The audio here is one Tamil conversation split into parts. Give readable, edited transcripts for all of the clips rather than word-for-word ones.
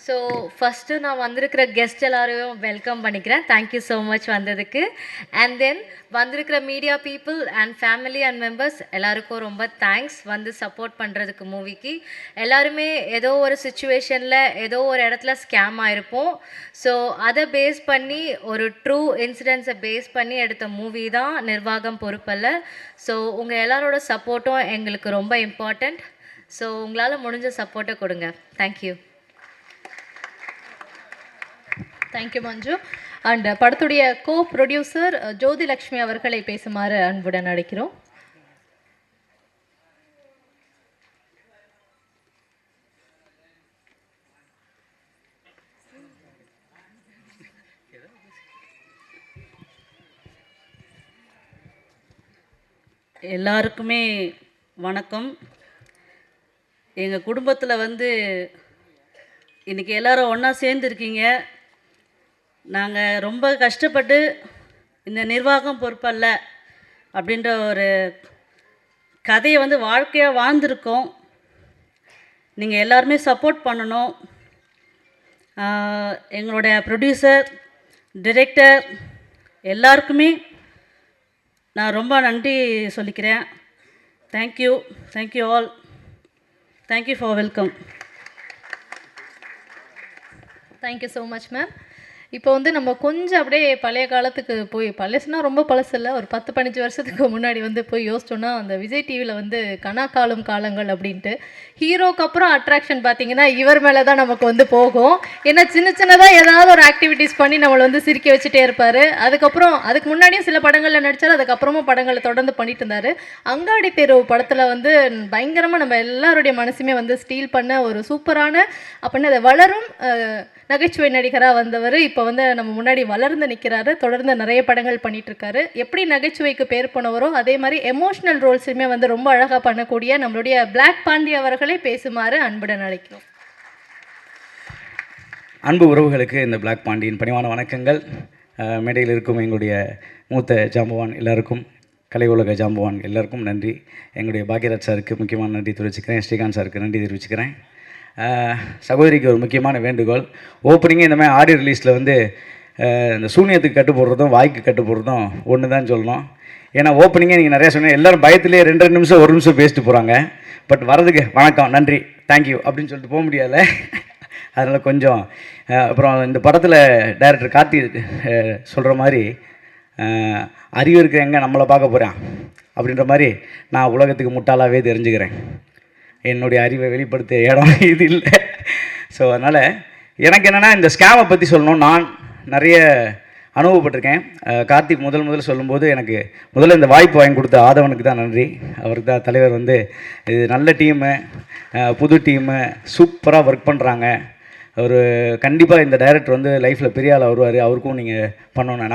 ஸோ ஃபஸ்ட்டு நான் வந்திருக்கிற கெஸ்ட் எல்லாரையும் வெல்கம் பண்ணிக்கிறேன். தேங்க்யூ ஸோ மச் வந்ததுக்கு. அண்ட் தென் வந்திருக்கிற media people and family and members எல்லாருக்கும் ரொம்ப தேங்க்ஸ் வந்து சப்போர்ட் பண்ணுறதுக்கு மூவிக்கு. எல்லாருமே ஏதோ ஒரு சுச்சுவேஷனில் ஏதோ ஒரு இடத்துல ஸ்கேம் ஆகிருப்போம். ஸோ அதை பேஸ் பண்ணி ஒரு ட்ரூ இன்சிடென்ட்ஸை பேஸ் பண்ணி எடுத்த மூவி தான் நிர்வாகம் பொறுப்பல்ல. ஸோ உங்கள் எல்லாரோட சப்போர்ட்டும் எங்களுக்கு ரொம்ப இம்பார்ட்டண்ட். ஸோ உங்களால் முடிஞ்ச சப்போர்ட்டை கொடுங்க. தேங்க்யூ. Thank you Manju. அண்ட் படத்துடைய கோ ப்ரொடியூசர் ஜோதி லக்ஷ்மி அவர்களை பேசுமாறு அன்புடன் அழைக்கிறோம். எல்லாருக்குமே வணக்கம். எங்கள் குடும்பத்தில் இன்றைக்கி எல்லோரும் ஒன்றா சேர்ந்துருக்கீங்க. நாங்கள் ரொம்ப கஷ்டப்பட்டு இந்த நிர்வாகம் பொறுப்பல்ல அப்படின்ற ஒரு கதையை வாழ்க்கையாக வாழ்ந்துருக்கோம். நீங்கள் எல்லாருமே சப்போர்ட் பண்ணணும். எங்களுடைய ப்ரொடியூசர், டிரெக்டர் எல்லாருக்குமே நான் ரொம்ப நன்றி சொல்லிக்கிறேன். Thank you all. Thank you for welcome. Thank you so much ma'am. இப்போ நம்ம கொஞ்சம் அப்படியே பழைய காலத்துக்கு போய், பழசுனா ரொம்ப பழசு இல்லை, ஒரு 10-15 வருஷத்துக்கு முன்னாடி போய் யோசிச்சோன்னா அந்த விஜய் டிவியில் கனா காலம் காலங்கள் அப்படின்ட்டு ஹீரோக்கு அப்புறம் அட்ராக்ஷன் பார்த்தீங்கன்னா இவர் மேலே தான் நமக்கு போகும். ஏன்னா சின்னதாக ஏதாவது ஒரு ஆக்டிவிட்டீஸ் பண்ணி நம்மளை சிரிக்க வச்சுட்டே இருப்பார். அதுக்கு முன்னாடியும் சில படங்களில் நடித்தார். அதுக்கப்புறமும் படங்களை தொடர்ந்து பண்ணிட்டு இருந்தார். அங்காடி தெரு படத்தில் பயங்கரமாக நம்ம எல்லாருடைய மனசுமே ஸ்டீல் பண்ண ஒரு சூப்பரான அப்படின்னு அதை வளரும் நகைச்சுவை நடிகராக வந்தவர் இப்போ நம்ம முன்னாடி வளர்ந்து நிற்கிறாரு. தொடர்ந்து நிறைய படங்கள் பண்ணிகிட்ருக்காரு. எப்படி நகைச்சுவைக்கு பேர் போனவரோ அதே மாதிரி எமோஷ்னல் ரோல்ஸுமே ரொம்ப அழகாக பண்ணக்கூடிய நம்மளுடைய பிளாக் பாண்டி அவர்களை பேசுமாறு அன்புடன் அழைக்கிறோம். அன்பு உறவுகளுக்கு இந்த பிளாக் பாண்டியின் பணிவான வணக்கங்கள். மேடையில் இருக்கும் எங்களுடைய மூத்த ஜாம்பவான் எல்லாருக்கும், கலை உலக ஜாம்பவான் எல்லாருக்கும் நன்றி. எங்களுடைய பாக்யராஜ் சாருக்கு முக்கியமான நன்றி தெரிவிச்சுக்கிறேன். ஸ்ரீகாந்த் சாருக்கு நன்றி தெரிவிச்சுக்கிறேன். சகோதரிக்கு ஒரு முக்கியமான வேண்டுகோள், ஓப்பனிங்கே இந்த மாதிரி ஆடியோ ரிலீஸில் இந்த சூனியத்துக்கு கட்டு போடுறதும் வாய்க்கு கட்டு போடுறதும் ஒன்று தான் சொல்லணும். ஏன்னா ஓப்பனிங்கே நீங்கள் நிறையா சொன்னீங்க, எல்லோரும் பயத்துலேயே 2 நிமிஷம் 1 நிமிஷம் பேசிட்டு போகிறாங்க. பட் வரதுக்கு வணக்கம், நன்றி, தேங்க்யூ அப்படின்னு சொல்லிட்டு போக முடியாதுல்ல. அதனால் கொஞ்சம் அப்புறம் இந்த படத்தில் டைரக்டர் கார்த்தி சொல்கிற மாதிரி அறிவு இருக்க எங்கே நம்மளை பார்க்க போகிறேன் அப்படின்ற மாதிரி நான் உலகத்துக்கு முட்டாளாகவே தெரிஞ்சுக்கிறேன். என்னுடைய அறிவை வெளிப்படுத்த இடம் இது இல்லை. ஸோ அதனால் எனக்கு என்னென்னா இந்த ஸ்கேமை பற்றி சொல்லணும். நான் நிறைய அனுபவப்பட்டிருக்கேன். கார்த்திக் முதல்ல சொல்லும்போது எனக்கு முதல்ல இந்த வாய்ப்பு வாங்கி கொடுத்த ஆதவனுக்கு தான் நன்றி. அவருக்கு தான் தலைவர் இது நல்ல டீமு, புது டீமு, சூப்பராக ஒர்க் பண்ணுறாங்க. அவர் கண்டிப்பாக இந்த டைரக்டர் லைஃப்பில் பெரிய ஆள் வருவார், அவருக்கும் நீங்கள் பண்ணணும்.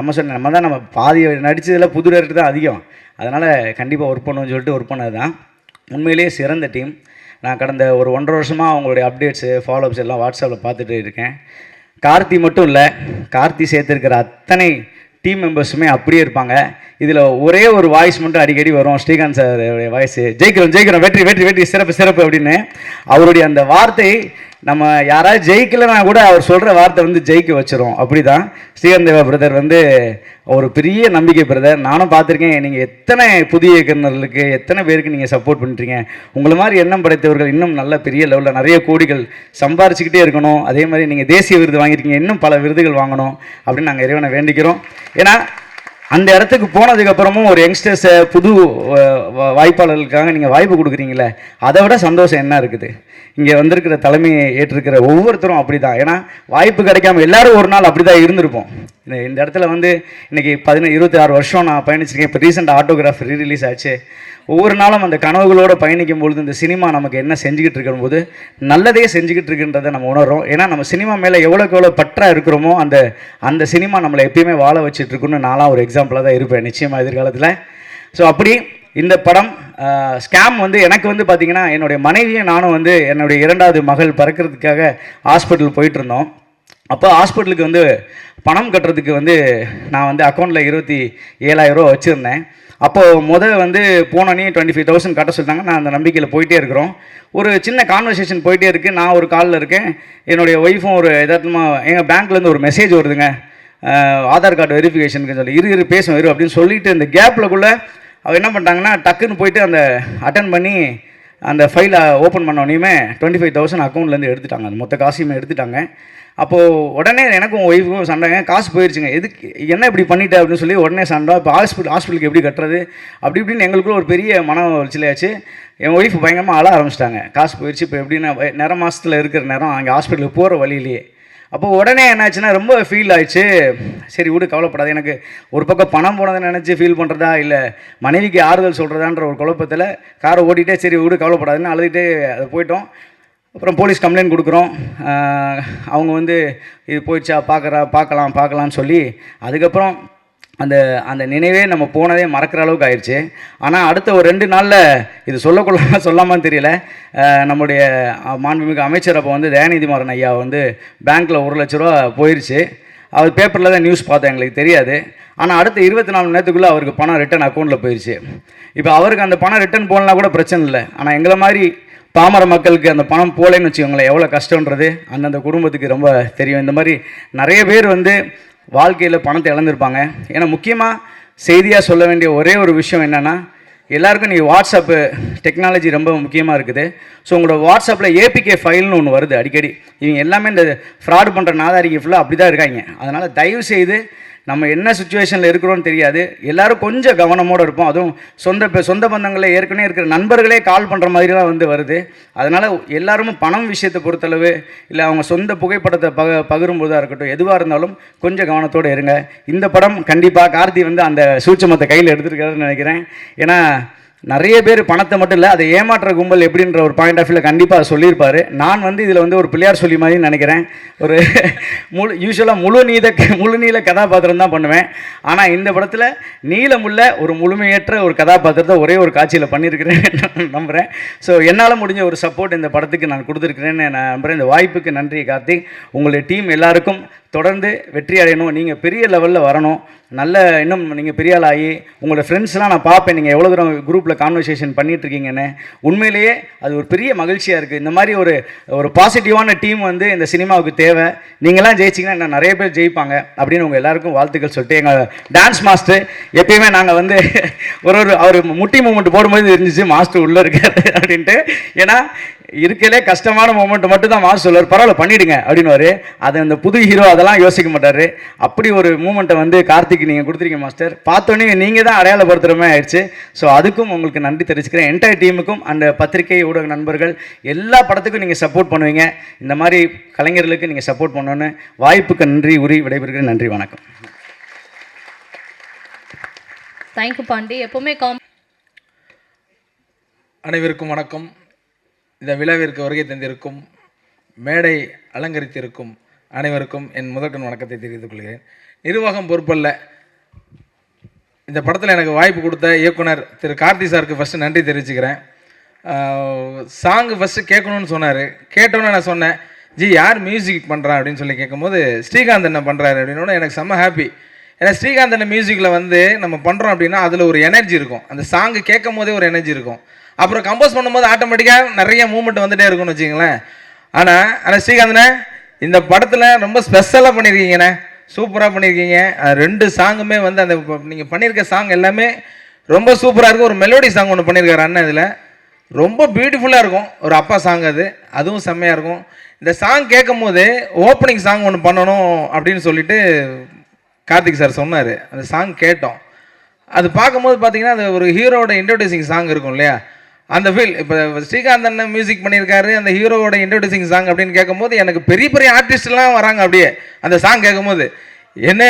நம்ம பாதி நடித்ததில் புது டைரக்டர் தான் அதிகம். அதனால் கண்டிப்பாக ஒர்க் பண்ணணும்னு சொல்லிட்டு ஒர்க் பண்ணது தான். உண்மையிலேயே சிறந்த டீம். நான் கடந்த ஒரு 1.5 வருஷமாக அவங்களுடைய அப்டேட்ஸு ஃபாலோஅப்ஸ் எல்லாம் வாட்ஸ்அப்பில் பார்த்துட்டு இருக்கேன். கார்த்தி மட்டும் இல்லை, கார்த்தி சேர்த்துருக்கிற அத்தனை டீம் மெம்பர்ஸுமே அப்படியே இருப்பாங்க. இதில் ஒரே ஒரு வாய்ஸ் மட்டும் அடிக்கடி வரும், ஸ்ரீகாந்த் சார் வாய்ஸ், ஜெயிக்கிறோம் வெற்றி சிறப்பு அப்படின்னு. அவருடைய அந்த வார்த்தை நம்ம யாராவது ஜெயிக்கலைன்னா கூட அவர் சொல்கிற வார்த்தை ஜெயிக்க வச்சிரும். அப்படி தான் ஸ்ரீகாந்த் தேவா பிரதர் ஒரு பெரிய நம்பிக்கை பிரதர். நானும் பார்த்துருக்கேன். நீங்கள் எத்தனை புதிய இயக்குநர்களுக்கு எத்தனை பேருக்கு நீங்கள் சப்போர்ட் பண்ணுறீங்க. உங்களை மாதிரி எண்ணம் படைத்தவர்கள் இன்னும் நல்ல பெரிய லெவலில் நிறைய கோடிகள் சம்பாரிச்சுக்கிட்டே இருக்கணும். அதே மாதிரி நீங்கள் தேசிய விருது வாங்கியிருக்கீங்க, இன்னும் பல விருதுகள் வாங்கணும் அப்படின்னு நாங்கள் இறைவனை வேண்டிக்கிறோம். ஏன்னா அந்த இடத்துக்கு போனதுக்கப்புறமும் ஒரு யங்ஸ்டர்ஸை புது வாய்ப்பாளர்களுக்காக நீங்கள் வாய்ப்பு கொடுக்குறீங்களே, அதை விட சந்தோஷம் என்ன இருக்குது. இங்கே வந்திருக்கிற தலைமையை ஏற்றிருக்கிற ஒவ்வொருத்தரும் அப்படி தான். ஏன்னா வாய்ப்பு கிடைக்காம எல்லோரும் ஒரு நாள் அப்படி தான் இருந்திருப்போம். இந்த இடத்துல இன்றைக்கி 26 வருஷம் நான் பயணிச்சிருக்கேன். இப்போ ரீசெண்டாக ஆட்டோகிராஃப் ரீரிலீஸ் ஆச்சு. ஒவ்வொரு நாளும் அந்த கனவுகளோடு பயணிக்கும் பொழுது இந்த சினிமா நமக்கு என்ன செஞ்சுக்கிட்டு இருக்கும்போது நல்லதே செஞ்சுக்கிட்டு இருக்குன்றதை நம்ம உணர்றோம். ஏன்னா நம்ம சினிமா மேலே எவ்வளோ பற்றாக இருக்கிறோமோ அந்த சினிமா நம்மளை எப்பயுமே வாழ வச்சுட்ருக்குன்னு நான்லாம் ஒரு எக்ஸாம்பிளாக தான் இருப்பேன் நிச்சயமாக எதிர்காலத்தில். ஸோ அப்படி இந்த படம் ஸ்கேம் எனக்கு பார்த்திங்கன்னா என்னுடைய மனைவியும் நானும் என்னுடைய 2வது மகள் பிறக்கிறதுக்காக ஹாஸ்பிட்டல் போயிட்டு இருந்தோம். அப்போ ஹாஸ்பிட்டலுக்கு பணம் கட்டுறதுக்கு நான் அக்கௌண்ட்டில் 27,000 ரூபா வச்சுருந்தேன். அப்போது வந்து போனோன்னே 25,000 கட்ட சொல்லிட்டாங்க. நான் அந்த நம்பிக்கையில் போயிட்டே இருக்கிறோம். ஒரு சின்ன கான்வர்சேஷன் போயிட்டே இருக்குது. நான் ஒரு காலில் இருக்கேன், என்னுடைய ஒய்ஃபும் ஒரு எதார்த்தமாக எங்கள் பேங்க்லேருந்து ஒரு மெசேஜ் வருதுங்க, ஆதார் கார்டு வெரிஃபிகேஷனுக்கு சொல்லி இரு பேசும் அப்படின்னு சொல்லிட்டு இந்த கேப்லக்குள்ளே அவர் என்ன பண்ணிட்டாங்கன்னா டக்குன்னு போயிட்டு அந்த அட்டன் பண்ணி அந்த ஃபைலை ஓப்பன் பண்ணோன்னே 25,000 அக்கௌண்ட்லேருந்து எடுத்துட்டாங்க. அந்த மொத்த காசையுமே எடுத்துட்டாங்க. அப்போது உடனே எனக்கும் ஒய்ஃபுக்கும் சண்டைங்க, காசு போயிடுச்சுங்க, எதுக்கு என்ன இப்படி பண்ணிட்ட அப்படின்னு சொல்லி உடனே சண்டை. இப்போ ஹாஸ்பிட்டலுக்கு எப்படி கட்டுறது அப்படி இப்படின்னு எங்களுக்குள்ள ஒரு பெரிய மன உளைச்சலாச்சு. என் ஒய்ஃப் பயங்கரமாக அழ ஆரம்பிச்சிட்டாங்க. காசு போயிடுச்சு, இப்போ எப்படின்னா நிற மாதத்தில் இருக்கிற நேரம் அங்கே ஹாஸ்பிட்டலுக்கு போகிற வழியிலேயே. அப்போது உடனே என்னாச்சுன்னா ரொம்ப ஃபீல் ஆயிடுச்சு. சரி விடு, கவலைப்படாது. எனக்கு ஒரு பக்கம் பணம் போனதை நினச்சி ஃபீல் பண்ணுறதா இல்லை மனைவிக்கு ஆறுதல் சொல்கிறதான்ற ஒரு குழப்பத்தில் காரை ஓட்டிகிட்டே சரி விடு கவலைப்படாதுன்னு அழுதுகிட்டே அதை போயிட்டோம். அப்புறம் போலீஸ் கம்ப்ளைண்ட் கொடுக்குறோம். அவங்க வந்து இது போயிடுச்சா பார்க்கலான்னு சொல்லி அதுக்கப்புறம் அந்த அந்த நினைவே நம்ம போனதே மறக்கிற அளவுக்கு ஆயிடுச்சு. ஆனால் அடுத்த ஒரு 2 நாளில் இது சொல்லாமான்னு தெரியல, நம்முடைய மாண்புமிகு அமைச்சர் அப்போ வந்து தயாநிதி மாறன் ஐயா வந்து பேங்க்கில் 1 லட்ச ரூபா போயிடுச்சு. அவர் பேப்பரில் தான் நியூஸ் பார்த்தேன், எங்களுக்கு தெரியாது. ஆனால் அடுத்த 24 மணி நேரத்துக்குள்ளே அவருக்கு பணம் ரிட்டன் அக்கௌண்ட்டில் போயிடுச்சு. இப்போ அவருக்கு அந்த பணம் ரிட்டன் போகலனா கூட பிரச்சனை இல்லை. ஆனால் எங்களை மாதிரி பாமர மக்களுக்கு அந்த பணம் போலேன்னு வச்சுக்கோங்களேன், எவ்வளோ கஷ்டன்றது அந்தந்த குடும்பத்துக்கு ரொம்ப தெரியும். இந்த மாதிரி நிறைய பேர் வந்து வாழ்க்கையில் பணத்தை இழந்திருப்பாங்க. ஏன்னா முக்கியமாக செய்தியாக சொல்ல வேண்டிய ஒரே ஒரு விஷயம் என்னென்னா, எல்லாருக்கும் நீங்கள் வாட்ஸ்அப்பு டெக்னாலஜி ரொம்ப முக்கியமாக இருக்குது. ஸோ உங்களோட வாட்ஸ்அப்பில் ஏபிகே ஃபைல்னு ஒன்று வருது அடிக்கடி. இவங்க எல்லாமே இந்த ஃப்ராட் பண்ணுற நாதாரிக்கு ஃபுல்லாக அப்படி தான் இருக்காங்க. அதனால் தயவு செய்து நம்ம என்ன சுச்சுவேஷனில் இருக்கிறோன்னு தெரியாது, எல்லோரும் கொஞ்சம் கவனமோடு இருப்போம். அதுவும் சொந்த பந்தங்களில் ஏற்கனவே இருக்கிற நண்பர்களே கால் பண்ணுற மாதிரிலாம் வந்து வருது. அதனால் எல்லாருமே பணம் விஷயத்தை பொறுத்தளவு இல்லை அவங்க சொந்த புகைப்படத்தை பகிரும்போதாக இருக்கட்டும், எதுவாக இருந்தாலும் கொஞ்சம் கவனத்தோடு இருங்க. இந்த படம் கண்டிப்பாக கார்த்தி வந்து அந்த சூட்சமத்தை கையில் எடுத்துருக்காருன்னு நினைக்கிறேன். ஏன்னா நிறைய பேர் பணத்தை மட்டும் இல்லை, அதை ஏமாற்ற கும்பல் எப்படின்ற ஒரு பாயிண்ட் ஆஃப் வியூவில் கண்டிப்பாக சொல்லியிருப்பார். நான் வந்து இதில் வந்து ஒரு பிள்ளையார் சொல்லி மாதிரி நினைக்கிறேன். ஒரு யூஸ்வலாக முழு நீள கதாபாத்திரம் தான் பண்ணுவேன். ஆனால் இந்த படத்தில் நீளமுள்ள ஒரு முழுமையற்ற ஒரு கதாபாத்திரத்தை ஒரே ஒரு காட்சியில் பண்ணியிருக்கிறேன் நம்புகிறேன். ஸோ என்னால் முடிஞ்ச ஒரு சப்போர்ட் இந்த படத்துக்கு நான் கொடுத்துருக்கிறேன்னு நான் நம்புகிறேன். இந்த வாய்ப்புக்கு நன்றி கார்த்திக். உங்களுடைய டீம் எல்லாருக்கும் தொடர்ந்து வெற்றி அடையணும், நீங்கள் பெரிய லெவலில் வரணும், நல்ல இன்னும் நீங்கள் பெரிய ஆள் ஆகி உங்களோட ஃப்ரெண்ட்ஸ்லாம் நான் பார்ப்பேன் நீங்கள் எவ்வளோ தூரம் குரூப்பில் கான்வர்சேஷன் பண்ணிகிட்ருக்கீங்கன்னு. உண்மையிலேயே அது ஒரு பெரிய மகிழ்ச்சியாக இருக்குது. இந்த மாதிரி ஒரு பாசிட்டிவான டீம் வந்து இந்த சினிமாவுக்கு தேவை. நீங்களாம் ஜெயிச்சிங்கன்னா இன்னும் நிறைய பேர் ஜெயிப்பாங்க அப்படின்னு உங்கள் எல்லாருக்கும் வாழ்த்துக்கள் சொல்லிட்டு, எங்கள் டான்ஸ் மாஸ்டர் எப்பயுமே நாங்கள் வந்து அவர் முட்டி மூமெண்ட் போடும்போது இருந்துச்சு மாஸ்டர் உள்ளே இருக்காரு அப்படின்ட்டு. ஏன்னா இருக்கலே கஷ்டமான மூமெண்ட் மட்டும் தான் மாஸ்டர் சொல்லுவார், பரவாயில்ல பண்ணிவிடுங்க அப்படின்னுவார். அது அந்த புது ஹீரோ அதெல்லாம் யோசிக்க மாட்டார். அப்படி ஒரு மூமெண்ட்டை வந்து கார்த்திக் நீங்கள் கொடுத்துருக்கீங்க மாஸ்டர். பார்த்தோன்னே நீங்கள் தான் அடையாளப்படுத்துகிற மாதிரி ஆயிடுச்சு. ஸோ அதுக்கும் உங்களுக்கு நன்றி தெரிவிச்சுக்கிறேன். என்டையர் டீமுக்கும் அந்த பத்திரிகை ஊடக நண்பர்கள் எல்லா படத்துக்கும் நீங்கள் சப்போர்ட் பண்ணுவீங்க. இந்த மாதிரி கலைஞர்களுக்கு நீங்கள் சப்போர்ட் பண்ணணுன்னு வாய்ப்புக்கு நன்றி உரி விடைபெறுகிறேன். நன்றி, வணக்கம். தேங்க்யூ பாண்டி. எப்போவுமே அனைவருக்கும் வணக்கம். இந்த விழாவிற்கு வருகை தந்திருக்கும், மேடை அலங்கரித்திருக்கும் அனைவருக்கும் என் முதற்கண் வணக்கத்தை தெரிவித்துக் கொள்கிறேன். நிர்வாகம் பொறுப்பல்ல, இந்த படத்தில் எனக்கு வாய்ப்பு கொடுத்த இயக்குனர் திரு கார்த்தி சாருக்கு ஃபஸ்ட்டு நன்றி தெரிவிச்சுக்கிறேன். சாங்கு ஃபஸ்ட்டு கேட்கணும்னு சொன்னார். கேட்டோன்னே நான் சொன்னேன், ஜி யார் மியூசிக் பண்ணுறா அப்படின்னு சொல்லி கேட்கும்போது ஸ்ரீகாந்த் என்ன பண்ணுறாரு அப்படின்னோட எனக்கு செம்ம ஹாப்பி. ஏன்னா ஸ்ரீகாந்த் என்ன மியூசிக்கில் வந்து நம்ம பண்ணுறோம் அப்படின்னா அதில் ஒரு எனர்ஜி இருக்கும். அந்த சாங்கு கேட்கும் போதே ஒரு எனர்ஜி இருக்கும். அப்புறம் கம்போஸ் பண்ணும்போது ஆட்டோமேட்டிக்காக நிறைய மூமெண்ட் வந்துகிட்டே இருக்கும்னு வச்சுங்களேன். ஆனால் ஸ்ரீகாந்த்ண்ணே இந்த படத்தில் ரொம்ப ஸ்பெஷலாக பண்ணியிருக்கீங்கண்ணே, சூப்பராக பண்ணியிருக்கீங்க. 2 சாங்குமே வந்து அந்த நீங்கள் பண்ணியிருக்க சாங் எல்லாமே ரொம்ப சூப்பராக இருக்கும். ஒரு மெலோடி சாங் ஒன்று பண்ணியிருக்காரு அண்ணன், இதில் ரொம்ப பியூட்டிஃபுல்லாக இருக்கும். ஒரு அப்பா சாங் அதுவும் செம்மையாக இருக்கும். இந்த சாங் கேட்கும் போது ஓப்பனிங் சாங் ஒன்று பண்ணணும் அப்படின்னு சொல்லிட்டு கார்த்திக் சார் சொன்னார். அந்த சாங் கேட்டோம். அது பார்க்கும்போது பார்த்தீங்கன்னா அது ஒரு ஹீரோவோட இன்ட்ரோடியூசிங் சாங் இருக்கும் இல்லையா, அந்த ஃபீல். இப்போ ஸ்ரீகாந்த் அண்ணன் மியூசிக் பண்ணியிருக்காரு, அந்த ஹீரோவோட இன்ட்ரோடியூசிங் சாங் அப்படின்னு கேட்கும்போது எனக்கு பெரிய பெரிய ஆர்டிஸ்ட்லாம் வராங்க. அப்படியே அந்த சாங் கேட்கும்போது என்ன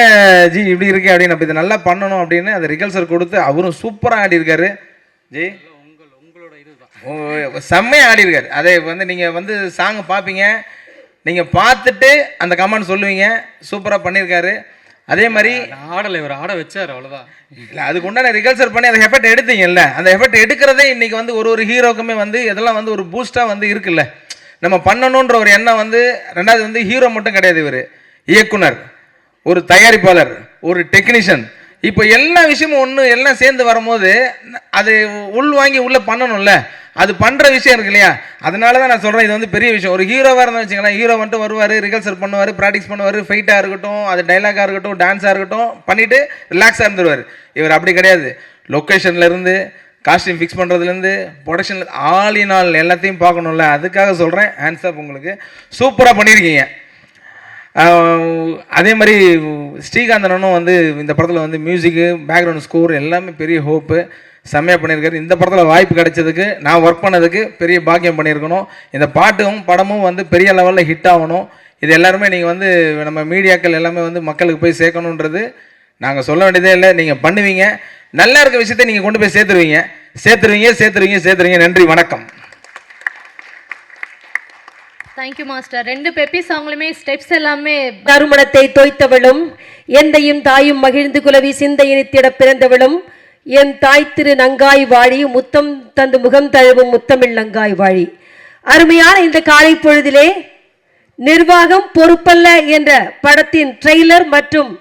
ஜி இப்படி இருக்கு அப்படின்னு, அப்படி இதை நல்லா பண்ணணும் அப்படின்னு அதை ரிகல்சர் கொடுத்து அவரும் சூப்பராக ஆடிருக்காரு. ஜி செம்மையாக ஆடிருக்காரு. அதை வந்து நீங்கள் வந்து சாங் பார்ப்பீங்க, நீங்கள் பார்த்துட்டு அந்த கமெண்ட் சொல்லுவீங்க. சூப்பராக பண்ணியிருக்காரு. அதே மாதிரி ஆடலை இவர் ஆட வச்சார், அவ்வளோதான். இல்லை அதுக்கு உண்டான ரிகல்சர் பண்ணி அந்த எஃபெக்ட் எடுத்தீங்கல்ல, அந்த எஃபெக்ட் எடுக்கிறதே இன்றைக்கி வந்து ஒரு ஹீரோக்குமே வந்து இதெல்லாம் வந்து ஒரு பூஸ்டாக வந்து இருக்குல்ல, நம்ம பண்ணணுன்ற ஒரு எண்ணம் வந்து. ரெண்டாவது வந்து ஹீரோ மட்டும் கிடையாது, இவர் இயக்குனர், ஒரு தயாரிப்பாளர், ஒரு டெக்னீஷியன், இப்போ எல்லா விஷயமும் ஒன்று எல்லாம் சேர்ந்து வரும்போது அது உள் வாங்கி உள்ளே பண்ணணும்ல, அது பண்ணுற விஷயம் இருக்கு இல்லையா? அதனால தான் நான் சொல்கிறேன், இது வந்து பெரிய விஷயம். ஒரு ஹீரோவாக இருந்தால் வச்சுக்கலாம், ஹீரோ வந்துட்டு வருவார், ரிஹர்சல் பண்ணுவார், ப்ராக்டிஸ் பண்ணுவார், ஃபைட்டாக இருக்கட்டும், அது டைலாகாக இருக்கட்டும், டான்ஸாக இருக்கட்டும், பண்ணிவிட்டு ரிலாக்ஸாக இருந்துருவார். இவர் அப்படி கிடையாது. லொக்கேஷன்லேருந்து காஸ்டியூம் ஃபிக்ஸ் பண்ணுறதுலேருந்து ப்ரொடக்ஷனில் ஆல் இன் ஆல் எல்லாத்தையும் பார்க்கணும்ல. அதுக்காக சொல்கிறேன், ஹேண்ட்ஸ் அப் உங்களுக்கு. சூப்பராக பண்ணியிருக்கீங்க. அதே மாதிரி ஸ்ரீகாந்தனும் வந்து இந்த படத்தில் வந்து மியூசிக்கு, பேக்ரவுண்ட் ஸ்கோர் எல்லாமே பெரிய ஹோப்பு, செம்மையாக பண்ணியிருக்காரு. இந்த படத்தில் வாய்ப்பு கிடைச்சதுக்கு, நான் ஒர்க் பண்ணதுக்கு பெரிய பாக்கியம் பண்ணியிருக்கணும். இந்த பாட்டும் படமும் வந்து பெரிய லெவலில் ஹிட் ஆகணும். இது எல்லாருமே நீங்கள் வந்து நம்ம மீடியாக்கள் எல்லாமே வந்து மக்களுக்கு போய் சேர்க்கணுன்றது நாங்கள் சொல்ல வேண்டியதே இல்லை. நீங்கள் பண்ணுவீங்க. நல்லா இருக்க விஷயத்தை நீங்கள் கொண்டு போய் சேர்த்துருவீங்க. நன்றி, வணக்கம். Thank you master. 2 பெப்பி சாங்லையுமே ஸ்டெப்ஸ் எல்லாமே நறுமணத்தை தோய்த்தவளும் எந்தையும் தாயும் மகிழ்ந்து குலவி சிந்தையினித்திட பிறந்தவளும் என் தாய் திரு நங்காய் வாழி முத்தம் தந்து முகம் தழுவும் முத்தமிழ் நங்காய் வாழி. அருமையான இந்த காலை பொழுதிலே நிர்வாகம் பொறுப்பல்ல என்ற படத்தின் ட்ரெய்லர் மற்றும்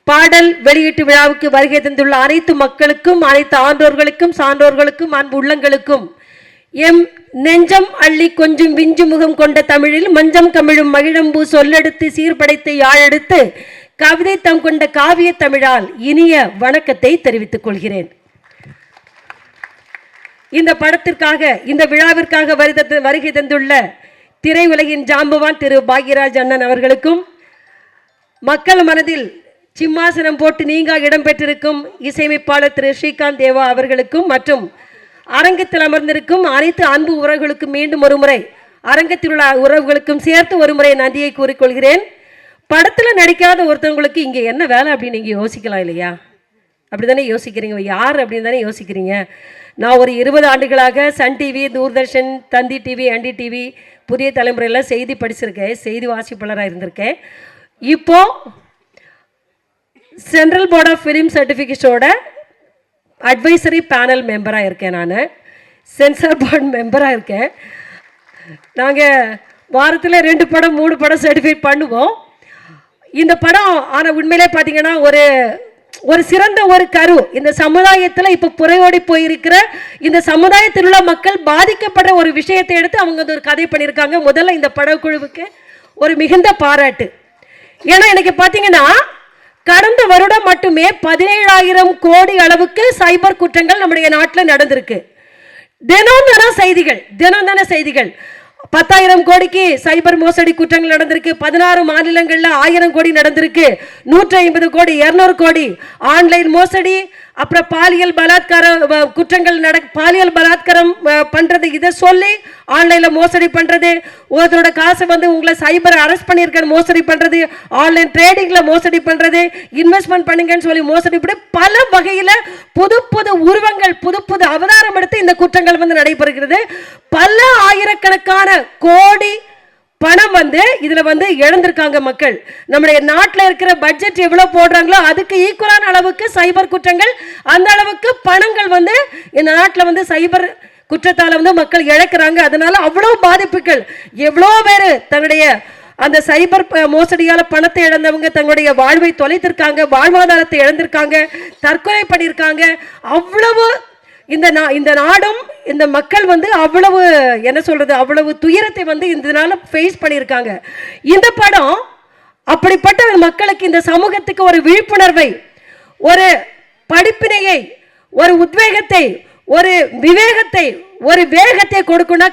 பாடல் வெளியீட்டு விழாவுக்கு வருகை தந்துள்ள அனைத்து மக்களுக்கும், அனைத்து ஆன்றோர்களுக்கும், சான்றோர்களுக்கும், அன்பு உள்ளங்களுக்கும் எம் நெஞ்சம் அள்ளி கொஞ்சம் விஞ்சு முகம் கொண்ட தமிழில் மஞ்சம் கமிழும் மகிழம்பூ சொல்லெடுத்து சீர்படைத்து யாழெடுத்து கவிதை தம் கொண்ட காவிய தமிழால் இனிய வணக்கத்தை தெரிவித்துக் கொள்கிறேன். இந்த படத்திற்காக, இந்த விழாவிற்காக வருகை தந்துள்ள திரையுலகின் ஜாம்பவான் திரு பாக்யராஜ் அண்ணன் அவர்களுக்கும், மக்கள் மனதில் சிம்மாசனம் போட்டு நீங்கா இடம்பெற்றிருக்கும் இசையமைப்பாளர் திரு ஸ்ரீகாந்த் தேவா அவர்களுக்கும் மற்றும் அரங்கத்தில் அமர்ந்திருக்கும் அனைத்து அன்பு உறவுகளுக்கும் மீண்டும் ஒருமுறை, அரங்கத்தில் உள்ள உறவுகளுக்கும் சேர்த்து ஒருமுறை நன்றியை கூறிக்கொள்கிறேன். படத்தில் நடிக்காத ஒருத்தவங்களுக்கு இங்கே என்ன வேலை அப்படின்னு நீங்கள் யோசிக்கலாம் இல்லையா? அப்படி தானே யோசிக்கிறீங்க, யார் அப்படின்னு தானே யோசிக்கிறீங்க. நான் ஒரு 20 ஆண்டுகளாக Sun TV, Doordarshan, Thanthi TV, அண்டி டிவி, புதிய தலைமுறையில் செய்தி படிச்சிருக்கேன், செய்தி வாசிப்பாளராக இருந்திருக்கேன். இப்போது சென்ட்ரல் போர்ட் ஆஃப் ஃபிலிம் சர்டிஃபிகேஷனோட அட்வைசரி பேனல் மெம்பராக இருக்கேன். நான் சென்சார் போர்டு மெம்பராக இருக்கேன். நாங்கள் வாரத்தில் 2 படம் 3 படம் சர்டிஃபை பண்ணுவோம். இந்த படம் ஆனால் உண்மையிலே பார்த்தீங்கன்னா ஒரு சிறந்த ஒரு கரு. இந்த சமுதாயத்தில் இப்போ புறையோடி போயிருக்கிற இந்த சமுதாயத்தில் உள்ள மக்கள் பாதிக்கப்படுற ஒரு விஷயத்தை எடுத்து அவங்க வந்து ஒரு கதை பண்ணியிருக்காங்க. முதல்ல இந்த படக்குழுவுக்கு ஒரு மிகுந்த பாராட்டு. ஏன்னா எனக்கு பார்த்தீங்கன்னா கடந்த வருடம் மட்டுமே 17,000 கோடி அளவுக்கு சைபர் குற்றங்கள் நம்முடைய நாட்டில் நடந்திருக்கு. தினம் தானே செய்திகள் 10,000 கோடிக்கு சைபர் மோசடி குற்றங்கள் நடந்திருக்கு. 16 மாநிலங்களில் 1000 கோடி நடந்திருக்கு. 150 கோடி, 200 கோடி ஆன்லைன் மோசடி, அப்புறம் பாலியல் குற்றங்கள் பாலியல் பலாத்காரம் பண்றது, இதை சொல்லி ஆன்லைன்ல மோசடி பண்றது, ஒருத்தரோட காசை வந்து உங்களை சைபர் அரெஸ்ட் பண்ணியிருக்க மோசடி பண்றது, ஆன்லைன் ட்ரேடிங்ல மோசடி பண்றது, இன்வெஸ்ட்மெண்ட் பண்ணுங்கன்னு சொல்லி மோசடி, இப்படி பல வகையில புது புது உருவங்கள், புது புது அவதாரம் எடுத்து இந்த குற்றங்கள் வந்து நடைபெறுகிறது. பல ஆயிரக்கணக்கான கோடி பணம் வந்து இதுல வந்து இழந்திருக்காங்க மக்கள். நம்முடைய நாட்டில் இருக்கிற பட்ஜெட் எவ்வளவு போடுறாங்களோ அதுக்கு ஈக்குவலான அளவுக்கு சைபர் குற்றங்கள், அந்த அளவுக்கு பணங்கள் வந்து இந்த நாட்டில் வந்து சைபர் குற்றத்தால வந்து மக்கள் இழக்கிறாங்க. அதனால அவ்வளவு பாதிப்புகள், எவ்வளோ பேர் தன்னுடைய அந்த சைபர் மோசடியால பணத்தை இழந்தவங்க தங்களுடைய வாழ்வை தொலைத்திருக்காங்க, வாழ்வாதாரத்தை இழந்திருக்காங்க, தற்கொலை பண்ணியிருக்காங்க. அவ்வளவு இந்த நாடும் இந்த மக்கள் வந்து அவ்வளவு என்ன சொல்றது, அவ்வளவு துயரத்தை வந்து இதனால ஃபேஸ் பண்ணியிருக்காங்க. இந்த படம் அப்படிப்பட்ட மக்களுக்கு, இந்த சமூகத்துக்கு ஒரு விழிப்புணர்வை, ஒரு படிப்பினையை, ஒரு உத்வேகத்தை, ஒரு விவேகத்தை, ஒரு வேகத்தை கொடுக்கணும்னா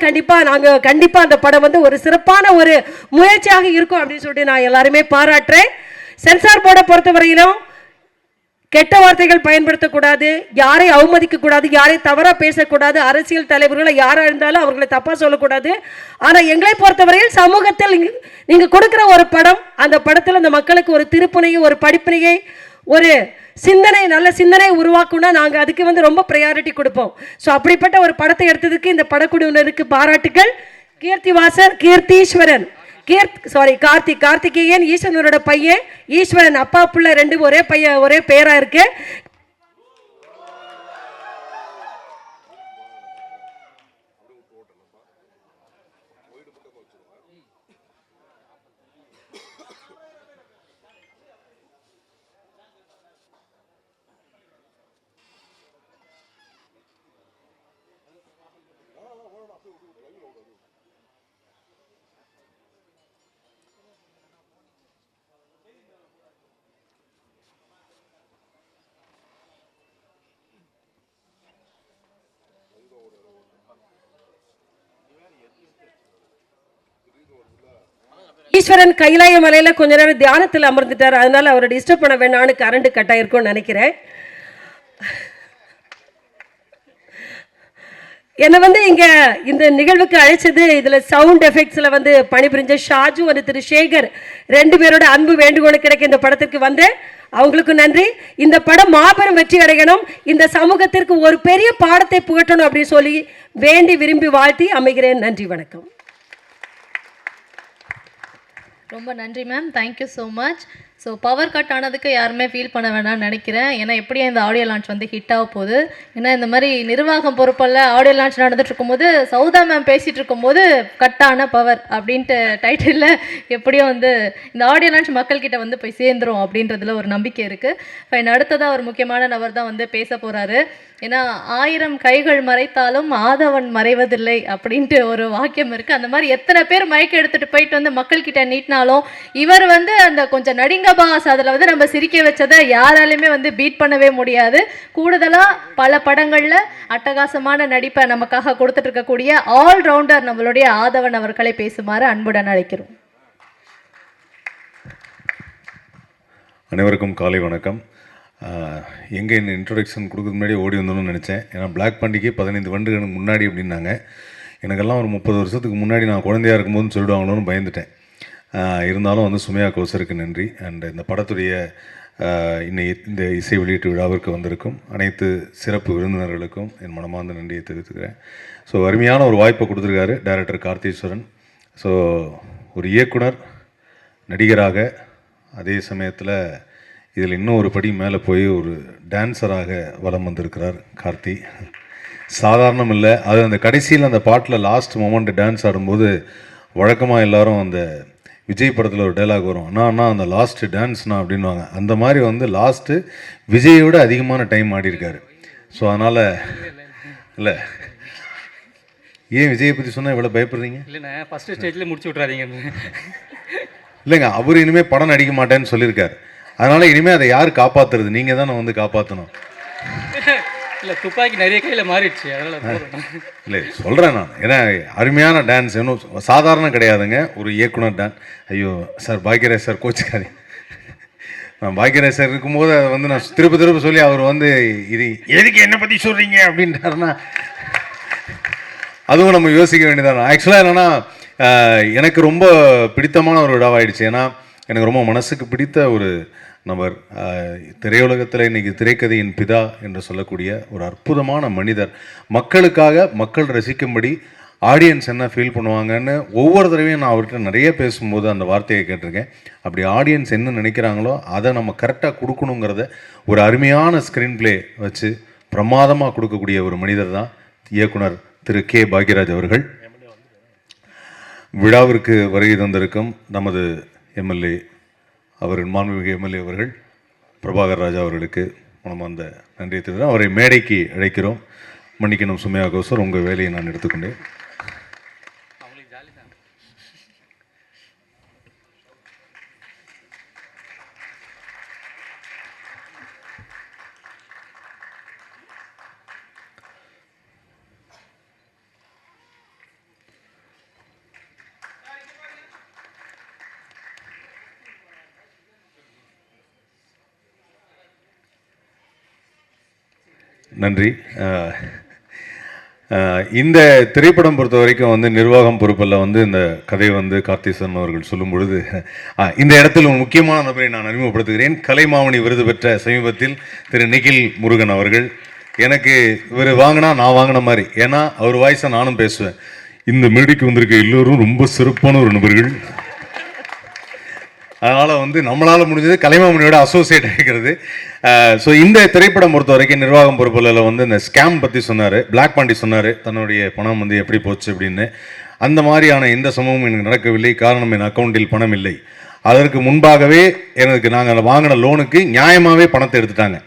கண்டிப்பா அந்த படம் வந்து ஒரு சிறப்பான ஒரு முயற்சியாக இருக்கும் அப்படின்னு சொல்லிட்டு நான் எல்லாருமே பாராட்டுறேன். சென்சார் போர்டை பொறுத்தவரையிலும் கெட்ட வார்த்தைகள் பயன்படுத்தக்கூடாது, யாரை அவமதிக்க கூடாது, யாரை தவறா பேசக்கூடாது, அரசியல் தலைவர்களை யாரா இருந்தாலும் அவர்களை தப்பா சொல்லக்கூடாது. ஆனா எங்களை பொறுத்தவரையில் சமூகத்தில் நீங்க கொடுக்கிற ஒரு படம், அந்த படத்தில் அந்த மக்களுக்கு ஒரு திருப்புனையை, ஒரு படிப்பினையை, ஒரு சிந்தனை, நல்ல சிந்தனை உருவாக்குனா நாங்கள் அதுக்கு வந்து ரொம்ப ப்ரையாரிட்டி கொடுப்போம். ஸோ அப்படிப்பட்ட ஒரு படத்தை எடுத்ததுக்கு இந்த படக்குழுவினருக்கு பாராட்டுகள். கீர்த்தீஸ்வரன், கார்த்திகேயன் ஈஸ்வரனோட பையன், ஈஸ்வரன் அப்பா புள்ள 2 ஒரே பையன், ஒரே பேரா இருக்கு. ஈஸ்வரன் கைலாய மலையில் கொஞ்ச நேரம் தியானத்தில் அமர்ந்துட்டார், அதனால் அவரை டிஸ்டர்ப் பண்ண வேணான்னு கரண்ட் கட் ஆயிருக்கும்னு நினைக்கிறேன். என்னை வந்து இங்கே இந்த நிகழ்வுக்கு அழைச்சது, இதில் சவுண்ட் எஃபெக்ட்ஸில் வந்து பணிபுரிஞ்ச ஷாஜு ஒரு திரு சேகர் 2 பேரோட அன்பு வேண்டுகோள் கிடைக்க இந்த படத்திற்கு வந்தேன். அவங்களுக்கு நன்றி. இந்த படம் மாபெரும் வெற்றி அடையணும், இந்த சமூகத்திற்கு ஒரு பெரிய பாடத்தை புகட்டணும் அப்படின்னு சொல்லி வேண்டி விரும்பி வாழ்த்தி அமைகிறேன். நன்றி, வணக்கம். ரொம்ப நன்றி ma'am, thank you so much. So power cut ஆனதுக்கு யாருமே ஃபீல் பண்ண வேணாம்னு நினைக்கிறேன். ஏன்னா எப்படியே இந்த ஆடியோ லான்ச் வந்து ஹிட் ஆக போகுது. ஏன்னா இந்த மாதிரி நிர்வாகம் பொறுப்பல்ல ஆடியோ லான்ச் நடந்துட்டு இருக்கும்போது சௌதா மேம் பேசிகிட்டு இருக்கும்போது கட்டான பவர் அப்படின்ட்டு டைட்டிலில் எப்படியோ வந்து இந்த ஆடியோ லான்ச் மக்கள்கிட்ட வந்து போய் சேர்ந்துரும் அப்படின்றதுல ஒரு நம்பிக்கை இருக்குது. ஃபைன், அடுத்ததாக ஒரு முக்கியமான நபர் தான் வந்து பேச போகிறாரு. ஏன்னா 1000 கைகள் மறைத்தாலும் ஆதவன் மறைவதில்லை அப்படின்ட்டு ஒரு வாக்கியம் இருக்குது. அந்த மாதிரி எத்தனை பேர் மயக்க எடுத்துகிட்டு போயிட்டு வந்து மக்கள்கிட்ட நீட்டினாலும் இவர் வந்து அந்த கொஞ்சம் நடிங்க பாஸ் அதில் வந்து நம்ம சிரிக்க வச்சதை யாராலையுமே வந்து பீட் பண்ணவே முடியாது. கூடுதலாக பல படங்களில் அட்டகாசமான நடிப்பை நமக்காக கொடுத்துட்டு இருக்கக்கூடிய ஆல்ரவுண்டர் நம்மளுடைய ஆதவன் அவர்களை பேசுமாறு அன்புடன் அழைக்கிறோம். அனைவருக்கும் காலை வணக்கம். எங்கே இந்த இன்ட்ரொடக்ஷன் கொடுக்குறது முன்னாடி ஓடி வந்தோம்னு நினச்சேன். ஏன்னா பிளாக் பாண்டிக்கு 15 வருடங்களுக்கு முன்னாடி அப்படின்னாங்க. எனக்கெல்லாம் ஒரு 30 வருஷத்துக்கு முன்னாடி நான் குழந்தையாக இருக்கும்போதுன்னு சொல்லிடுவாங்களோன்னு பயந்துட்டேன். இருந்தாலும் வந்து சுமையா கௌசருக்கு நன்றி. அண்ட் இந்த படத்துடைய இந்த இசை வெளியீட்டு விழாவிற்கு வந்திருக்கும் அனைத்து சிறப்பு விருந்தினர்களுக்கும் என் மனமார்ந்த நன்றியை தெரிவித்துக்கிறேன். ஸோ அருமையான ஒரு வாய்ப்பை கொடுத்துருக்காரு டைரக்டர் கார்த்தீஸ்வரன். ஸோ ஒரு இயக்குனர், நடிகராக, அதே சமயத்தில் இதில் இன்னும் ஒரு படி மேலே போய் ஒரு டான்ஸராக வலம் வந்திருக்கிறார் கார்த்தி. சாதாரணம் இல்லை. அது அந்த கடைசியில் அந்த பாட்டில் லாஸ்ட் மொமெண்ட் டான்ஸ் ஆடும்போது வழக்கமாக எல்லோரும் அந்த விஜய் படத்தில் ஒரு டைலாக் வரும், அண்ணா அந்த லாஸ்ட்டு டான்ஸ்ண்ணா அப்படின்வாங்க. அந்த மாதிரி வந்து லாஸ்ட்டு விஜயை விட அதிகமான டைம் ஆடிருக்காரு. ஸோ அதனால் இல்லை, ஏன் விஜயை பற்றி சொன்னால் இவ்வளோ பயப்படுறீங்க? இல்லைண்ணா, ஃபஸ்ட்டு ஸ்டேஜில் முடிச்சு விட்றாதீங்க. இல்லைங்க, அவர் இனிமேல் படம் நடிக்க மாட்டேன்னு சொல்லியிருக்காரு. அதனால் இனிமேல் அதை யார் காப்பாற்றுறது? நீங்கள் தான் வந்து காப்பாற்றணும். இல்லை, துப்பாக்கி நிறைய கையில் மாறிடுச்சு, அதனால் இல்லை சொல்கிறேன் நான். ஏன்னா அருமையான டான்ஸ், இன்னும் சாதாரணம் கிடையாதுங்க. ஒரு இயக்குனர் டான்ஸ். ஐயோ சார், பாக்யராஜ் சார் கோச்சுக்காதீங்க. நான் பாக்யராஜ் சார் இருக்கும்போது அதை வந்து நான் திரும்ப சொல்லி அவர் வந்து இது எதுக்கு என்னை பற்றி சொல்கிறீங்க அப்படின்ட்டாருன்னா அதுவும் நம்ம யோசிக்க வேண்டியதான. ஆக்சுவலாக என்னென்னா எனக்கு ரொம்ப பிடித்தமான ஒரு விழாவாயிடுச்சு. ஏன்னா எனக்கு ரொம்ப மனசுக்கு பிடித்த ஒரு நபர், திரையுலகத்தில் இன்றைக்கி திரைக்கதையின் பிதா என்று சொல்லக்கூடிய ஒரு அற்புதமான மனிதர். மக்களுக்காக, மக்கள் ரசிக்கும்படி ஆடியன்ஸ் என்ன ஃபீல் பண்ணுவாங்கன்னு ஒவ்வொரு தடவையும் நான் அவர்கிட்ட நிறைய பேசும்போது அந்த வார்த்தையை கேட்டிருக்கேன். அப்படி ஆடியன்ஸ் என்ன நினைக்கிறாங்களோ அதை நம்ம கரெக்டாக கொடுக்கணுங்கிறத ஒரு அருமையான ஸ்க்ரீன் பிளே வச்சு பிரமாதமாக கொடுக்கக்கூடிய ஒரு மனிதர் தான் இயக்குனர் திரு கே பாக்யராஜ் அவர்கள். விழாவிற்கு வருகை தந்திருக்கும் நமது எம்எல்ஏ, அவர் மாண்புமிகு எம்எல்ஏ அவர்கள் பிரபாகர் ராஜா அவர்களுக்கு மனமார்ந்த நன்றியை தெரிவித்து அவரை மேடைக்கு அழைக்கிறோம். மன்னிக்கணும் சுமையா கௌசர், உங்கள் வேலையை நான் எடுத்துக்கொண்டேன். நன்றி. இந்த திரைப்படம் பொறுத்த வரைக்கும் வந்து நிர்வாகம் பொறுப்பில் வந்து இந்த கதை வந்து கார்த்தீஸ்வரன் அவர்கள் சொல்லும் பொழுது இந்த இடத்தில் ஒரு முக்கியமான நபரை நான் அறிமுகப்படுத்துகிறேன். கலைமாமணி விருது பெற்ற சமீபத்தில் திரு நிகில் முருகன் அவர்கள். எனக்கு இவர் வாங்கினா நான் வாங்கின மாதிரி, ஏன்னா அவர் வாய்ஸை நானும் பேசுவேன். இந்த மேடைக்கு வந்திருக்க எல்லோரும் ரொம்ப சிறப்பான ஒரு நபர்கள். அதனால் வந்து நம்மளால் முடிஞ்சது கலைமாமணியோட அசோசியேட் ஆகிக்கிறது. ஸோ இந்த திரைப்படம் பொறுத்த வரைக்கும் நிர்வாகம் பொறுப்பில் வந்து இந்த ஸ்கேம் பற்றி சொன்னார், பிளாக் பாண்டி சொன்னார், தன்னுடைய பணம் வந்து எப்படி போச்சு அப்படின்னு. அந்த மாதிரியான எந்த சம்பவமும் எனக்கு நடக்கவில்லை. காரணம், என் அக்கௌண்ட்டில் பணம் இல்லை. அதற்கு முன்பாகவே எனக்கு நாங்கள் வாங்கின லோனுக்கு நியாயமாகவே பணத்தை எடுத்துட்டாங்க.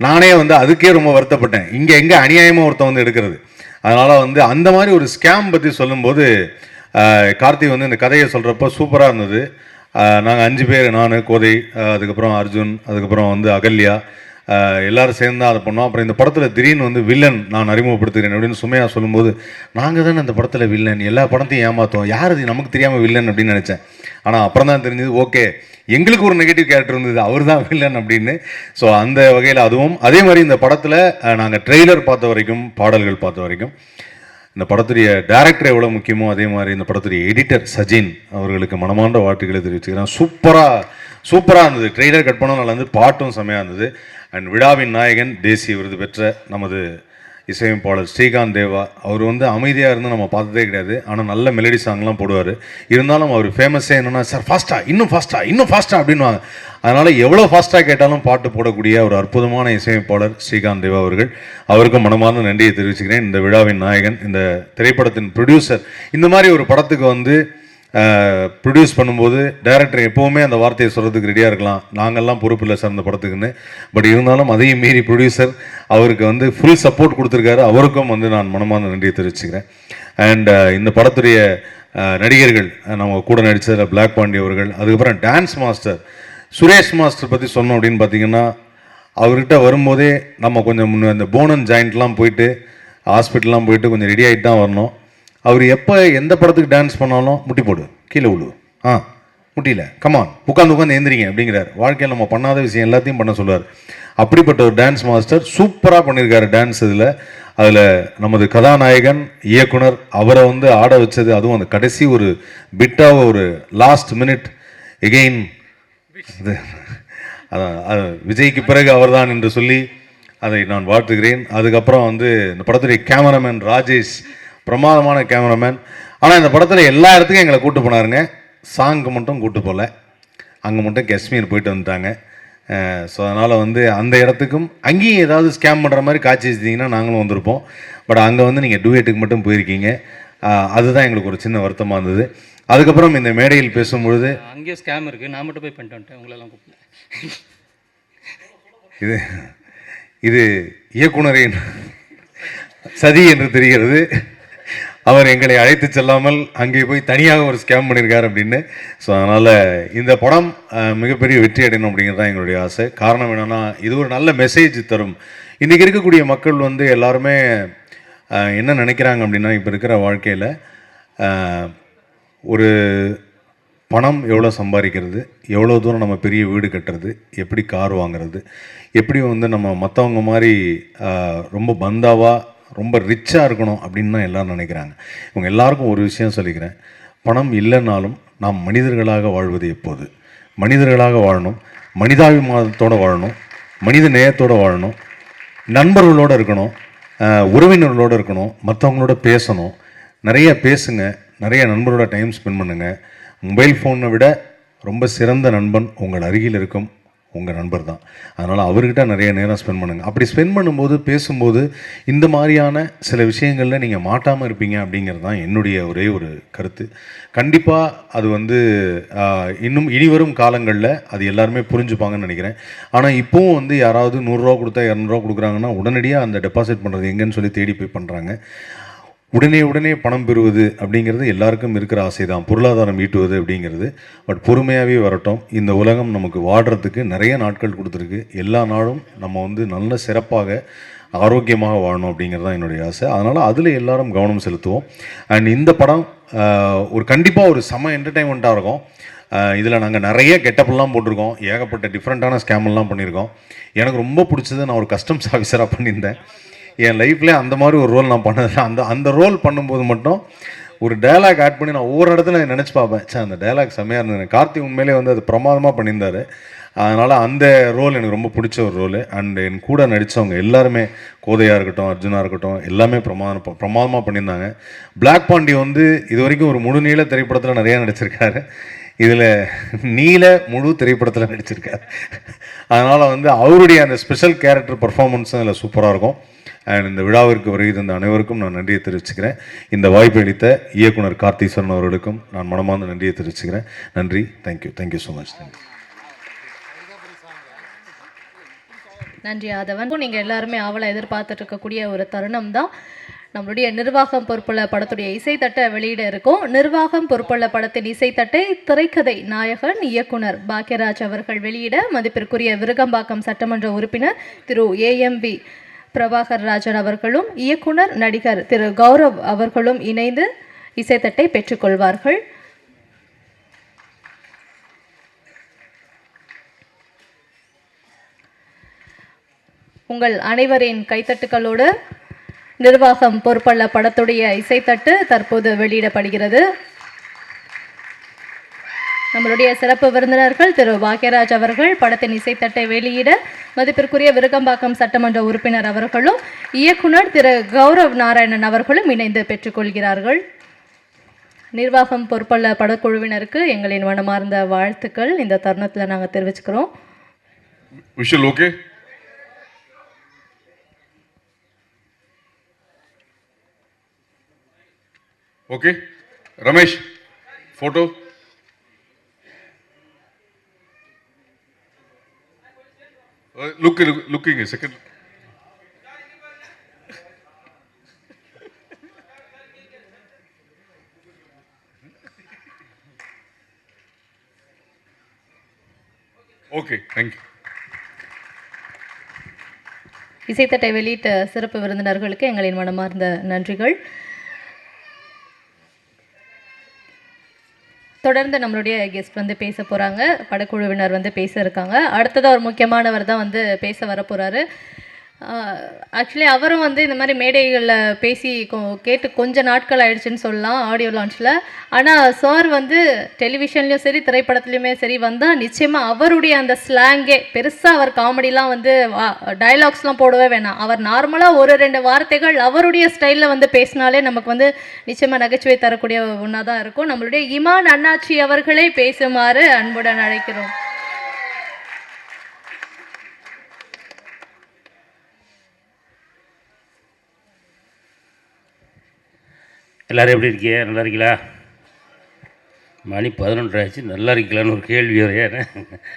நானே வந்து அதுக்கே ரொம்ப வருத்தப்பட்டேன். இங்கே எங்கே அநியாயமாக ஒருத்தன் வந்து எடுக்கிறது. அதனால் வந்து அந்த மாதிரி ஒரு ஸ்கேம் பற்றி சொல்லும்போது கார்த்தி வந்து இந்த கதையை சொல்கிறப்போ சூப்பராக இருந்தது. நாங்கள் 5 பேர், நான், கோதை, அதுக்கப்புறம் அர்ஜுன், அதுக்கப்புறம் வந்து அகல்யா, எல்லாரும் சேர்ந்து அதை பண்ணோம். அப்புறம் இந்த படத்தில் திடீர்னு வந்து வில்லன் நான் அறிமுகப்படுத்துகிறேன் அப்படின்னு சுமையா சொல்லும்போது, நாங்கள் தானே அந்த படத்தில் வில்லன், எல்லா படத்தையும் ஏமாற்றோம், யார் இது நமக்கு தெரியாமல் வில்லன் அப்படின்னு நினச்சேன். ஆனால் அப்புறம் தான் தெரிஞ்சது, ஓகே எங்களுக்கு ஒரு நெகட்டிவ் கேரக்டர் இருந்தது, அவர் தான் வில்லன் அப்படின்னு. ஸோ அந்த வகையில் அதுவும் அதே மாதிரி இந்த படத்தில் நாங்கள் ட்ரெய்லர் பார்த்த வரைக்கும், பாடல்கள் பார்த்த வரைக்கும், இந்த படத்துடைய டைரக்டர் எவ்வளோ முக்கியமோ அதே மாதிரி இந்த படத்துடைய எடிட்டர் சஜின் அவர்களுக்கு மனமார்ந்த வாழ்த்துக்களை தெரிவிச்சுக்கிறேன். சூப்பராக இருந்தது. ட்ரெய்லர் கட் பண்ண நல்லா இருந்தது, பாட்டும் செமையாக இருந்தது. அண்ட் விழாவின் நாயகன் தேசிய விருது பெற்ற நமது இசையமைப்பாளர் ஸ்ரீகாந்த் தேவா, அவர் வந்து அமைதியாக இருந்து நம்ம பார்த்ததே கிடையாது. ஆனால் நல்ல மெலடி சாங்லாம் போடுவார். இருந்தாலும் அவர் ஃபேமஸே என்னென்னா, சார் இன்னும் ஃபாஸ்ட்டாக அப்படின்வாங்க. அதனால் எவ்வளோ ஃபாஸ்ட்டாக கேட்டாலும் பாட்டு போடக்கூடிய ஒரு அற்புதமான இசையமைப்பாளர் ஸ்ரீகாந்த் தேவா அவர்கள். அவருக்கும் மனமார்ந்த நன்றியை தெரிவிச்சுக்கிறேன். இந்த விழாவின் நாயகன், இந்த திரைப்படத்தின் ப்ரொடியூசர், இந்த மாதிரி ஒரு படத்துக்கு வந்து ப்ரொடியூஸ் பண்ணும்போது டைரக்டர் எப்போவுமே அந்த வார்த்தையை சொல்கிறதுக்கு ரெடியாக இருக்கலாம், நாங்கள்லாம் பொறுப்பு இல்லை சார் அந்த படத்துக்குன்னு. பட் இருந்தாலும் அதையும் மீறி ப்ரொடியூசர் அவருக்கு வந்து ஃபுல் சப்போர்ட் கொடுத்துருக்காரு. அவருக்கும் வந்து நான் மனமார்ந்த நன்றியை தெரிவிச்சுக்கிறேன். அண்ட் இந்த படத்துடைய நடிகர்கள், நம்ம கூட நடித்ததில் பிளாக் பாண்டி அவர்கள், அதுக்கப்புறம் டான்ஸ் மாஸ்டர் சுரேஷ் மாஸ்டர் பற்றி சொன்னோம் அப்படின்னு பார்த்தீங்கன்னா, அவர்கிட்ட வரும்போதே நம்ம கொஞ்சம் அந்த போனன் ஜாயிண்ட்லாம் போயிட்டு ஹாஸ்பிட்டல்லாம் போயிட்டு கொஞ்சம் ரெடி ஆகிட்டு தான் வரணும். அவர் எப்போ எந்த படத்துக்கு டான்ஸ் பண்ணாலும் முட்டி போடு, கீழே விழு, முட்டியில் கமான், உட்காந்து எழுந்திரிங்க அப்படிங்கிறார். வாழ்க்கையில் நம்ம பண்ணாத விஷயம் எல்லாத்தையும் பண்ண சொல்லுவார். அப்படிப்பட்ட ஒரு டான்ஸ் மாஸ்டர் சூப்பராக பண்ணியிருக்காரு டான்ஸ். அதில் நமது கதாநாயகன் இயக்குனர் அவரை வந்து ஆட வச்சது, அதுவும் அந்த கடைசி ஒரு பிட்டாக ஒரு லாஸ்ட் மினிட் எகெயின், அதான் விஜய்க்கு பிறகு அவர்தான் என்று சொல்லி அதை நான் வாழ்த்துகிறேன். அதுக்கப்புறம் வந்து இந்த படத்துடைய கேமராமேன் ராஜேஷ், பிரமாதமான கேமராமேன். ஆனால் இந்த படத்தில் எல்லா இடத்துக்கும் எங்களை கூப்பிட்டு போனாருங்க, சாங்க்கு மட்டும் கூப்பிட்டு போகல. அங்கே மட்டும் காஷ்மீர் போயிட்டு வந்துட்டாங்க. ஸோ அதனால் வந்து அந்த இடத்துக்கும் அங்கேயும் ஏதாவது ஸ்கேம் பண்ணுற மாதிரி காட்சி வச்சிட்டிங்கன்னா நாங்களும் வந்திருப்போம். பட் அங்கே வந்து நீங்கள் டூயட்டுக்கு மட்டும் போயிருக்கீங்க. அதுதான் எங்களுக்கு ஒரு சின்ன வருத்தமாக இருந்தது. அதுக்கப்புறம் இந்த மேடையில் பேசும்பொழுது, அங்கேயும் ஸ்கேம் இருக்குது, நான் மட்டும் போய் பண்ணிட்டு வந்துட்டேன், உங்களெல்லாம் கூப்பிட்டு. இது இயக்குனரின் சதி என்று தெரிகிறது. அவர் எங்களை அழைத்து செல்லாமல் அங்கே போய் தனியாக ஒரு ஸ்கேம் பண்ணியிருக்கார் அப்படின்னு. ஸோ அதனால் இந்த படம் மிகப்பெரிய வெற்றி அடையணும் அப்படிங்கிறது தான் எங்களுடைய ஆசை. காரணம் என்னென்னா, இது ஒரு நல்ல மெசேஜ் தரும். இன்றைக்கி இருக்கக்கூடிய மக்கள் வந்து எல்லாருமே என்ன நினைக்கிறாங்க அப்படின்னா, இப்போ இருக்கிற வாழ்க்கையில் ஒரு பணம் எவ்வளோ சம்பாதிக்கிறது, எவ்வளோ தூரம் நம்ம பெரிய வீடு கட்டுறது, எப்படி கார் வாங்குறது, எப்படி வந்து நம்ம மற்றவங்க மாதிரி ரொம்ப பந்தாவாக ரொம்ப ரிச்சாக இருக்கணும் அப்படின்னு தான் எல்லோரும் நினைக்கிறாங்க. இவங்க எல்லாருக்கும் ஒரு விஷயம் சொல்லிக்கிறேன், பணம் இல்லைன்னாலும் நாம் மனிதர்களாக வாழ்வது எப்போது, மனிதர்களாக வாழணும், மனிதாபிமானத்தோடு வாழணும், மனித நேயத்தோடு வாழணும், நண்பர்களோடு இருக்கணும், உறவினர்களோடு இருக்கணும், மற்றவங்களோட பேசணும், நிறைய பேசுங்க, நிறைய நண்பரோட டைம் ஸ்பெண்ட் பண்ணுங்கள். மொபைல் ஃபோனை விட ரொம்ப சிறந்த நண்பன் உங்கள் அருகில் இருக்கும் உங்கள் நண்பர் தான். அதனால் அவர்கிட்ட நிறைய நேரம் ஸ்பெண்ட் பண்ணுங்கள். அப்படி ஸ்பெண்ட் பண்ணும்போது, பேசும்போது இந்த மாதிரியான சில விஷயங்களில் நீங்கள் மாட்டாமல் இருப்பீங்க அப்படிங்கிறது தான் என்னுடைய ஒரே ஒரு கருத்து. கண்டிப்பாக அது வந்து இன்னும் இனிவரும் காலங்களில் அது எல்லாருமே புரிஞ்சுப்பாங்கன்னு நினைக்கிறேன். ஆனால் இப்போவும் வந்து யாராவது 100 ரூபா கொடுத்தா 200 ரூபா கொடுக்குறாங்கன்னா உடனடியாக அந்த டெபாசிட் பண்ணுறது எங்கன்னு சொல்லி தேடி போய் பண்ணுறாங்க. உடனே பணம் பெறுவது அப்படிங்கிறது எல்லாருக்கும் இருக்கிற ஆசை தான், பொருளாதாரம் ஈட்டுவது அப்படிங்கிறது. பட் பொறுமையாகவே வரட்டும். இந்த உலகம் நமக்கு வாடுறதுக்கு நிறைய நாட்கள் கொடுத்துருக்கு. எல்லா நாளும் நம்ம வந்து நல்ல சிறப்பாக ஆரோக்கியமாக வாழணும் அப்படிங்கிறது தான் என்னுடைய ஆசை. அதனால் அதில் எல்லாரும் கவனம் செலுத்துவோம். அண்ட் இந்த படம் ஒரு கண்டிப்பாக ஒரு செம என்டர்டெயின்மெண்ட்டாக இருக்கும். இதில் நாங்கள் நிறைய கெட்டப்லாம் போட்டிருக்கோம், ஏகப்பட்ட டிஃப்ரெண்ட்டான ஸ்கேம்லாம் பண்ணியிருக்கோம். எனக்கு ரொம்ப பிடிச்சது, நான் ஒரு கஸ்டம்ஸ் ஆஃபீஸராக பண்ணியிருந்தேன். என் லைஃப்லேயே அந்த மாதிரி ஒரு ரோல் நான் பண்ணதில்லை. அந்த ரோல் பண்ணும்போது மட்டும் ஒரு டைலாக் ஆட் பண்ணி நான் ஒவ்வொரு இடத்துல நினச்சி பார்ப்பேன், சார் அந்த டைலாக் செம்மையாக இருந்தது. கார்த்தி உண்மையிலே வந்து அது பிரமாதமாக பண்ணியிருந்தார். அதனால் அந்த ரோல் எனக்கு ரொம்ப பிடிச்ச ஒரு ரோல். அண்ட் என் கூட நடித்தவங்க எல்லாருமே, கோதையாக இருக்கட்டும், அர்ஜுனாக இருக்கட்டும், எல்லாமே பிரமாதமாக பண்ணியிருந்தாங்க. பிளாக் பாண்டி வந்து இது வரைக்கும் ஒரு முழு நீள திரைப்படத்தில் நிறையா நடிச்சிருக்காரு. இதில் நீல முழு திரைப்படத்தில் நடிச்சிருக்காரு. அதனால் வந்து அவருடைய அந்த ஸ்பெஷல் கேரக்டர் பர்ஃபார்மன்ஸும் இதில் சூப்பராக இருக்கும். அண்ட் இந்த விழாவிற்கு வருகை தந்த அனைவருக்கும் நான் நன்றியை தெரிவிச்சுக்கிறேன். இந்த வாய்ப்பை அளித்த இயக்குனர் கார்த்திஸ்வரன் அவர்களுக்கும் நான் மனமார்ந்த நன்றியை தெரிவிச்சுக்கிறேன். நன்றி. Thank you so much. நன்றி ஆதவன். நீங்கள் எல்லாருமே ஆவலை எதிர்பார்த்துட்டு இருக்கக்கூடிய ஒரு தருணம் தான். நம்மளுடைய நிர்வாகம் பொறுப்புள்ள படத்துடைய இசைத்தட்டை வெளியிட இருக்கும். நிர்வாகம் பொறுப்புள்ள படத்தின் இசைத்தட்டை திரைக்கதை நாயகன் இயக்குனர் பாக்யராஜ் அவர்கள் வெளியிட மதிப்பிற்குரிய விருகம்பாக்கம் சட்டமன்ற உறுப்பினர் திரு AMB பிரபாகர் ராஜன் அவர்களும் இயக்குனர் நடிகர் திரு கௌரவ் அவர்களும் இணைந்து இசைத்தட்டை பெற்றுக்கொள்வார்கள். உங்கள் அனைவரின் கைத்தட்டுகளோடு நிர்வாகம் பொறுப்புள்ள படத்துடைய இசைத்தட்டு தற்போது வெளியிடப்படுகிறது. நம்மளுடைய சிறப்பு விருந்தினர்கள் திரு பாக்யராஜ் அவர்கள் படத்தின் இசைத்தட்டை வெளியிட மதிப்பிற்குரிய விருகம்பாக்கம் சட்டமன்ற உறுப்பினர் அவர்களும் இயக்குனர் திரு கௌரவ் நாராயணன் அவர்களும் இணைந்து பெற்றுக்கொள்கிறார்கள். நிர்வாகம் பொறுப்புள்ள படக்குழுவினருக்கு எங்களின் மனமார்ந்த வாழ்த்துக்கள் இந்த தருணத்தில் நாங்கள் தெரிவிச்சுக்கிறோம். Visual okay. Okay Ramesh photo. Looking second. Okay thank you. இசைத்தட்டை வெளியிட்ட சிறப்பு விருந்தினர்களுக்கு எங்களின் மனமார்ந்த நன்றிகள். தொடர்ந்து நம்மளுடைய கெஸ்ட் வந்து பேச போகிறாங்க. படக்குழுவினர் வந்து பேச இருக்காங்க. அடுத்ததாக ஒரு முக்கியமானவர் தான் வந்து பேச வர போகிறாரு. ஆக்சுவலி அவரும் வந்து இந்த மாதிரி மேடைகளில் பேசி கேட்டு கொஞ்சம் நாட்கள் ஆயிடுச்சுன்னு சொல்லலாம் ஆடியோ லான்ச்சில். ஆனால் சார் வந்து டெலிவிஷன்லேயும் சரி திரைப்படத்துலையுமே சரி வந்தால் நிச்சயமாக அவருடைய அந்த ஸ்லாங்கே பெருசாக அவர் காமெடிலாம் வந்து டயலாக்ஸ்லாம் போடவே வேணாம். அவர் நார்மலாக ஒரு 2 வார்த்தைகள் அவருடைய ஸ்டைலில் வந்து பேசினாலே நமக்கு வந்து நிச்சயமாக நகைச்சுவை தரக்கூடிய ஒன்றா தான் இருக்கும். நம்மளுடைய இமான் அண்ணாச்சி அவர்களே பேசுமாறு அன்புடன் அழைக்கிறோம். எல்லோரும் எப்படி இருக்கீங்க? நல்லா இருக்கீங்களா? மணி 11 ஆச்சு. நல்லா இருக்கலான்னு ஒரு கேள்வி வரையா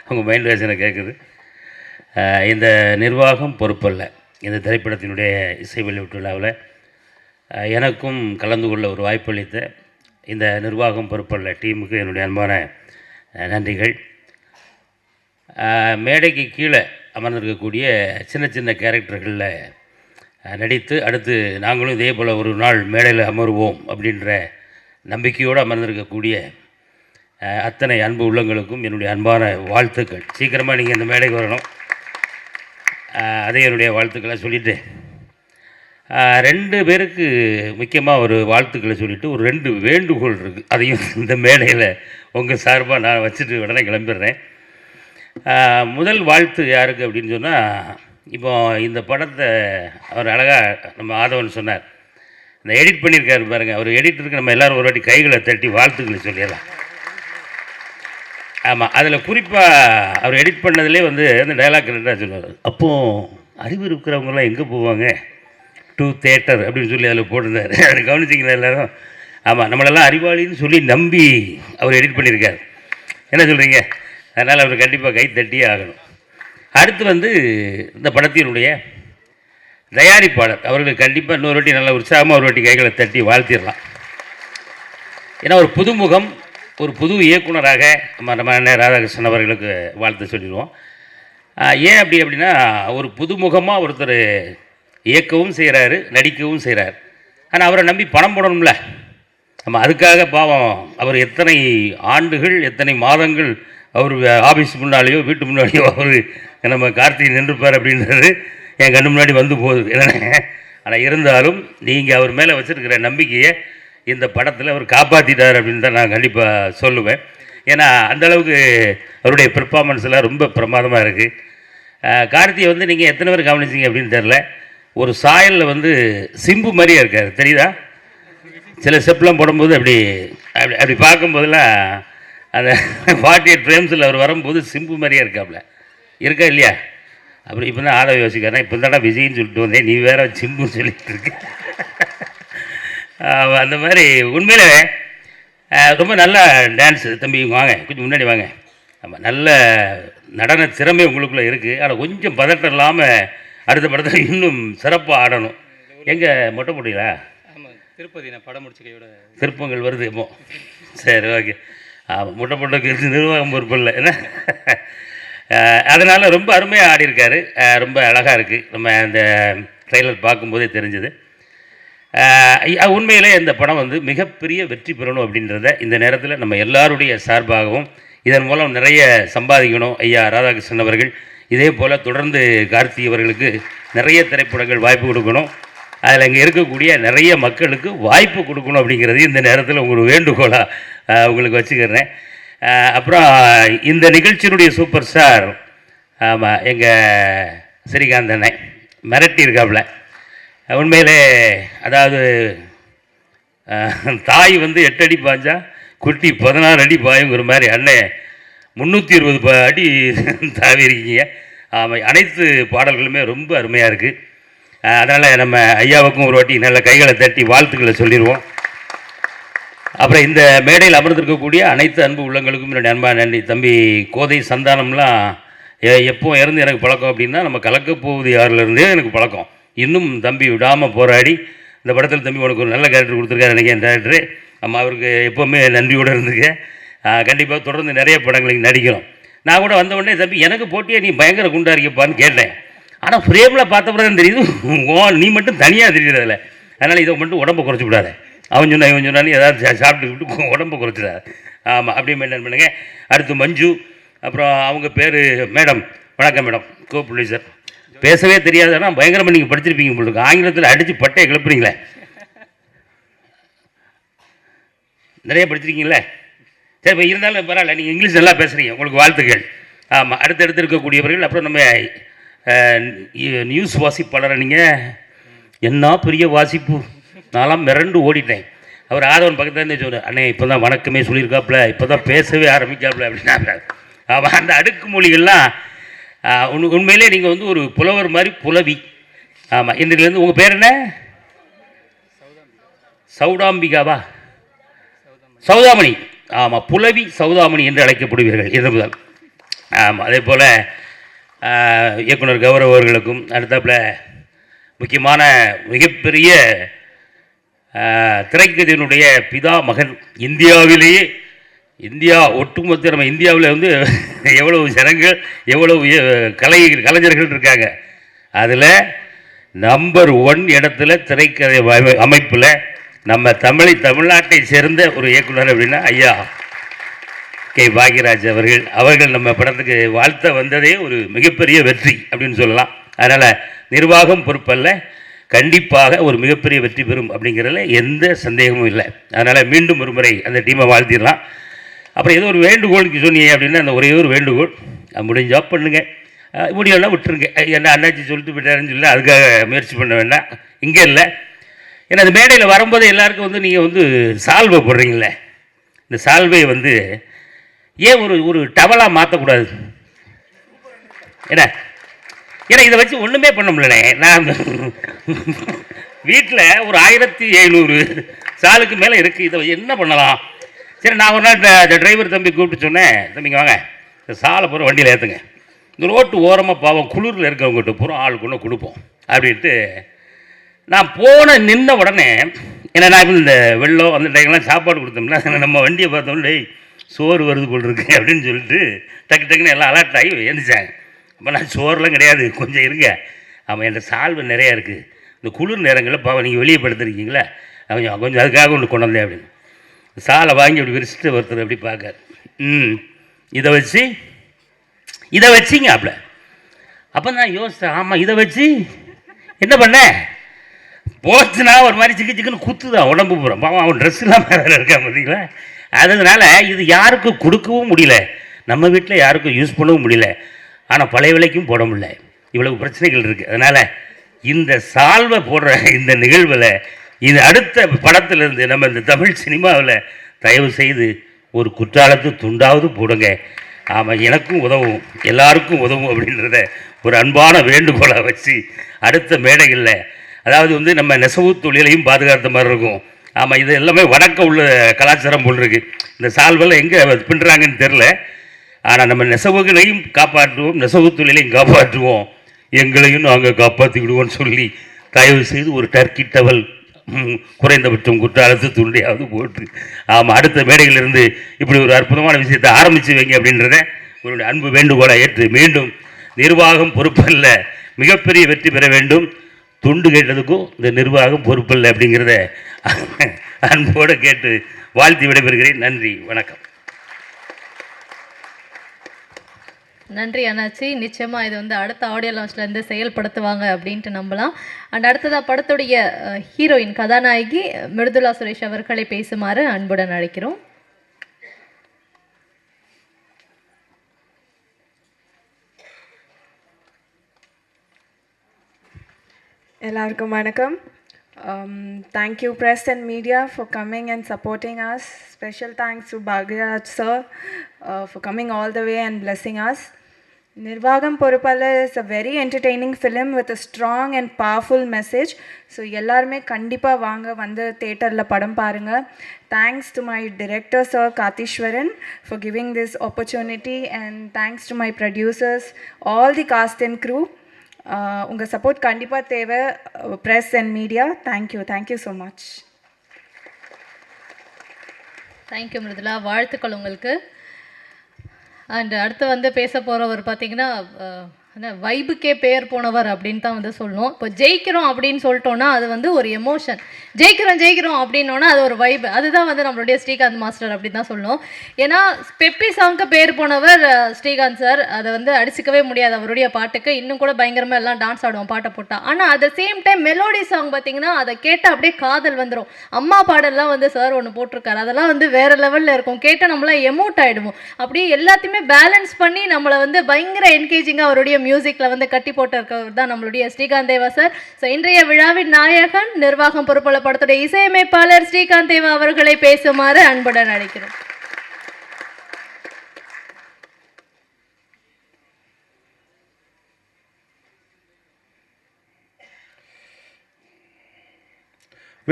உங்கள் மைண்ட் வாய்ஸ் எனக்கு கேட்குது. இந்த நிர்வாகம் பொறுப்பல்ல இந்த திரைப்படத்தினுடைய இசை வெளியீட்டு விழாவில் எனக்கும் கலந்து கொள்ள ஒரு வாய்ப்பளித்த இந்த நிர்வாகம் பொறுப்பல்ல டீமுக்கு என்னுடைய அன்பான நன்றிகள். மேடைக்கு கீழே அமர்ந்திருக்கக்கூடிய சின்ன சின்ன கேரக்டர்களில் நடித்து அடுத்து நாங்களும் இதே போல் ஒரு நாள் மேடையில் அமர்வோம் அப்படின்ற நம்பிக்கையோடு அமர்ந்திருக்கக்கூடிய அத்தனை அன்பு உள்ளங்களுக்கும் என்னுடைய அன்பான வாழ்த்துக்கள். சீக்கிரமாக நீங்கள் இந்த மேடைக்கு வரணும். அதே என்னுடைய வாழ்த்துக்களை சொல்லிவிட்டு 2 பேருக்கு முக்கியமாக ஒரு வாழ்த்துக்களை சொல்லிவிட்டு ஒரு 2 வேண்டுகோள் இருக்குது. அதையும் இந்த மேடையில் உங்கள் சார்பாக நான் வச்சுட்டு உடனே கிளம்பிடுறேன். முதல் வாழ்த்து யாருக்கு அப்படின்னு சொன்னால், இப்போ இந்த படத்தை அவர் அழகாக நம்ம ஆதவன் சொன்னார், இந்த எடிட் பண்ணியிருக்காரு பாருங்கள். அவர் எடிட்டருக்கு நம்ம எல்லோரும் ஒரு வாட்டி கைகளை தட்டி வாழ்த்துக்களை சொல்லிடலாம். ஆமாம், அதில் குறிப்பாக அவர் எடிட் பண்ணதுலே வந்து அந்த டைலாக் கரெக்டாக சொல்லுவார். அப்போது அறிவு இருக்கிறவங்களாம் எங்கே போவாங்க? டு தேட்டர் அப்படின்னு சொல்லி அதில் போட்டிருந்தார். அதை கவனிச்சிங்களா எல்லோரும்? ஆமாம், நம்மளெல்லாம் அறிவாளின்னு சொல்லி நம்பி அவர் எடிட் பண்ணியிருக்கார். என்ன சொல்கிறீங்க? அதனால் அவர் கண்டிப்பாக கை தட்டியே ஆகணும். அடுத்து வந்து இந்த படத்தினுடைய தயாரிப்பாளர் அவர்களுக்கு கண்டிப்பாக இன்னொரு வாட்டி நல்ல உற்சாகமாக ஒரு வாட்டி கைகளை தட்டி வாழ்த்திடலாம். ஏன்னா ஒரு புதுமுகம், ஒரு புது இயக்குனராக நம்ம அண்ணன் ராதாகிருஷ்ணன் அவர்களுக்கு வாழ்த்து சொல்லிடுவோம். ஏன் அப்படின்னா ஒரு புதுமுகமாக ஒருத்தர் இயக்கவும் செய்கிறாரு, நடிக்கவும் செய்கிறார். ஆனால் அவரை நம்பி பணம் போடணும்ல. நம்ம அதுக்காக பாவம் அவர் எத்தனை ஆண்டுகள் எத்தனை மாதங்கள் அவர் ஆஃபீஸ் முன்னாலேயோ வீட்டு முன்னாலேயோ அவர் நம்ம கார்த்திகை நின்றுப்பார் அப்படின்றது என் கண்ணு முன்னாடி வந்து போகுது. ஆனால் இருந்தாலும் நீங்கள் அவர் மேலே வச்சுருக்கிற நம்பிக்கையை இந்த படத்தில் அவர் காப்பாற்றிட்டார் அப்படின்னு தான் நான் கண்டிப்பாக சொல்லுவேன். ஏன்னா அந்தளவுக்கு அவருடைய பெர்ஃபார்மன்ஸ்லாம் ரொம்ப பிரமாதமாக இருக்குது. கார்த்திகை வந்து நீங்கள் எத்தனை பேர் கவனிச்சிங்க அப்படின்னு தெரில, ஒரு சாயலில் வந்து சிம்பு மாதிரியே இருக்கார், தெரியுதா? சில ஸ்டெப்லாம் போடும்போது அப்படி அப்படி அப்படி பார்க்கும்போதெல்லாம் அந்த 48 ஃப்ரேம்ஸில் அவர் வரும்போது சிம்பு மாதிரியே இருக்காப்புல, இருக்கா இல்லையா? அப்புறம் இப்போ தான் ஆதவ யோசிக்கிறேன், இப்போ தானே விஜய்ன்னு சொல்லிட்டு வந்தேன், நீ வேறு சிம்புன்னு சொல்லிட்டு இருக்க. அந்த மாதிரி உண்மையிலே ரொம்ப நல்ல டான்ஸு. தம்பி வாங்க, கொஞ்சம் முன்னாடி வாங்க. ஆமாம், நல்ல நடன திறமை உங்களுக்குள்ளே இருக்குது. ஆனால் கொஞ்சம் பதட்டம் இல்லாமல் அடுத்த படத்தில் இன்னும் சிறப்பாக ஆடணும். எங்கே மொட்டை போட்டீங்களா? ஆமாம், திருப்பதி நான் படம் முடிச்ச கையோட திருப்பங்கள் வருது இப்போ. சரி, ஓகே. ஆமாம், முட்டை போட்டதுக்கு நிர்வாகம் பொறுப்பு இல்லை என்ன. அதனால் ரொம்ப அருமையாக ஆடியிருக்காரு. ரொம்ப அழகாக இருக்குது. நம்ம அந்த ட்ரெய்லர் பார்க்கும்போதே தெரிஞ்சுது. உண்மையிலே இந்த படம் வந்து மிகப்பெரிய வெற்றி பெறணும் அப்படின்றத இந்த நேரத்தில் நம்ம எல்லாருடைய சார்பாகவும் இதன் மூலம் நிறைய சம்பாதிக்கணும். ஐயா ராதாகிருஷ்ணன் அவர்கள் இதே போல் தொடர்ந்து கார்த்தி அவர்களுக்கு நிறைய திரைப்படங்கள் வாய்ப்பு கொடுக்கணும். அதில் இங்கே இருக்கக்கூடிய நிறைய மக்களுக்கு வாய்ப்பு கொடுக்கணும் அப்படிங்கிறது இந்த நேரத்தில் உங்களுக்கு வேண்டுகோளாக உங்களுக்கு வச்சுக்கிறேன். அப்புறம் இந்த நிகழ்ச்சியினுடைய சூப்பர் ஸ்டார், ஆமாம், எங்கள் ஸ்ரீகாந்த் அண்ணன் மிரட்டி இருக்காப்புல. உண்மையிலே அதாவது தாய் வந்து 8 அடி பாய்ஞ்சா குட்டி 16 அடி பாயுங்கிற மாதிரி அண்ணன் 320 அடி தாவி இருக்கீங்க. ஆமாம், அனைத்து பாடல்களுமே ரொம்ப அருமையாக இருக்குது. அதனால் நம்ம ஐயாவுக்கும் ஒரு வாட்டி நல்ல கைகளை தட்டி வாழ்த்துக்களை சொல்லிடுவோம். அப்புறம் இந்த மேடையில் அமர்ந்திருக்கக்கூடிய அனைத்து அன்பு உள்ளங்களுக்கும் என்னுடைய அன்பாக நன்றி. தம்பி கோதை சந்தானம்லாம் எப்போ இறந்து எனக்கு பழக்கம் அப்படின்னா நம்ம கலக்கப்போகுது யாரிலேருந்தே எனக்கு பழக்கம். இன்னும் தம்பி விடாமல் போராடி இந்த படத்தில் தம்பி உனக்கு ஒரு நல்ல கேரக்டர் கொடுத்துருக்காரு நினைக்கிறேன் டேரக்டரு. நம்ம அவருக்கு எப்போவுமே நன்றியோடு இருந்துக்க. கண்டிப்பாக தொடர்ந்து நிறைய படங்களுக்கு நடிக்கிறோம். நான் கூட வந்த உடனே தம்பி எனக்கு போட்டியே நீ பயங்கர குண்டா இருக்கியப்பான்னு கேட்டேன். ஆனால் ஃப்ரேமில் பார்த்த பிறகு தெரியுது நீ மட்டும் தனியாக தெரிகிறதில்ல. அதனால் இதை மட்டும் உடம்பை குறைச்சி விடாத. அவன் சொன்னா இவன் சொன்னான்னு ஏதாவது சாப்பிட்டுக்கிட்டு உடம்பை குறைச்சிடாத. ஆமாம், அப்படியே மெயின்டைன் பண்ணுங்க. அடுத்து மஞ்சு, அப்புறம் அவங்க பேர் மேடம். வணக்கம் மேடம். கோப்புள்ளி சார். பேசவே தெரியாதுன்னா பயங்கரமாக நீங்கள் படிச்சிருப்பீங்க உங்களுக்கு. ஆங்கிலத்தில் அடித்து பட்டையை கிளப்புறீங்களே. நிறைய படிச்சிருக்கீங்களே. சரி, இப்போ இருந்தாலும் பரவாயில்ல, நீங்கள் இங்கிலீஷ் நல்லா பேசுகிறீங்க, உங்களுக்கு வாழ்த்துக்கள். ஆமாம், அடுத்தடுத்து இருக்கக்கூடியவர்கள். அப்புறம் நம்ம நியூஸ் வாசிப்பாளரை நீங்கள் என்ன பெரிய வாசிப்பு, நான்லாம் மிரண்டு ஓடிட்டேன். அவர் ஆதவன் பக்கத்துலேருந்து சொன்னார், அண்ணே இப்போ தான் வணக்கமே சொல்லியிருக்காப்புல, இப்போ தான் பேசவே ஆரம்பிக்காப்புல அப்படின்னா. ஆமாம், அந்த அடுக்கு மொழிகள்லாம் உண்மையிலே நீங்கள் வந்து ஒரு புலவர் மாதிரி புலவி. ஆமாம், இன்றைலேருந்து உங்கள் பேர் என்ன? சௌடாம்பிகாவா? சௌதாமணி. ஆமாம், புலவி சௌதாமணி என்று அழைக்கப்படுவீர்கள் என்று முதல். ஆமாம், அதே போல் இயக்குனர் கௌரவ அவர்களுக்கும் அடுத்தாப்புல முக்கியமான மிகப்பெரிய திரைக்கதையினுடைய பிதா மகன். இந்தியாவிலேயே ஒட்டுமொத்த நம்ம இந்தியாவில் வந்து எவ்வளவு ஜனங்கள் எவ்வளவு கலைஞர்கள் இருக்காங்க. அதில் நம்பர் 1 இடத்துல திரைக்கதை அமைப்பில் நம்ம தமிழ்நாட்டை சேர்ந்த ஒரு இயக்குனர் அப்படின்னா ஐயா கே பாக்யராஜ் அவர்கள் நம்ம படத்துக்கு வாழ்த்த வந்ததே ஒரு மிகப்பெரிய வெற்றி அப்படின்னு சொல்லலாம். அதனால் நிர்வாகம் பொறுப்பல்ல, கண்டிப்பாக ஒரு மிகப்பெரிய வெற்றி பெறும் அப்படிங்கிறதுல எந்த சந்தேகமும் இல்லை. அதனால் மீண்டும் ஒரு முறை அந்த டீமை வாழ்த்திடலாம். அப்புறம் ஏதோ ஒரு வேண்டுகோளுக்கு சொன்னீங்க அப்படின்னா அந்த ஒரே ஒரு வேண்டுகோள், முடிஞ்சால் பண்ணுங்கள், முடியலன்னா விட்டுருங்க. என்ன அண்ணாச்சி சொல்லிட்டு போயிட்டாருன்னு சொல்லி அதுக்காக முயற்சி பண்ண வேண்டாம். இங்கே இல்லை, ஏன்னா அந்த மேடையில் வரும்போது எல்லாருக்கும் வந்து நீங்கள் வந்து சால்வை போடுறீங்களே, இந்த சால்வையை வந்து ஏன் ஒரு டவலாக மாற்றக்கூடாது? ஏன்னா இதை வச்சு ஒன்றுமே பண்ண முடியலனே. நான் வீட்டில் ஒரு 1700 சாலுக்கு மேலே இருக்குது, இதை என்ன பண்ணலாம்? சரி, நான் ஒரு நாள் இந்த டிரைவர் தம்பி கூப்பிட்டு சொன்னேன், தம்பிங்க வாங்க இந்த சாலை பூரா வண்டியில் ஏற்றுங்க, இந்த ரோட்டு ஓரமாக பாவம் குளிரில் இருக்கிறவங்ககிட்ட பூரா ஆளுக்கு ஒன்று கொடுப்போம் அப்படின்ட்டு நான் நின்ன உடனே, ஏன்னா நான் இப்போ இந்த வெள்ளம் அந்த டைம்லாம் சாப்பாடு கொடுத்தோம்னா நம்ம வண்டியை பார்த்தோம்னா சோறு வருது போல் இருக்கு அப்படின்னு சொல்லிட்டு டக்குன்னு எல்லாம் அலர்ட் ஆகி எழுந்திரிச்சாங்க. அப்போ நான் சோறுலாம் கிடையாது, கொஞ்சம் இருங்க, ஆமாம் என்கிட்ட சால்வை நிறையா இருக்குது, இந்த குளிர் நேரங்களில் பாவம் நீங்கள் வெளியே படுத்துருக்கீங்களா, கொஞ்சம் அதுக்காக ஒன்று கொண்டு வந்தேன் அப்படின்னு சாலை வாங்கி அப்படி விரிச்சிட்டு ஒருத்தர் அப்படி பார்க்கார். இதை வச்சிங்க அப்படி. அப்போ நான் யோசித்தேன், ஆமாம் இதை வச்சு என்ன பண்ண போச்சுன்னா ஒரு மாதிரி சிக்குன்னு குத்துதான் உடம்பு பூரா. பாவம் அவன் ட்ரெஸ்லாம் வேறு இருக்கான் பார்த்தீங்களா. அதனால் இது யாருக்கும் கொடுக்கவும் முடியல, நம்ம வீட்டில் யாருக்கும் யூஸ் பண்ணவும் முடியல, ஆனால் பழைய விலைக்கும் போட முடியல. இவ்வளவு பிரச்சனைகள் இருக்குது. அதனால் இந்த சால்வை போடுற இந்த நிகழ்வில் இது அடுத்த படத்திலிருந்து நம்ம இந்த தமிழ் சினிமாவில் தயவு செய்து ஒரு குற்றாலத்து துண்டாவது போடுங்க. ஆமாம், எனக்கும் உதவும், எல்லாருக்கும் உதவும் அப்படின்றத ஒரு அன்பான வேண்டுகோளை வச்சு அடுத்த மேடைகளில், அதாவது வந்து நம்ம நெசவு தொழிலையும் பாதுகாத்த மாதிரி இருக்கும். ஆமாம், இது எல்லாமே வடக்க உள்ள கலாச்சாரம் போல் இருக்குது. இந்த சால்வெல்லாம் எங்கே பின்னுறாங்கன்னு தெரில, ஆனால் நம்ம நெசவுகளையும் காப்பாற்றுவோம், நெசவு தொழிலையும் காப்பாற்றுவோம், எங்களையும் நாங்கள் காப்பாற்றிக்கிடுவோம்னு சொல்லி தயவு செய்து ஒரு டர்க்கி டவல் குறைந்தபட்சம் குற்றாலத்து துண்டியாவது போட்டு ஆமாம் அடுத்த மேடையிலிருந்து இப்படி ஒரு அற்புதமான விஷயத்தை ஆரம்பித்து வைங்க அப்படின்றத உங்களுடைய அன்பு வேண்டுகோளை ஏற்று மீண்டும் நிர்வாகம் பொறுப்பல்ல மிகப்பெரிய வெற்றி பெற வேண்டும். துண்டு கேட்டதுக்கும் இந்த நிர்வாகம் பொறுப்பல்ல அப்படிங்கிறத அன்போடு கேட்டு வாழ்த்தி விடைபெறுகிறேன். நன்றி, வணக்கம். நன்றி அண்ணாச்சி. நிச்சயமாக இது வந்து அடுத்த ஆடியோ லான்ச்லேருந்து செயல்படுத்துவாங்க அப்படின்ட்டு நம்பலாம். அண்ட் அடுத்ததாக படத்துடைய ஹீரோயின் கதாநாயகி மிருதுளா சுரேஷ் அவர்களை பேசுமாறு அன்புடன் அழைக்கிறோம். எல்லாருக்கும் வணக்கம். Thank you press and media for coming and supporting us. Special thanks to Bhagiraj sir for coming all the way and blessing us. Nirvagam Porupalla is a very entertaining film with a strong and powerful message. So எல்லாருமே கண்டிப்பா வாங்க வந்து தியேட்டர்ல படம் பாருங்க. Thanks to my director sir Kathishwaran for giving this opportunity, and thanks to my producers, all the cast and crew. உங்கள் சப்போர்ட் கண்டிப்பாக தேவை press and media. Thank you so much. Thank you Mridula, வாழ்த்துக்கள் உங்களுக்கு. அண்ட் அடுத்து வந்து பேச போகிறவர் பார்த்தீங்கன்னா வைபுக்கே பேர் போனவர் அப்படின்னு தான் வந்து சொல்லணும். இப்போ ஜெயிக்கிறோம் அப்படின்னு சொல்லிட்டோன்னா அது வந்து ஒரு எமோஷன். ஜெயிக்கிறோம் அப்படின்னோன்னா அது ஒரு வைபு. அதுதான் வந்து நம்மளுடைய ஸ்ரீகாந்த் மாஸ்டர் அப்படின்னு தான் சொல்லணும். ஏன்னா பெப்பி சாங்க்கு பேர் போனவர் ஸ்ரீகாந்த் சார். அதை வந்து அடிச்சிக்கவே முடியாது அவருடைய பாட்டுக்கு. இன்னும் கூட பயங்கரமாக எல்லாம் டான்ஸ் ஆடுவோம் பாட்டை போட்டால். ஆனால் at the same time melody song பார்த்தீங்கன்னா அதை கேட்டால் அப்படியே காதல் வந்துடும். அம்மா பாடல்லாம் வந்து சார் ஒன்று போட்டிருக்காரு, அதெல்லாம் வந்து வேறு லெவலில் இருக்கும். கேட்டால் நம்மளாம் எமோட் ஆகிடுவோம். அப்படியே எல்லாத்தையுமே பேலன்ஸ் பண்ணி நம்மளை வந்து பயங்கர என்கேஜிங்காக அவருடைய மியூசிக்கில் வந்து கட்டி போட்டு இருக்கிறவர் தான் நம்மளுடைய ஸ்ரீகாந்த் தேவா சார். ஸோ இன்றைய விழாவின் நாயகன் நிர்வாகம் பொறுப்புள்ள படத்துடைய இசையமைப்பாளர் ஸ்ரீகாந்த் தேவா அவர்களை பேசுமாறு அன்புடன் அழைக்கிறோம்.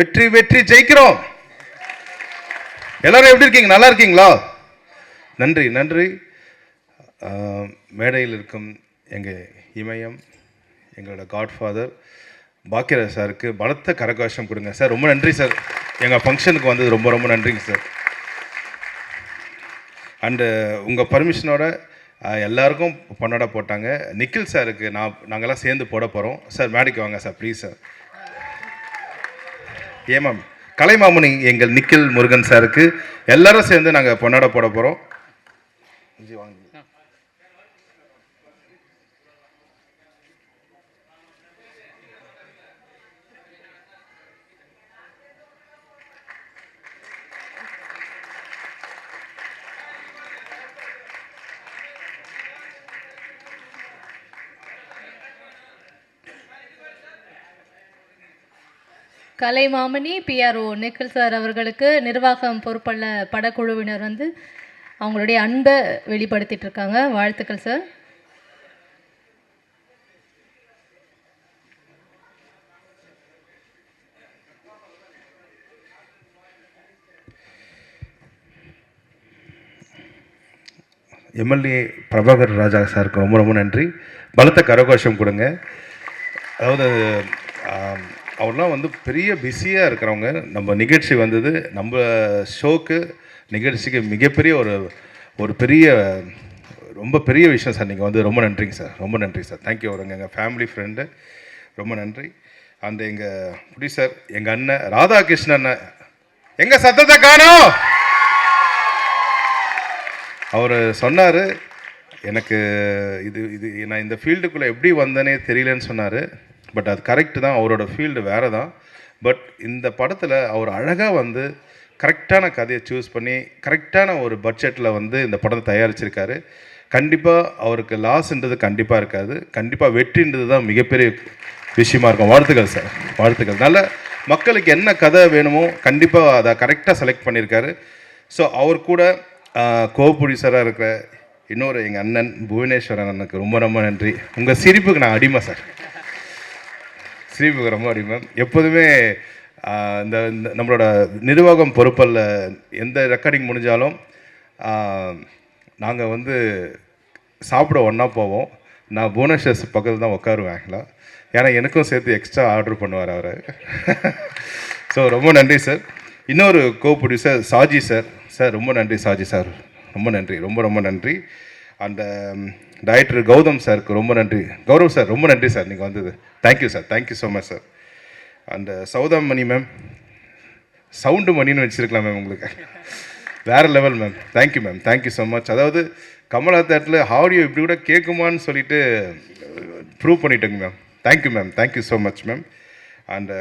வெற்றி வெற்றி ஜெயிக்கிறோம். எல்லாரும் எப்படி இருக்கீங்க? நல்லா இருக்கீங்களா? நன்றி நன்றி. மேடையில் இருக்கும் எங்கள் இமயம், எங்களோட காட்ஃபாதர் பாக்கியராஜ் சாருக்கு பலத்த கரகோஷம் கொடுங்க சார். ரொம்ப நன்றி சார், எங்கள் ஃபங்க்ஷனுக்கு வந்தது ரொம்ப ரொம்ப நன்றிங்க சார். அண்டு உங்கள் பர்மிஷனோட எல்லாருக்கும் பொன்னாட போட்டாங்க. நிக்கில் சாருக்கு நாங்கள்லாம் சேர்ந்து போட போகிறோம் சார். மேடைக்கு வாங்க சார் ப்ளீஸ் சார். ஏமாம் கலைமாமணி எங்கள் நிக்கில் முருகன் சாருக்கு எல்லாரும் சேர்ந்து நாங்கள் பொன்னாட போட போகிறோம். வாங்க. கலைமாமணி பிஆர்ஓ நிக்கில் சார் அவர்களுக்கு நிர்வாகம் பொறுப்புள்ள படக்குழுவினர் வந்து அவங்களுடைய அன்பை வெளிப்படுத்திட்டு இருக்காங்க. வாழ்த்துக்கள் சார். எம்எல்ஏ பிரபாகர் ராஜா சாருக்கு ரொம்ப ரொம்ப நன்றி. பலத்த கரகோஷம் கொடுங்க. அதாவது அவர்லாம் வந்து பெரிய பிஸியாக இருக்கிறவங்க. நம்ம நிகழ்ச்சி வந்தது, நம்ம ஷோக்கு நிகழ்ச்சிக்கு மிகப்பெரிய ஒரு பெரிய ரொம்ப பெரிய விஷயம் சார். நீங்கள் வந்து ரொம்ப நன்றிங்க சார், ரொம்ப நன்றி சார். தேங்க்யூ. அவருங்க எங்கள் ஃபேமிலி ஃப்ரெண்டு, ரொம்ப நன்றி. அந்த எங்கள் ப்ரொடியூசர் எங்கள் அண்ணன் ராதாகிருஷ்ணன், எங்கள் சத்தத்தை காணோம். அவர் சொன்னார் எனக்கு இது நான் இந்த ஃபீல்டுக்குள்ளே எப்படி வந்தேனே தெரியலன்னு சொன்னார். பட் அது கரெக்டு தான், அவரோட ஃபீல்டு வேறு தான். பட் இந்த படத்தில் அவர் அழகாக வந்து கரெக்டான கதையை சூஸ் பண்ணி கரெக்டான ஒரு பட்ஜெட்டில் வந்து இந்த படத்தை தயாரிச்சிருக்காரு. கண்டிப்பாக அவருக்கு லாஸ்ன்றது கண்டிப்பாக இருக்காது. கண்டிப்பாக வெற்றின்றது தான் மிகப்பெரிய விஷயமா இருக்கும். வாழ்த்துக்கள் சார், வாழ்த்துக்கள். நல்ல மக்களுக்கு என்ன கதை வேணுமோ கண்டிப்பாக அதை கரெக்டாக செலக்ட் பண்ணியிருக்காரு. ஸோ அவர் கூட கோ ப்ரொடியூசராக இருக்கிற இன்னொரு எங்கள் அண்ணன் புவனேஸ்வரன் அண்ணனுக்கு ரொம்ப ரொம்ப நன்றி. உங்கள் சிரிப்புக்கு நான் அடிமை சார், சிரிப்புக்கு ரொம்ப அடிமை. எப்போதுமே இந்த நம்மளோட நிர்வாகம் பொறுப்பல்ல எந்த ரெக்கார்டிங் முடிஞ்சாலும் நாங்கள் வந்து சாப்பிட ஒன்றா போவோம். நான் புவனேஸ்வர் பக்கத்தில் தான் உட்காருவேன் ஆக்சுவலாக. ஏன்னா எனக்கும் சேர்த்து எக்ஸ்ட்ரா ஆர்டர் பண்ணுவார் அவர். ஸோ ரொம்ப நன்றி சார். இன்னொரு கோ ப்ரொடியூசர் சாஜி சார். சார் ரொம்ப நன்றி சாஜி சார், ரொம்ப நன்றி, ரொம்ப ரொம்ப நன்றி. அண்ட் டைரக்டர் கௌதம் சாருக்கு ரொம்ப நன்றி. கௌரவ் சார் ரொம்ப நன்றி சார், நீங்கள் வந்தது. Thank you sir, thank you so much sir. And Sowdamani ma'am, sound மணின்னு வச்சுருக்கலாம் மேம், உங்களுக்கு வேறு level ma'am. Thank you ma'am, thank you so much. அதாவது கமலா தேட்டரில் ஆடியோ இப்படி கூட கேட்குமான்னு சொல்லிட்டு ப்ரூவ் பண்ணிட்டேங்க ma'am. Thank you ma'am, thank you so much ma'am. And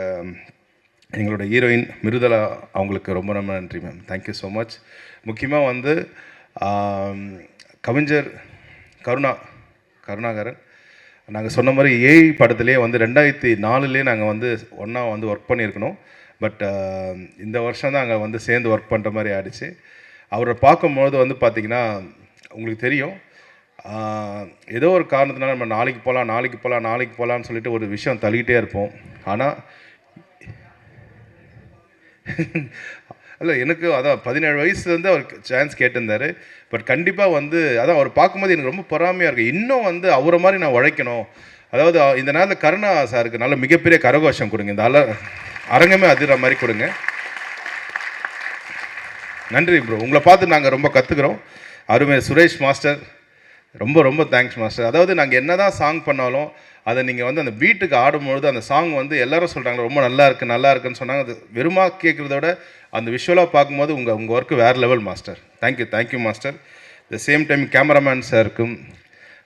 எங்களோட ஹீரோயின் மிருதலா, அவங்களுக்கு ரொம்ப ரொம்ப நன்றி மேம். Thank you so much. முக்கியமாக வந்து கவிஞர் கருணாகரன், நாங்கள் சொன்ன மாதிரி ஏஐ படத்துலேயே வந்து 2004 நாங்கள் வந்து ஒன்றா வந்து ஒர்க் பண்ணியிருக்கணும். பட் இந்த வருஷம் தான் அங்கே வந்து சேர்ந்து ஒர்க் பண்ணுற மாதிரி ஆயிடுச்சு. அவரை பார்க்கும்போது வந்து பார்த்திங்கன்னா உங்களுக்கு தெரியும், ஏதோ ஒரு காரணத்தினால நம்ம நாளைக்கு போகலான்னு சொல்லிட்டு ஒரு விஷயம் தள்ளிக்கிட்டே இருப்போம். ஆனால் இல்லை, எனக்கு அதான் 17 வயசுலேருந்து அவர் சான்ஸ் கேட்டிருந்தார். பட் கண்டிப்பாக வந்து அதான் அவர் பார்க்கும்போது எனக்கு ரொம்ப பொறாமையாக இருக்குது. இன்னும் வந்து அவரை மாதிரி நான் உழைக்கணும். அதாவது இந்த நேரத்தில் கருணா சாருக்கு நல்ல மிகப்பெரிய கரகோஷம் கொடுங்க, இந்த அரங்கமே அதிர மாதிரி கொடுங்க. நன்றி ப்ரோ, உங்களை பார்த்து நாங்கள் ரொம்ப கற்றுக்குறோம். அருமை சுரேஷ் மாஸ்டர், ரொம்ப ரொம்ப தேங்க்ஸ் மாஸ்டர். அதாவது நாங்கள் என்ன தான் சாங் பண்ணாலும் அதை நீங்கள் வந்து அந்த பீட்டுக்கு ஆடும்பொழுது அந்த சாங் வந்து எல்லோரும் சொல்கிறாங்க ரொம்ப நல்லா இருக்குன்னு சொன்னாங்க. அது வெறுமா கேட்குறதோட அந்த விஷுவலாக பார்க்கும்போது உங்கள் ஒர்க்கு வேறு level master. Thank you master. The same time cameraman சாருக்கும்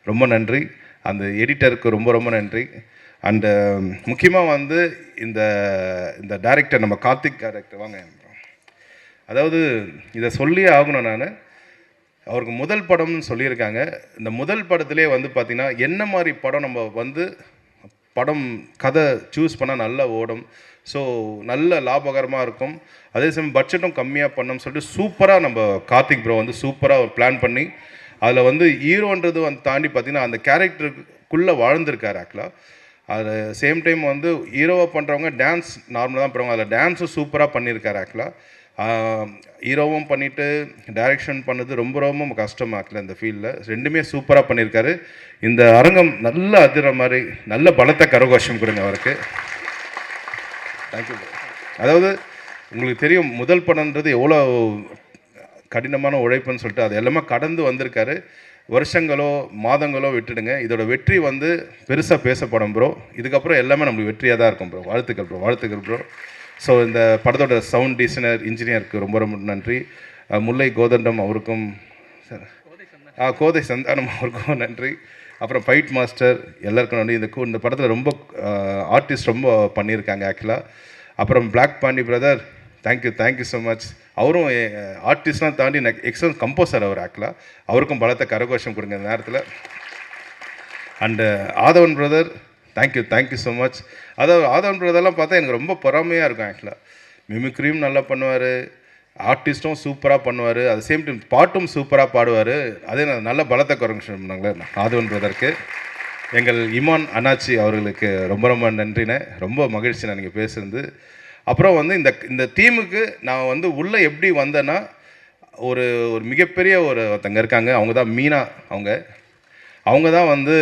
ரொம்ப நன்றி. அந்த எடிட்டருக்கு ரொம்ப ரொம்ப நன்றி. அண்டு முக்கியமாக வந்து இந்த டைரக்டர், நம்ம கார்த்திக் டைரக்டர் வாங்க. அதாவது இதை சொல்லியே ஆகணும். நான் அவருக்கு முதல் படம்னு சொல்லியிருக்காங்க. இந்த முதல் படத்திலே வந்து பார்த்திங்கன்னா என்ன மாதிரி படம் நம்ம வந்து கதை சூஸ் பண்ணால் நல்லா ஓடும், ஸோ நல்ல லாபகரமாக இருக்கும், அதே சமயம் பட்ஜெட்டும் கம்மியாக பண்ணோம்னு சொல்லிட்டு சூப்பராக நம்ம கார்த்திக் ப்ரோ வந்து சூப்பராக ஒரு பிளான் பண்ணி அதில் வந்து ஹீரோன்றது வந்து தாண்டி பார்த்திங்கன்னா அந்த கேரக்டருக்குள்ளே வாழ்ந்திருக்காரு ஆக்சுவலாக. அது சேம் டைம் வந்து ஹீரோவாக பண்ணுறவங்க டான்ஸ் நார்மலாக தான் பண்ணுவாங்க, அதில் டான்ஸும் சூப்பராக பண்ணியிருக்காரு ஆக்சுவலாக. ஹீரோவும் பண்ணிவிட்டு டைரக்ஷன் பண்ணது ரொம்ப ரொம்ப கஷ்டமாக்கல இந்த ஃபீல்டில். ரெண்டுமே சூப்பராக பண்ணியிருக்காரு. இந்த அரங்கம் நல்லா அதிர மாதிரி நல்ல பலத்த கரகோஷம் கொடுங்க அவருக்கு. தேங்க்யூ. அதாவது உங்களுக்கு தெரியும் முதல் படம்ன்றது எவ்வளோ கடினமான உழைப்புன்னு சொல்லிட்டு அது எல்லாமே கடந்து வந்திருக்காரு. வருஷங்களோ மாதங்களோ விட்டுடுங்க, இதோட வெற்றி வந்து பெருசாக பேசப்படும் ப்ரோ. இதுக்கப்புறம் எல்லாமே நம்மளுக்கு வெற்றியாக தான் இருக்கும் ப்ரோ. வாழ்த்துக்கள் ப்ரோ. ஸோ இந்த படத்தோட சவுண்ட் டிசைனர் இன்ஜினியருக்கு ரொம்ப ரொம்ப நன்றி. முல்லை கோதண்டம் அவருக்கும், கோதை சந்தானம் அவருக்கும் நன்றி. அப்புறம் ஃபைட் மாஸ்டர் எல்லாருக்கும் நன்றி. இந்த படத்தில் ரொம்ப ஆர்டிஸ்ட் ரொம்ப பண்ணியிருக்காங்க ஆக்சுவலாக. அப்புறம் black Pandi brother, thank you so much. அவரும் ஆர்டிஸ்ட்லாம் தாண்டி எக்ஸலன்ட் கம்போசர் அவர் ஆக்சுவலாக. அவருக்கும் பலத்தை கரகோஷம் கொடுங்க இந்த நேரத்தில். And Aadhavan brother, thank you so much. அதாவது ஆதவன் பிரதர்லாம் பார்த்தா எனக்கு ரொம்ப பொறாமையாக இருக்கும் ஆக்சுவலாக. மிமிக்ரியும் நல்லா பண்ணுவார், ஆர்டிஸ்ட்டும் சூப்பராக பண்ணுவார், அது சேம் டைம் பாட்டும் சூப்பராக பாடுவார். அதே நல்ல பலத்தை கரகோஷம் பண்ணாங்களே ஆதவன் பிரதருக்கு. எங்கள் இமான் அண்ணாச்சி அவர்களுக்கு ரொம்ப ரொம்ப நன்றிண்ணே. ரொம்ப மகிழ்ச்சி நான் நீங்கள் பேசுகிறது. அப்புறம் வந்து இந்த டீமுக்கு நான் வந்து உள்ளே எப்படி வந்தேன்னா, ஒரு மிகப்பெரிய ஒருத்தங்க இருக்காங்க, அவங்க தான் மீனா. அவங்க தான் வந்து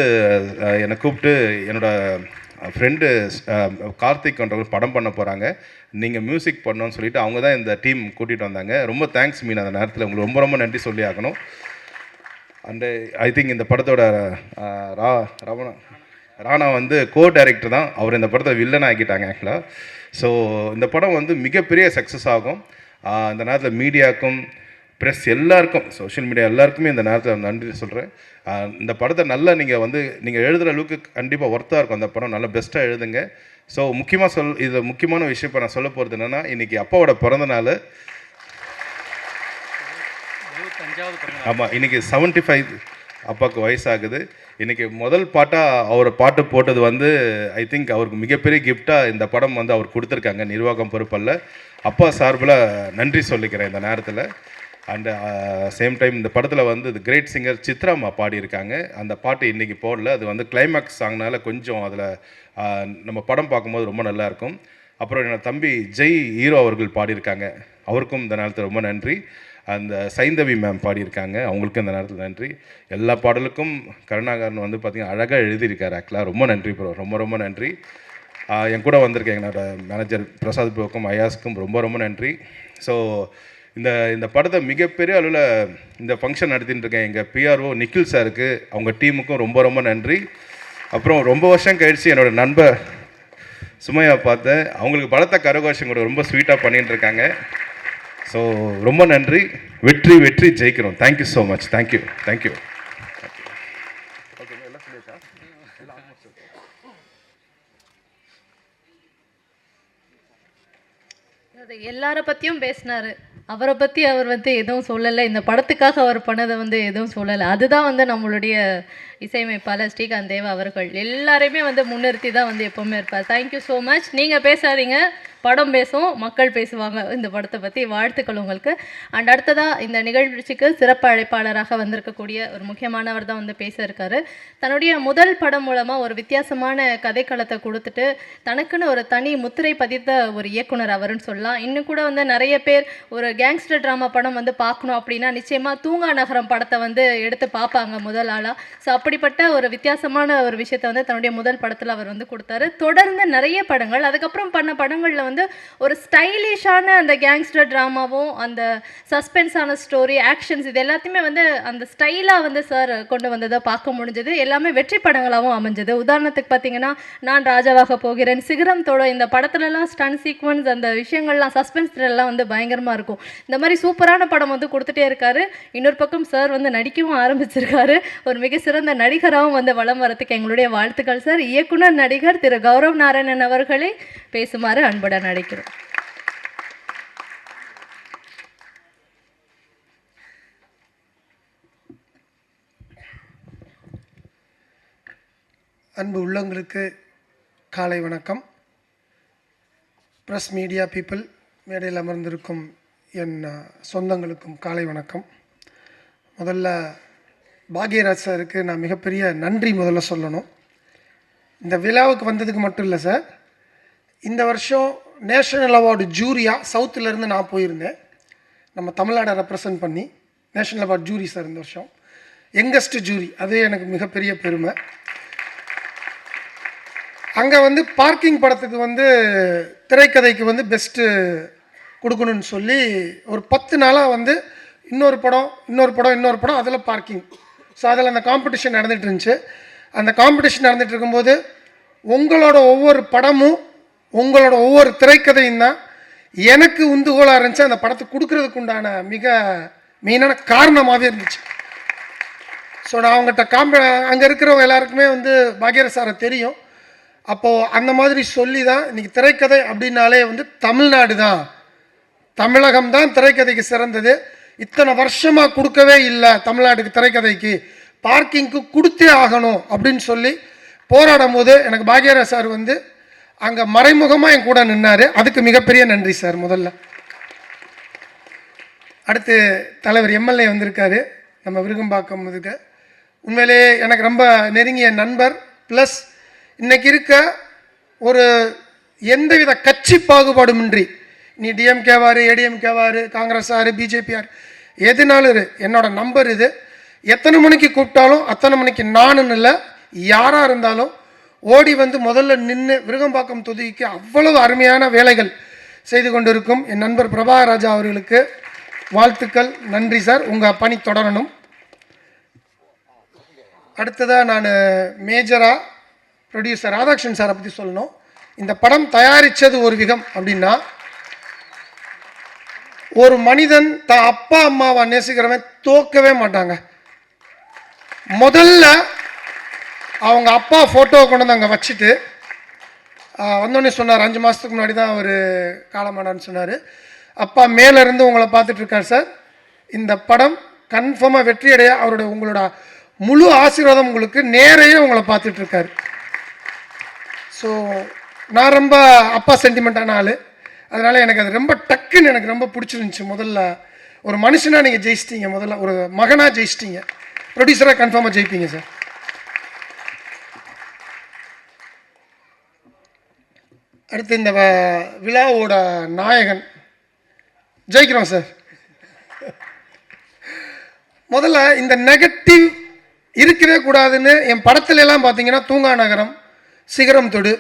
என்னை கூப்பிட்டு என்னோடய ஃப்ரெண்டு கார்த்திக் படம் பண்ண போகிறாங்க, நீங்கள் மியூசிக் பண்ணணும்னு சொல்லிவிட்டு அவங்க தான் இந்த டீம் கூட்டிகிட்டு வந்தாங்க. ரொம்ப தேங்க்ஸ் மீனா. அந்த நேரத்தில் உங்களுக்கு ரொம்ப ரொம்ப நன்றி சொல்லி ஆகணும். அண்டு ஐ திங்க் இந்த படத்தோட ராணா வந்து டைரக்டர் தான். அவர் இந்த படத்தை வில்லன் ஆக்கிட்டாங்க ஆக்சுவலாக. ஸோ இந்த படம் வந்து மிகப்பெரிய சக்ஸஸ் ஆகும். இந்த நேரத்தில் மீடியாவுக்கும் ப்ரெஸ் எல்லாருக்கும், சோஷியல் மீடியா எல்லாருக்குமே இந்த நேரத்தில் நன்றி சொல்கிறேன். இந்த படத்தை நல்லா நீங்கள் எழுதுகிற அளவுக்கு கண்டிப்பாக ஒர்த்தாக இருக்கும் அந்த படம். நல்லா பெஸ்ட்டாக எழுதுங்க. ஸோ இதில் முக்கியமான விஷயம் இப்போ நான் சொல்ல போகிறது என்னென்னா, இன்றைக்கி அப்பாவோட பிறந்த நாள். ஆமாம், இன்றைக்கி 75 அப்பாவுக்கு வயசாகுது. இன்றைக்கி முதல் பாட்டாக பாட்டு போட்டது வந்து ஐ திங்க் அவருக்கு மிகப்பெரிய கிஃப்டாக இந்த படம் வந்து அவர் கொடுத்துருக்காங்க. நிர்வாகம் பொறுப்பல்ல, அப்பா சார்பில் நன்றி சொல்லிக்கிறேன் இந்த நேரத்தில். அண்டு சேம் டைம் இந்த படத்தில் வந்து கிரேட் சிங்கர் சித்ராமா பாடியிருக்காங்க. அந்த பாட்டு இன்றைக்கி போடல, அது வந்து கிளைமேக்ஸ் சாங்னால கொஞ்சம் அதில் நம்ம படம் பார்க்கும்போது ரொம்ப நல்லாயிருக்கும். அப்புறம் என்னோடய தம்பி ஜெய் ஹீரோ அவர்கள் பாடியிருக்காங்க, அவருக்கும் இந்த நேரத்தில் ரொம்ப நன்றி. அந்த சைந்தவி மேம் பாடியிருக்காங்க, அவங்களுக்கும் இந்த நேரத்தில் நன்றி. எல்லா பாடலுக்கும் கருணாகரன் வந்து பார்த்திங்கன்னா அழகாக எழுதியிருக்காரு. ஆக்சுவலாக ரொம்ப நன்றி ப்ரோ, ரொம்ப ரொம்ப நன்றி. என் கூட வந்திருக்கேன் என்னோட மேனேஜர் பிரசாத் ப்ரோக்கும் ஐயாஸ்க்கும் ரொம்ப ரொம்ப நன்றி. ஸோ இந்த படத்தை மிகப்பெரிய அளவில் இந்த ஃபங்க்ஷன் நடத்திட்டு இருக்கேன் எங்கள் பிஆர்ஓ நிக்கில் சாருக்கு, அவங்க டீமுக்கும் ரொம்ப ரொம்ப நன்றி. அப்புறம் ரொம்ப வருஷம் கழித்து என்னோடய நண்பர் சுமையா பார்த்தேன், அவங்களுக்கு பலத்த கரகோஷம் கூட ரொம்ப ஸ்வீட்டாக பண்ணிகிட்டு இருக்காங்க. ஸோ ரொம்ப நன்றி. வெற்றி வெற்றி ஜெயிக்கிறோம். Thank you so much. Thank you thank you. எல்லார பற்றியும் பேசினார். அவரை பற்றி அவர் வந்து எதுவும் சொல்லலை. இந்த படத்துக்காக அவர் பண்ணதை வந்து எதுவும் சொல்லலை. அதுதான் வந்து நம்மளுடைய இசையமைப்பாளர் ஸ்ரீகாந்த் தேவா அவர்கள் எல்லாரையுமே வந்து முன்னிறுத்தி தான் வந்து எப்போவுமே இருப்பார். Thank you so much. நீங்கள் பேசாதீங்க, படம் பேசும், மக்கள் பேசுவாங்க இந்த படத்தை பற்றி. வாழ்த்துக்கள் உங்களுக்கு. அண்ட் அடுத்ததாக இந்த நிகழ்ச்சிக்கு சிறப்பு அழைப்பாளராக வந்திருக்கக்கூடிய ஒரு முக்கியமானவர் தான் வந்து பேச இருக்காரு. தன்னுடைய முதல் படம் மூலமாக ஒரு வித்தியாசமான கதைக்களத்தை கொடுத்துட்டு தனக்குன்னு ஒரு தனி முத்திரை பதித்த ஒரு இயக்குனர் அவருன்னு சொல்லலாம். இன்னும் கூட வந்து நிறைய பேர் ஒரு கேங்ஸ்டர் ட்ராமா படம் வந்து பார்க்கணும் அப்படின்னா நிச்சயமாக தூங்கா நகரம் படத்தை வந்து எடுத்து பார்ப்பாங்க முதல் ஆளாக. ஸோ அப்படிப்பட்ட ஒரு வித்தியாசமான ஒரு விஷயத்தை வந்து தன்னுடைய முதல் படத்தில் அவர் வந்து கொடுத்தாரு. தொடர்ந்து நிறைய படங்கள், அதுக்கப்புறம் பண்ண படங்களில் வந்து ஒரு ஸ்டைலிஷான அந்த கேங்ஸ்டர் ட்ராமாவும் அந்த சஸ்பென்ஸான ஸ்டோரி, ஆக்ஷன்ஸ், இது எல்லாத்தையுமே வந்து அந்த ஸ்டைலாக வந்து சார் கொண்டு வந்ததை பார்க்க முடிஞ்சது. எல்லாமே வெற்றி படங்களாகவும் அமைஞ்சது. உதாரணத்துக்கு பார்த்தீங்கன்னா நான் ராஜாவாக போகிறேன், சிகரம் தோட, இந்த படத்துலலாம் ஸ்டன் சீக்வன்ஸ், அந்த விஷயங்கள்லாம் சஸ்பென்ஸ் த்ரில்லாம் வந்து பயங்கரமாக இருக்கும். இந்த மாதிரி சூப்பரான படம் வந்து கொடுத்துட்டே இருக்காரு. இன்னொரு பக்கம் சார் வந்து நடிக்கவும் ஆரம்பிச்சிருக்காரு. ஒரு மிக சிறந்த நடிகராகவும் வந்து வலம் வரத்துக்கு எங்களுடைய வாழ்த்துக்கள் சார். இயக்குனர் நடிகர் திரு கௌரவ் நாராயணன் அவர்களை பேசுமாறு அன்புடன் அழைக்கிறோம். அன்பு உள்ளங்களுக்கு காலை வணக்கம். ப்ரெஸ் மீடியா பீப்புள், மேடையில் அமர்ந்திருக்கும் என் சொந்தங்களுக்கும் காலை வணக்கம். முதல்ல பாக்யராஜ் சாருக்கு நான் மிகப்பெரிய நன்றி முதல்ல சொல்லணும். இந்த விழாவுக்கு வந்ததுக்கு மட்டும் இல்லை சார், இந்த வருஷம் நேஷனல் அவார்டு ஜூரியாக சவுத்துலேருந்து நான் போயிருந்தேன். நம்ம தமிழ்நாடை ரெப்ரசன்ட் பண்ணி நேஷனல் அவார்டு ஜூரி சார் இந்த வருஷம் யங்கஸ்ட் ஜூரி, அது எனக்கு மிகப்பெரிய பெருமை. அங்கே வந்து பார்க்கிங் படத்துக்கு வந்து திரைக்கதைக்கு வந்து பெஸ்ட்டு கொடுக்கணும்னு சொல்லி ஒரு 10 நாளாக வந்து இன்னொரு படம் அதில் பார்க்கிங். ஸோ அதில் அந்த காம்படிஷன் நடந்துகிட்டு இருந்துச்சு. அந்த காம்படிஷன் நடந்துகிட்டு இருக்கும்போது உங்களோட ஒவ்வொரு படமும் உங்களோட ஒவ்வொரு திரைக்கதையும் தான் எனக்கு உந்துகோலாக இருந்துச்சு அந்த படத்தை கொடுக்கறதுக்கு உண்டான மிக மெயினான காரணமாகவே இருந்துச்சு. ஸோ நான் அவங்ககிட்ட அங்கே இருக்கிறவங்க எல்லாருக்குமே வந்து பாக்யராஜ் சாரை தெரியும். அப்போது அந்த மாதிரி சொல்லி தான் இன்றைக்கி திரைக்கதை அப்படின்னாலே வந்து தமிழ்நாடு தான், தமிழகம் தான் திரைக்கதைக்கு சிறந்தது. இத்தனை வருஷமாக கொடுக்கவே இல்லை தமிழ்நாட்டுக்கு திரைக்கதைக்கு, பார்க்கிங்க்கு கொடுத்தே ஆகணும் அப்படின்னு சொல்லி போராடும் போது எனக்கு பாக்யராஜ் சார் வந்து அங்கே மறைமுகமாக என் கூட நின்னார். அதுக்கு மிகப்பெரிய நன்றி சார். முதல்ல அடுத்து தலைவர் எம்எல்ஏ வந்திருக்காரு நம்ம விருகம்பாக்கம். இதுக்கு உண்மையிலே எனக்கு ரொம்ப நெருங்கிய நண்பர். ப்ளஸ் இன்றைக்கி இருக்க ஒரு எந்தவித கட்சி பாகுபாடுமின்றி, நீ டிஎம்கேவார், ஏடிஎம்கேவார், காங்கிரஸார், பிஜேபியார், எதுனாலும் என்னோட நம்பர் இது. எத்தனை மணிக்கு கூப்பிட்டாலும் அத்தனை மணிக்கு நானுன்னு இல்லை, யாராக இருந்தாலும் ஓடி வந்து முதல்ல நின்று விருகம்பாக்கம் தொகுதிக்கு அவ்வளவு அருமையான வேலைகள் செய்து கொண்டிருக்கும் என் நண்பர் பிரபாகராஜா அவர்களுக்கு வாழ்த்துக்கள். நன்றி சார், உங்கள் பணி தொடரணும். அடுத்ததாக நான் மேஜராக ப்ரொடியூசர் ராதாகிருஷ்ணன் சாரை பற்றி சொல்லணும். இந்த படம் தயாரித்தது ஒரு விகம் அப்படின்னா, ஒரு மனிதன் தான் அப்பா அம்மாவை நேசிக்கிறவன் தோக்கவே மாட்டாங்க. முதல்ல அவங்க அப்பா ஃபோட்டோவை கொண்டு வந்து அங்கே வச்சுட்டு வந்தோடனே சொன்னார், 5 மாதத்துக்கு முன்னாடி தான் அவர் காலமானான்னு சொன்னார். அப்பா மேலேருந்து உங்களை பார்த்துட்ருக்கார் சார். இந்த படம் கன்ஃபார்மாக வெற்றியடைய உங்களோட முழு ஆசீர்வாதம் உங்களுக்கு நேரையே உங்களை பார்த்துட்ருக்காரு. ஸோ நான் ரொம்ப அப்பா சென்டிமெண்ட்டான ஆள், அதனால் எனக்கு அது ரொம்ப டக்குன்னு எனக்கு ரொம்ப பிடிச்சிருந்துச்சி. முதல்ல ஒரு மனுஷனாக நீங்கள் ஜெயிச்சிட்டீங்க, முதல்ல ஒரு மகனாக ஜெயிச்சிட்டீங்க, ப்ரொடியூசராக கன்ஃபார்மாக ஜெயிப்பீங்க சார். அடுத்து இந்த விழாவோட நாயகன் ஜெயிக்கிறோம் சார். முதல்ல இந்த நெகட்டிவ் இருக்கவே கூடாதுன்னு என் படத்துல எல்லாம் பார்த்தீங்கன்னா தூங்கா நகரம், சிகரம் தொடு,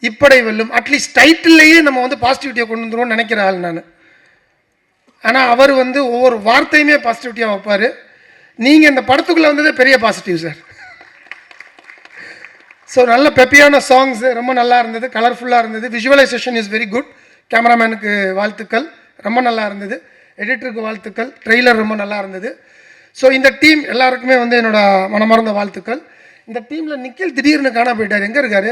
இப்படை வெல்லும், அட்லீஸ்ட் டைட்டில்லையே நம்ம வந்து பாசிட்டிவிட்டியை கொண்டு வந்துருவோம்னு நினைக்கிற ஆள் நான். ஆனால் அவர் வந்து ஒவ்வொரு வார்த்தையுமே பாசிட்டிவிட்டியாக வைப்பார். நீங்கள் இந்த படத்துக்குள்ளே வந்ததே பெரிய பாசிட்டிவ் சார். ஸோ நல்ல பெப்பியான சாங்ஸ் ரொம்ப நல்லா இருந்தது, கலர்ஃபுல்லாக இருந்தது. Visualisation is very good. கேமராமேனுக்கு வாழ்த்துக்கள், ரொம்ப நல்லா இருந்தது. எடிட்டருக்கு வாழ்த்துக்கள். ட்ரெய்லர் ரொம்ப நல்லா இருந்தது. ஸோ இந்த டீம் எல்லாருக்குமே வந்து என்னோட மனமார்ந்த வாழ்த்துக்கள். இந்த டீமில் நிக்கில் திடீர்னு காண போயிட்டார். எங்கே இருக்கார்?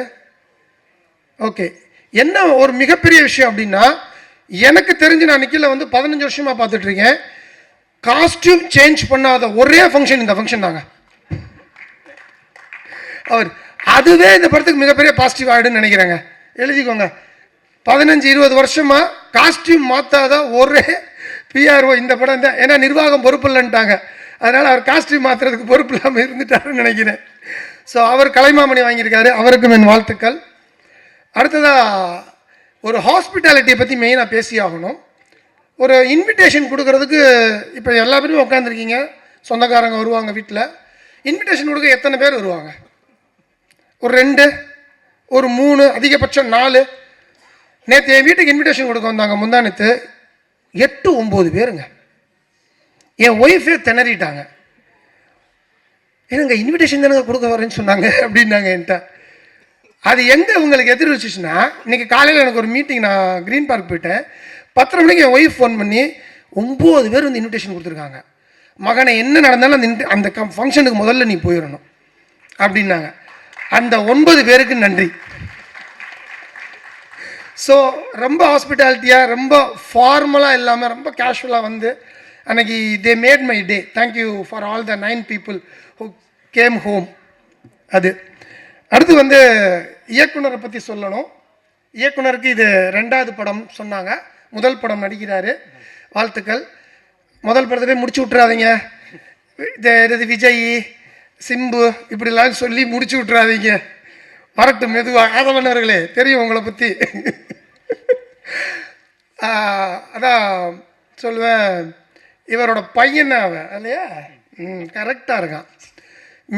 ஓகே. என்ன ஒரு மிகப்பெரிய விஷயம் அப்படின்னா, எனக்கு தெரிஞ்சு நான் நிக்கில வந்து 15 வருஷமாக பார்த்துட்ருக்கேன். காஸ்டியூம் சேஞ்ச் பண்ணாத ஒரே ஃபங்க்ஷன் இந்த ஃபங்க்ஷன் தாங்க. அவர் அதுவே இந்த படத்துக்கு மிகப்பெரிய பாசிட்டிவ் ஆகிடுன்னு நினைக்கிறேங்க. எழுதிக்கோங்க. 15-20 வருஷமாக காஸ்டியூம் மாற்றாத ஒரே பிஆர்ஓ இந்த படம் தான். ஏன்னா நிர்வாகம் பொறுப்பு இல்லைன்ட்டாங்க. அதனால் அவர் காஸ்டியூம் மாற்றுறதுக்கு பொறுப்பு இல்லாமல் இருந்துட்டாருன்னு நினைக்கிறேன். ஸோ அவர் கலைமாமணி வாங்கியிருக்காரு, அவருக்கும் என் வாழ்த்துக்கள். அடுத்ததாக ஒரு ஹாஸ்பிட்டாலிட்டியை பற்றி மெயினாக பேசி ஆகணும். ஒரு இன்விடேஷன் கொடுக்கறதுக்கு இப்போ எல்லா பேருமே உட்காந்துருக்கீங்க, சொந்தக்காரங்க வருவாங்க வீட்டில். இன்விடேஷன் கொடுக்க எத்தனை பேர் வருவாங்க? ஒரு 2, ஒரு 3, அதிகபட்சம் 4. நேற்று என் வீட்டுக்கு இன்விடேஷன் கொடுக்க வந்தாங்க முந்தானத்து 8-9 பேருங்க. என் ஒய்ஃபே திணறிட்டாங்க. ஏங்க இன்விடேஷன் தானே கொடுக்க வரேன்னு சொன்னாங்க அப்படின்னாங்க என்கிட்ட. அது எங்கே உங்களுக்கு எதிர் வச்சுச்சுன்னா, இன்றைக்கி காலையில் எனக்கு ஒரு மீட்டிங், நான் க்ரீன் பார்க் போயிட்டேன். 10:30 மணிக்கு என் ஒய்ஃப் ஃபோன் பண்ணி 9 பேர் வந்து இன்விடேஷன் கொடுத்துருக்காங்க. மகனை என்ன நடந்தாலும் அந்த ஃபங்க்ஷனுக்கு முதல்ல நீ போயிடணும் அப்படின்னாங்க. அந்த 9 பேருக்கு நன்றி. ஸோ ரொம்ப ஹாஸ்பிட்டாலிட்டியாக, ரொம்ப ஃபார்மலாக இல்லாமல் ரொம்ப கேஷுவலாக வந்து அன்றைக்கி they made my day. Thank you for all the 9 people who game home. அது அடுத்து வந்து இயக்குனரை பற்றி சொல்லணும். இயக்குனருக்கு இது 2வது படம் சொன்னாங்க, முதல் படம் நடிக்கிறாரு. வாழ்த்துக்கள். முதல் படத்திலே முடிச்சு விட்றாதீங்க. இது விஜய், சிம்பு இப்படிலாம் சொல்லி முடிச்சு விட்றாதீங்க. வரட்டும் மெதுவாக. ஆதவனவர்களே தெரியும் உங்களை பற்றி. அதான் சொல்லுவேன், இவரோட பையன் அவன் இல்லையா? கரெக்டாக இருக்கான்.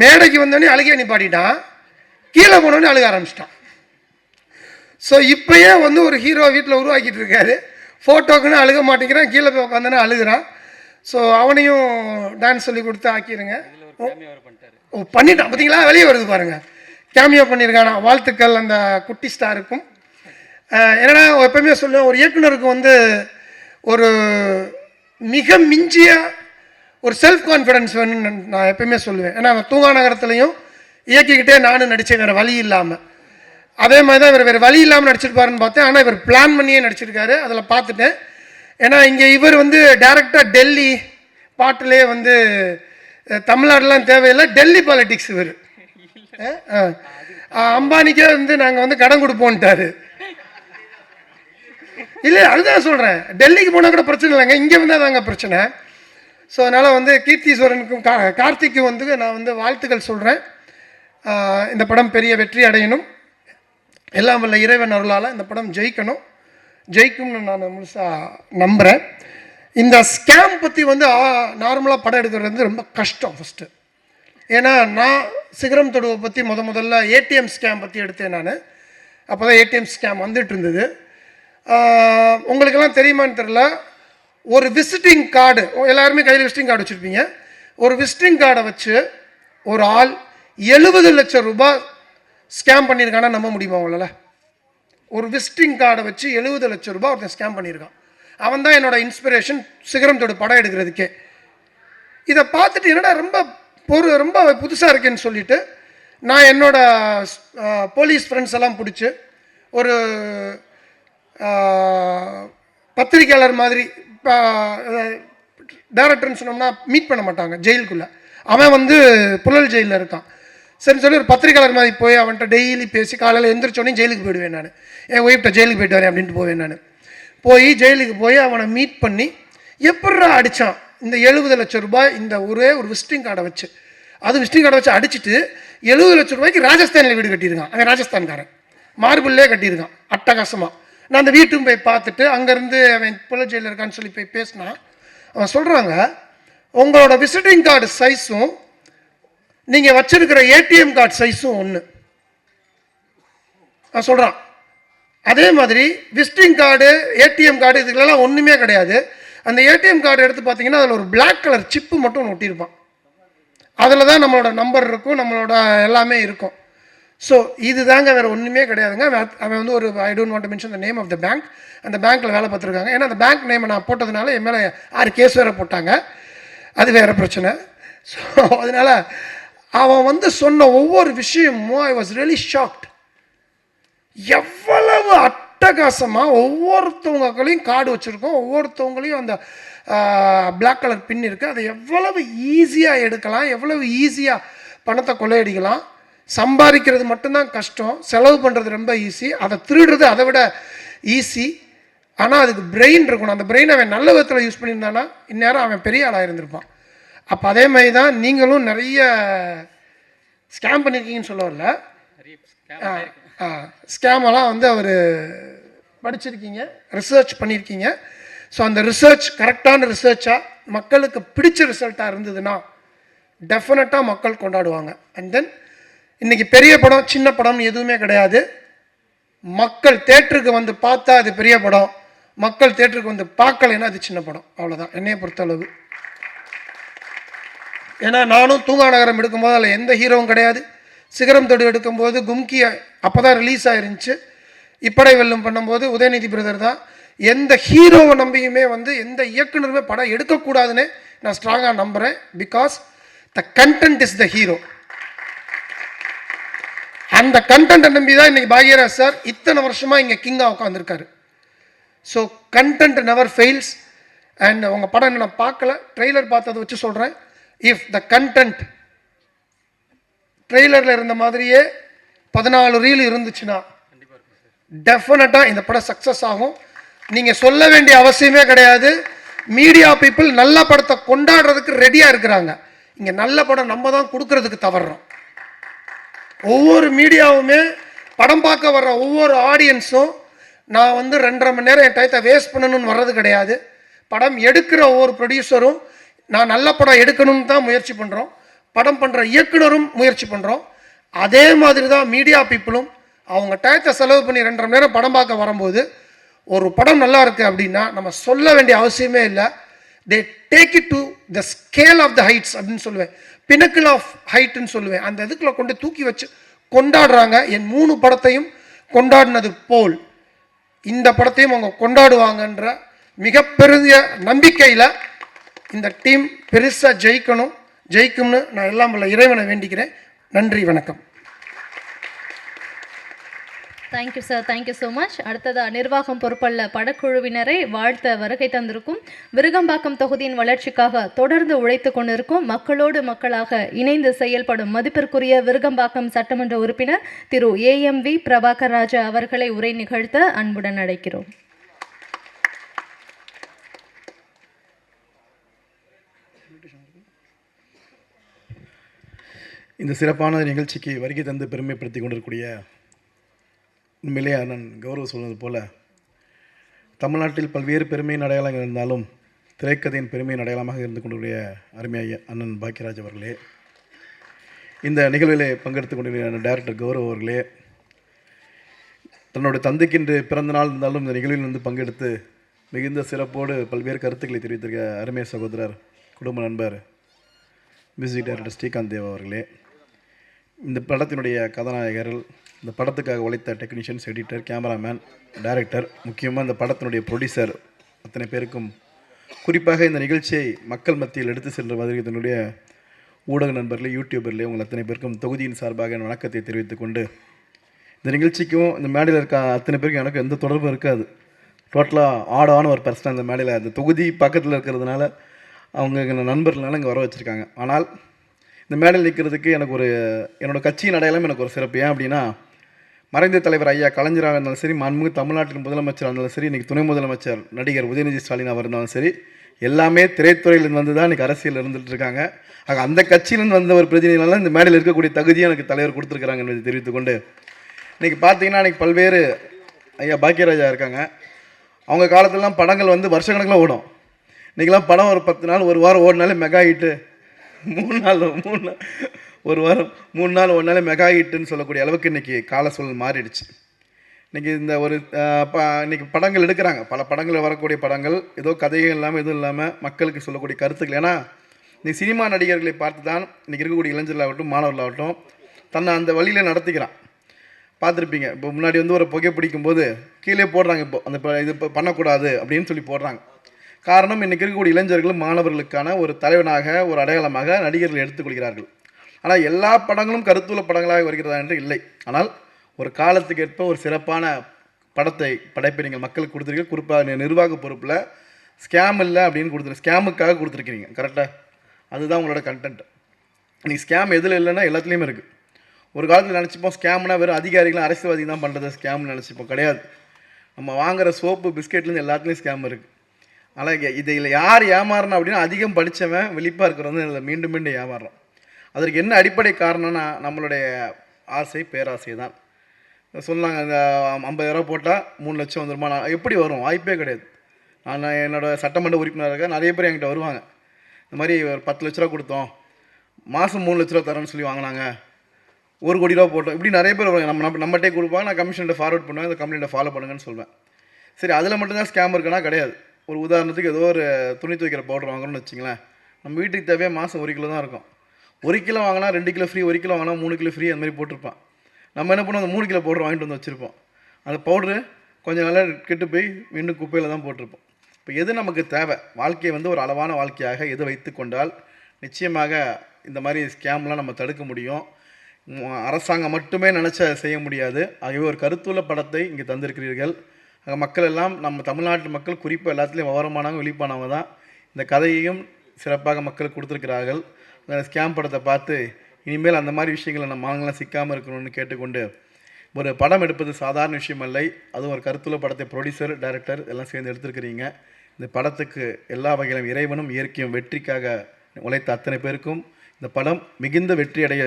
மேடைக்கு வந்தோடனே அழுகே நிப்பாட்டிட்டான், கீழே போனோடனே அழுக ஆரம்பிச்சிட்டான். ஸோ இப்போயே வந்து ஒரு ஹீரோ வீட்டில் உருவாக்கிட்டு இருக்காரு. ஃபோட்டோக்குன்னு அழுக மாட்டேங்கிறான், கீழே போய் உட்காந்தோன்னே அழுகிறான். ஸோ அவனையும் டான்ஸ் சொல்லி கொடுத்து ஆக்கிடுங்க. ஓ பண்ணிட்டான் பார்த்தீங்களா, வெளியே வருது பாருங்கள், கேமியோ பண்ணியிருக்கானா. வாழ்த்துக்கள் அந்த குட்டி ஸ்டாருக்கும். என்னென்னா எப்பவுமே சொல்லுவேன், ஒரு இயக்குனருக்கு வந்து ஒரு மிக மிஞ்சிய ஒரு செல்ஃப் கான்ஃபிடென்ஸ் வேணும்னு நான் எப்பயுமே சொல்லுவேன். ஏன்னா தூங்கா நகரத்துலையும் இயக்கிக்கிட்டே நானும் நடித்தேன் வேறு வழி இல்லாமல். அதே மாதிரி தான் இவர் வேறு வழி இல்லாமல் நடிச்சிருப்பாருன்னு பார்த்தேன். ஆனால் இவர் பிளான் பண்ணியே நடிச்சிருக்காரு, அதில் பார்த்துட்டேன். ஏன்னா இங்கே இவர் வந்து டைரெக்டாக டெல்லி பாட்டிலே வந்து தமிழ்நாடுலாம் தேவையில்லை, டெல்லி பாலிட்டிக்ஸ் இவர். அம்பானிக்கே வந்து நாங்கள் வந்து கடன் கொடுப்போன்ட்டாரு. இல்லை அதுதான் சொல்கிறேன், டெல்லிக்கு போனால் கூட பிரச்சனை இல்லைங்க, இங்கே வந்தால் தாங்க பிரச்சனை. ஸோ அதனால் வந்து கீர்த்தீஸ்வரனுக்கும் கார்த்திக்கும் வந்து நான் வந்து வாழ்த்துக்கள் சொல்கிறேன். இந்த படம் பெரிய வெற்றி அடையணும். எல்லாம் வல்ல இறைவன் அருளால் இந்த படம் ஜெயிக்கும்னு நான் முழுசாக நம்புகிறேன். இந்த ஸ்கேம் பற்றி வந்து நார்மலாக படம் எடுக்கிறது வந்து ரொம்ப கஷ்டம் ஃபஸ்ட்டு. ஏன்னா நான் சிகரம் தொடுவை பற்றி முதல்ல ஏடிஎம் ஸ்கேம் பற்றி எடுத்தேன் நான். அப்போ தான் ஏடிஎம் ஸ்கேம் வந்துட்டு இருந்தது. உங்களுக்கெல்லாம் தெரியுமான்னு தெரில, ஒரு விசிட்டிங் கார்டு, எல்லாருமே கையில் விசிட்டிங் கார்டு வச்சுருப்பீங்க. ஒரு விசிட்டிங் கார்டை வச்சு ஒரு ஆள் 70 லட்சம் ரூபாய் ஸ்கேம் பண்ணியிருக்கானா நம்ப முடியுமா உங்களால்? ஒரு விசிட்டிங் கார்டை வச்சு 70 லட்சம் ரூபாய் ஒருத்தன் ஸ்கேம் பண்ணியிருக்கான். அவன் தான் என்னோடய இன்ஸ்பிரேஷன் சிகரம் தொடு படம் எடுக்கிறதுக்கே. இதை பார்த்துட்டு என்னடா ரொம்ப புதுசாக இருக்கேன்னு சொல்லிவிட்டு நான் என்னோடய போலீஸ் ஃப்ரெண்ட்ஸ் எல்லாம் பிடிச்சி ஒரு பத்திரிக்கையாளர் மாதிரி, டைரக்டர்னு சொன்னோம்னா மீட் பண்ண மாட்டாங்க ஜெயிலுக்குள்ளே, அவன் வந்து புழல் ஜெயிலில் இருக்கான். சரின்னு சொல்லி ஒரு பத்திரிக்கையாளர் மாதிரி போய் அவன்கிட்ட டெய்லி பேசி காலையில் எந்திரிச்சோடனே ஜெயிலுக்கு போயிடுவேன் நான். என் ஒய்ஃப்ட்ட ஜெயிலுக்கு போயிட்டு வரேன் அப்படின்ட்டு போவேன் நான். போய் ஜெயிலுக்கு போய் அவனை மீட் பண்ணி எப்பட்றா அடித்தான் இந்த 70 லட்சம் ரூபாய் இந்த ஒரே ஒரு விசிட்டிங் கார்டை வச்சு. அது விசிட்டிங் கார்டை வச்சு அடிச்சுட்டு 70 லட்சம் ரூபாய்க்கு ராஜஸ்தானில் வீடு கட்டியிருக்கான். அவன் ராஜஸ்தான்காரன், மார்பிள்லே கட்டியிருக்கான் அட்டகாசமாக. நான் அந்த வீட்டும் போய் பார்த்துட்டு அங்கேருந்து அவன் புழல் ஜெயிலில் இருக்கான்னு சொல்லி போய் பேசினா அவன் சொல்கிறாங்க, உங்களோட விசிட்டிங் கார்டு சைஸும் நீங்கள் வச்சிருக்கிற ஏடிஎம் கார்டு சைஸும் ஒன்று. நான் சொல்கிறேன். அதே மாதிரி விசிட்டிங் கார்டு, ஏடிஎம் கார்டு இதுகளெல்லாம் ஒன்றுமே கிடையாது. அந்த ஏடிஎம் கார்டு எடுத்து பார்த்தீங்கன்னா அதில் ஒரு பிளாக் கலர் சிப்பு மட்டும் ஒட்டியிருப்பான். அதில் தான் நம்மளோட நம்பர் இருக்கும், நம்மளோட எல்லாமே இருக்கும். ஸோ இது தாங்க, வேறு ஒன்றுமே கிடையாதுங்க. அவன் வந்து ஒரு I don't want to mention the name of the bank, அந்த பேங்க்கில் வேலை பார்த்துருக்காங்க. ஏன்னா அந்த பேங்க் நேமை நான் போட்டதுனால என் மேலே 6 கேஸ் வேறு போட்டாங்க. அது வேறு பிரச்சனை. ஸோ அதனால் அவன் வந்து சொன்ன ஒவ்வொரு விஷயமும் ஐ வாஸ் ரியலி ஷாக்ட். எவ்வளவு அட்டகாசமாக ஒவ்வொருத்தவங்களையும் கார்டு வச்சுருக்கோம், ஒவ்வொருத்தவங்களையும் அந்த பிளாக் கலர் பின் இருக்குது. அதை எவ்வளவு ஈஸியாக எடுக்கலாம், எவ்வளவு ஈஸியாக பணத்தை கொள்ளையடிக்கலாம். சம்பாதிக்கிறது மட்டும்தான் கஷ்டம், செலவு பண்ணுறது ரொம்ப ஈஸி, அதை திருடுறது அதை விட ஈஸி. ஆனால் அதுக்கு பிரெயின் இருக்கணும். அந்த பிரெயின் அவன் நல்ல விதத்தில் யூஸ் பண்ணியிருந்தானா இந்நேரம் அவன் பெரிய ஆளாக இருந்திருப்பான். அப்போ அதே மாதிரி தான் நீங்களும் நிறைய ஸ்கேம் பண்ணியிருக்கீங்கன்னு சொல்ல வரல, ஸ்கேமெல்லாம் வந்து அவர் படிச்சிருக்கீங்க, ரிசர்ச் பண்ணியிருக்கீங்க. ஸோ அந்த ரிசர்ச் கரெக்டான ரிசர்ச்சாக மக்களுக்கு பிடிச்ச ரிசல்ட்டாக இருந்ததுன்னா டெஃபினட்டாக மக்கள் கொண்டாடுவாங்க. அண்ட் தென் இன்றைக்கி பெரிய படம் சின்ன படம்னு எதுவுமே கிடையாது. மக்கள் தேட்டருக்கு வந்து பார்த்தா அது பெரிய படம், மக்கள் தேட்டருக்கு வந்து பார்க்கலைன்னா அது சின்ன படம். அவ்வளோதான் என்னையை பொறுத்தளவு. ஏன்னா நானும் தூங்கா நகரம் எடுக்கும்போது அதில் எந்த ஹீரோவும் கிடையாது. சிகரம் தொடு எடுக்கும்போது கும்கி அப்போ தான் ரிலீஸ் ஆயிருந்துச்சு. இப்படை வெல்லும் பண்ணும்போது உதயநிதி பிரதர் தான். எந்த ஹீரோவை நம்பியுமே வந்து எந்த இயக்குனருமே படம் எடுக்கக்கூடாதுன்னு நான் ஸ்ட்ராங்காக நம்புகிறேன். Because the content is the hero. அந்த கண்டென்ட்டை நம்பி தான் இன்றைக்கி பாக்யராஜ் சார் இத்தனை வருஷமாக இங்கே கிங்காக உட்காந்துருக்காரு. So content never fails. And உங்கள் படம் நான் பார்க்கல, ட்ரெய்லர் பார்த்ததை வச்சு சொல்கிறேன். இஃப் த கண்டென்ட் ட்ரெய்லரில் இருந்த மாதிரியே 14 ரீல் இருந்துச்சுன்னா டெஃபினட்டாக இந்த படம் சக்ஸஸ் ஆகும். நீங்கள் சொல்ல வேண்டிய அவசியமே கிடையாது. மீடியா பீப்புள் நல்ல படத்தை கொண்டாடுறதுக்கு ரெடியாக இருக்கிறாங்க. இங்கே நல்ல படம் நம்ம தான் கொடுக்கறதுக்கு தவறுறோம். ஒவ்வொரு மீடியாவுமே படம் பார்க்க வர்ற ஒவ்வொரு ஆடியன்ஸும் நான் வந்து 2.5 மணி நேரம் என் டயத்தை வேஸ்ட் பண்ணணும்னு வர்றது கிடையாது. படம் எடுக்கிற ஒவ்வொரு ப்ரொடியூசரும் நான் நல்ல படம் எடுக்கணும்னு தான் முயற்சி பண்ணுறோம். படம் பண்ணுற இயக்குனரும் முயற்சி பண்ணுறோம். அதே மாதிரி தான் மீடியா பீப்புளும் அவங்க டயத்தை செலவு பண்ணி 2.5 மணி நேரம் படம் பார்க்க வரும்போது ஒரு படம் நல்லா இருக்குது அப்படின்னா நம்ம சொல்ல வேண்டிய அவசியமே இல்லை. They take it to the scale of the heights அப்படின்னு சொல்லுவேன், பினக்கிள் ஆஃப் ஹைட்டுன்னு சொல்லுவேன். அந்த இதுக்குள்ள கொண்டு தூக்கி வச்சு கொண்டாடுறாங்க. என் 3 படத்தையும் கொண்டாடினது போல் இந்த படத்தையும் அவங்க கொண்டாடுவாங்கன்ற மிகப்பெரிய நம்பிக்கையில் இந்த டீம் பெருசாக ஜெயிக்கும்னு நான் எல்லாம் உள்ள இறைவனை வேண்டிக்கிறேன். நன்றி, வணக்கம். Thank you sir, thank you so much. அடுத்ததாக நிர்வாகம் பொறுப்புள்ள படக்குழுவினரை வாழ்த்த வருகை தந்திருக்கும் விருகம்பாக்கம் தொகுதியின் வளர்ச்சிக்காக தொடர்ந்து உழைத்து கொண்டிருக்கும் மக்களோடு மக்களாக இணைந்து செயல்படும் மதிப்பிற்குரிய விருகம்பாக்கம் சட்டமன்ற உறுப்பினர் திரு AMV பிரபாகர் ராஜா அவர்களை உரை நிகழ்த்த அன்புடன் அழைக்கிறோம். இந்த சிறப்பான நிகழ்ச்சிக்கு வருகை தந்து பெருமைப்படுத்தி கொண்டிருக்கூடிய உண்மையிலே அண்ணன் கௌரவ சொன்னது போல் தமிழ்நாட்டில் பல்வேறு பெருமையின் அடையாளங்கள் இருந்தாலும் திரைக்கதையின் பெருமையின் அடையாளமாக இருந்து கொண்டிருக்கிற அருமையாக அண்ணன் பாக்யராஜ் அவர்களே, இந்த நிகழ்விலே பங்கெடுத்து கொண்டிருக்கிற டைரக்டர் கௌரவ் அவர்களே, தன்னுடைய தந்தைக்கு இன்று பிறந்த நாள் இருந்தாலும் இந்த நிகழ்வில் வந்து பங்கெடுத்து மிகுந்த சிறப்போடு பல்வேறு கருத்துக்களை தெரிவித்திருக்க அருமை சகோதரர் குடும்ப நண்பர் மியூசிக் டைரக்டர் ஸ்ரீகாந்த் தேவ் அவர்களே, இந்த படத்தினுடைய கதாநாயகர்கள், இந்த படத்துக்காக உழைத்த டெக்னீஷியன்ஸ், எடிட்டர், கேமராமேன், டைரக்டர், முக்கியமாக இந்த படத்தினுடைய ப்ரொடியூசர் அத்தனை பேருக்கும், குறிப்பாக இந்த நிகழ்ச்சியை மக்கள் மத்தியில் எடுத்து சென்ற மாதிரி இதனுடைய ஊடக நண்பர்களே, யூடியூபர்லேயே உங்கள் அத்தனை பேருக்கும் தொகுதியின் சார்பாக என் வணக்கத்தை தெரிவித்துக் கொண்டு, இந்த நிகழ்ச்சிக்கும் இந்த மேடையில் இருக்க அத்தனை பேருக்கும் எனக்கு எந்த தொடர்பும் இருக்காது. டோட்டலாக ஆடான ஒரு பர்சனாக இந்த மேடையில் அந்த தொகுதி பக்கத்தில் இருக்கிறதுனால அவங்க நண்பர்களால் இங்கே வர வச்சுருக்காங்க. ஆனால் இந்த மேடையில் நிற்கிறதுக்கு எனக்கு ஒரு என்னோடய கட்சியின் அடையாளம் எனக்கு ஒரு சிறப்பு. ஏன் அப்படின்னா, மறைந்த தலைவர் ஐயா கலைஞராக இருந்தாலும் சரி, மாண்புமிகு தமிழ்நாட்டின் முதலமைச்சராக இருந்தாலும் சரி, இன்றைக்கி துணை முதலமைச்சர் நடிகர் உதயநிதி ஸ்டாலின் அவர் இருந்தாலும் சரி, எல்லாமே திரைத்துறையிலிருந்து வந்து தான் இன்றைக்கி அரசியல் இருந்துகிட்டு இருக்காங்க. ஆக அந்த கட்சியிலேருந்து வந்த ஒரு பிரதிநிதினால இந்த மேடையில் இருக்கக்கூடிய தகுதியை எனக்கு தலைவர் கொடுத்துருக்குறாங்க என்பதை தெரிவித்துக்கொண்டு, இன்றைக்கி பார்த்தீங்கன்னா இன்றைக்கி பல்வேறு ஐயா பாக்யராஜா இருக்காங்க. அவங்க காலத்திலலாம் படங்கள் வந்து வருஷக்கணக்கில் ஓடும். இன்றைக்கெல்லாம் படம் ஒரு 10 நாள் ஒரு வாரம் ஓடினாலே மெகா ஹிட்டு, 3 நாள் ஒரு வாரம் 3 நாள் ஓடினாலே மெகா ஹிட்டுன்னு சொல்லக்கூடிய அளவுக்கு இன்றைக்கி கால சூழல் மாறிடுச்சு. இன்றைக்கி இந்த ஒரு இன்றைக்கி படங்கள் எடுக்கிறாங்க, பல படங்கள் வரக்கூடிய படங்கள் ஏதோ கதையும் இல்லாமல் எதுவும் இல்லாமல் மக்களுக்கு சொல்லக்கூடிய கருத்துக்கள். ஏன்னா இன்றைக்கி சினிமா நடிகர்களை பார்த்து தான் இன்றைக்கி இருக்கக்கூடிய இளைஞர்களாகட்டும் மாணவர்களாகட்டும் தன்னை அந்த வழியில் நடத்திக்கிறான். பார்த்துருப்பீங்க, இப்போ முன்னாடி வந்து ஒரு புகை பிடிக்கும்போது கீழே போடுறாங்க, இப்போ அந்த இது பண்ணக்கூடாது அப்படின்னு சொல்லி போடுறாங்க. காரணம் இன்றைக்கி இருக்கக்கூடிய இளைஞர்கள் மாணவர்களுக்கான ஒரு தலைவனாக ஒரு அடையாளமாக நடிகர்கள் எடுத்துக்கொள்கிறார்கள். ஆனால் எல்லா படங்களும் கருத்துள்ள படங்களாக வருகிறதா என்று இல்லை. ஆனால் ஒரு காலத்துக்கு ஏற்ப ஒரு சிறப்பான படைப்பை நீங்கள் மக்களுக்கு கொடுத்துருக்கீங்க. குறிப்பாக நிர்வாக பொறுப்பில் ஸ்கேம் இல்லை அப்படின்னு கொடுத்துருங்க, ஸ்கேமுக்காக கொடுத்துருக்கீங்க. கரெக்டாக அதுதான் உங்களோட கண்டென்ட். இன்றைக்கி ஸ்கேம் எதில் இல்லைன்னா எல்லாத்துலேயுமே இருக்குது. ஒரு காலத்தில் நினச்சிப்போம் ஸ்கேம்னா வெறும் அதிகாரிகளும் அரசியல்வாதி தான் பண்ணுறது ஸ்கேம்னு நினச்சிப்போம். கிடையாது, நம்ம வாங்குகிற சோப்பு பிஸ்கெட்லேருந்து எல்லாத்துலேயும் ஸ்கேம் இருக்குது. ஆனால் இதில் யார் ஏமாறணும் அப்படின்னா அதிகம் படித்தவன் வெளிப்பாக இருக்கிறவங்க இதில் மீண்டும் மீண்டும் ஏமாறுறோம். அதற்கு என்ன அடிப்படை காரணம்னா நம்மளுடைய ஆசை பேராசை தான். சொன்னாங்க இந்த 50,000 போட்டால் 3 லட்சம் வந்துருமா, நான் எப்படி வரும், வாய்ப்பே கிடையாது. நான் என்னோடய சட்டமன்ற உறுப்பினராக நிறைய பேர் என்கிட்ட வருவாங்க, இந்த மாதிரி ஒரு 10 லட்ச ரூபா கொடுத்தோம், மாதம் 3 லட்ச ரூபா தரேன்னு சொல்லி வாங்கினாங்க, 1 கோடி ரூபா போட்டோம், இப்படி நிறைய பேர் வருவாங்க. நம்மகிட்டே கொடுப்பாங்க, நான் கமிஷன்கிட்ட ஃபார்வர்ட் பண்ணுவேன், அந்த கம்ப்ளைண்ட்டை ஃபாலோ பண்ணுங்கன்னு சொல்வேன். சரி, அதில் மட்டும்தான் ஸ்கேம் இருக்குன்னா கிடையாது. ஒரு உதாரணத்துக்கு ஏதோ ஒரு துணி துவைக்கிற பவுடர் வாங்குறோம்னு வச்சிங்களேன், நம்ம வீட்டுக்கு தேவையாக மாதம் 1 கிலோ தான் இருக்கும். 1 கிலோ வாங்கினா 2 கிலோ ஃப்ரீ, 1 கிலோ வாங்கினா 3 கிலோ ஃப்ரீ, அந்த மாதிரி போட்டிருப்பான். நம்ம என்ன பண்ணுவோம், அந்த 3 கிலோ பவுடர் வாங்கிட்டு வந்து வச்சுருப்போம். அந்த பவுட்ரு கொஞ்சம் நல்லா கெட்டு போய் மீண்டும் குப்பையில் தான் போட்டிருப்போம். இப்போ எது நமக்கு தேவை, வாழ்க்கையை வந்து ஒரு அளவான வாழ்க்கையாக எது வைத்து கொண்டால் நிச்சயமாக இந்த மாதிரி ஸ்கேம்லாம் நம்ம தடுக்க முடியும். அரசாங்கம் மட்டுமே நினச்சா செய்ய முடியாது. ஆகவே ஒரு கருத்துள்ள படத்தை இங்கே தந்திருக்கிறீர்கள். மக்கள் எல்லாம் நம்ம தமிழ்நாட்டு மக்கள் குறிப்பாக எல்லாத்துலேயும் விவரமானவங்க விழிப்பானவங்க தான் இந்த கதையையும் சிறப்பாக மக்களுக்கு கொடுத்துருக்கிறார்கள். அந்த ஸ்கேம் படத்தை பார்த்து இனிமேல் அந்த மாதிரி விஷயங்களை நம்ம மாங்கலாம் சிக்காமல் இருக்கணும்னு கேட்டுக்கொண்டு, ஒரு படம் எடுப்பது சாதாரண விஷயம் இல்லை. அதுவும் ஒரு கருத்துள்ள படத்தை ப்ரொடியூசர் டைரக்டர் எல்லாம் சேர்ந்து எடுத்துருக்கிறீங்க. இந்த படத்துக்கு எல்லா வகையிலும் இறைவனும் இயற்கையும் வெற்றிக்காக உழைத்த அத்தனை பேருக்கும் இந்த படம் மிகுந்த வெற்றியடைய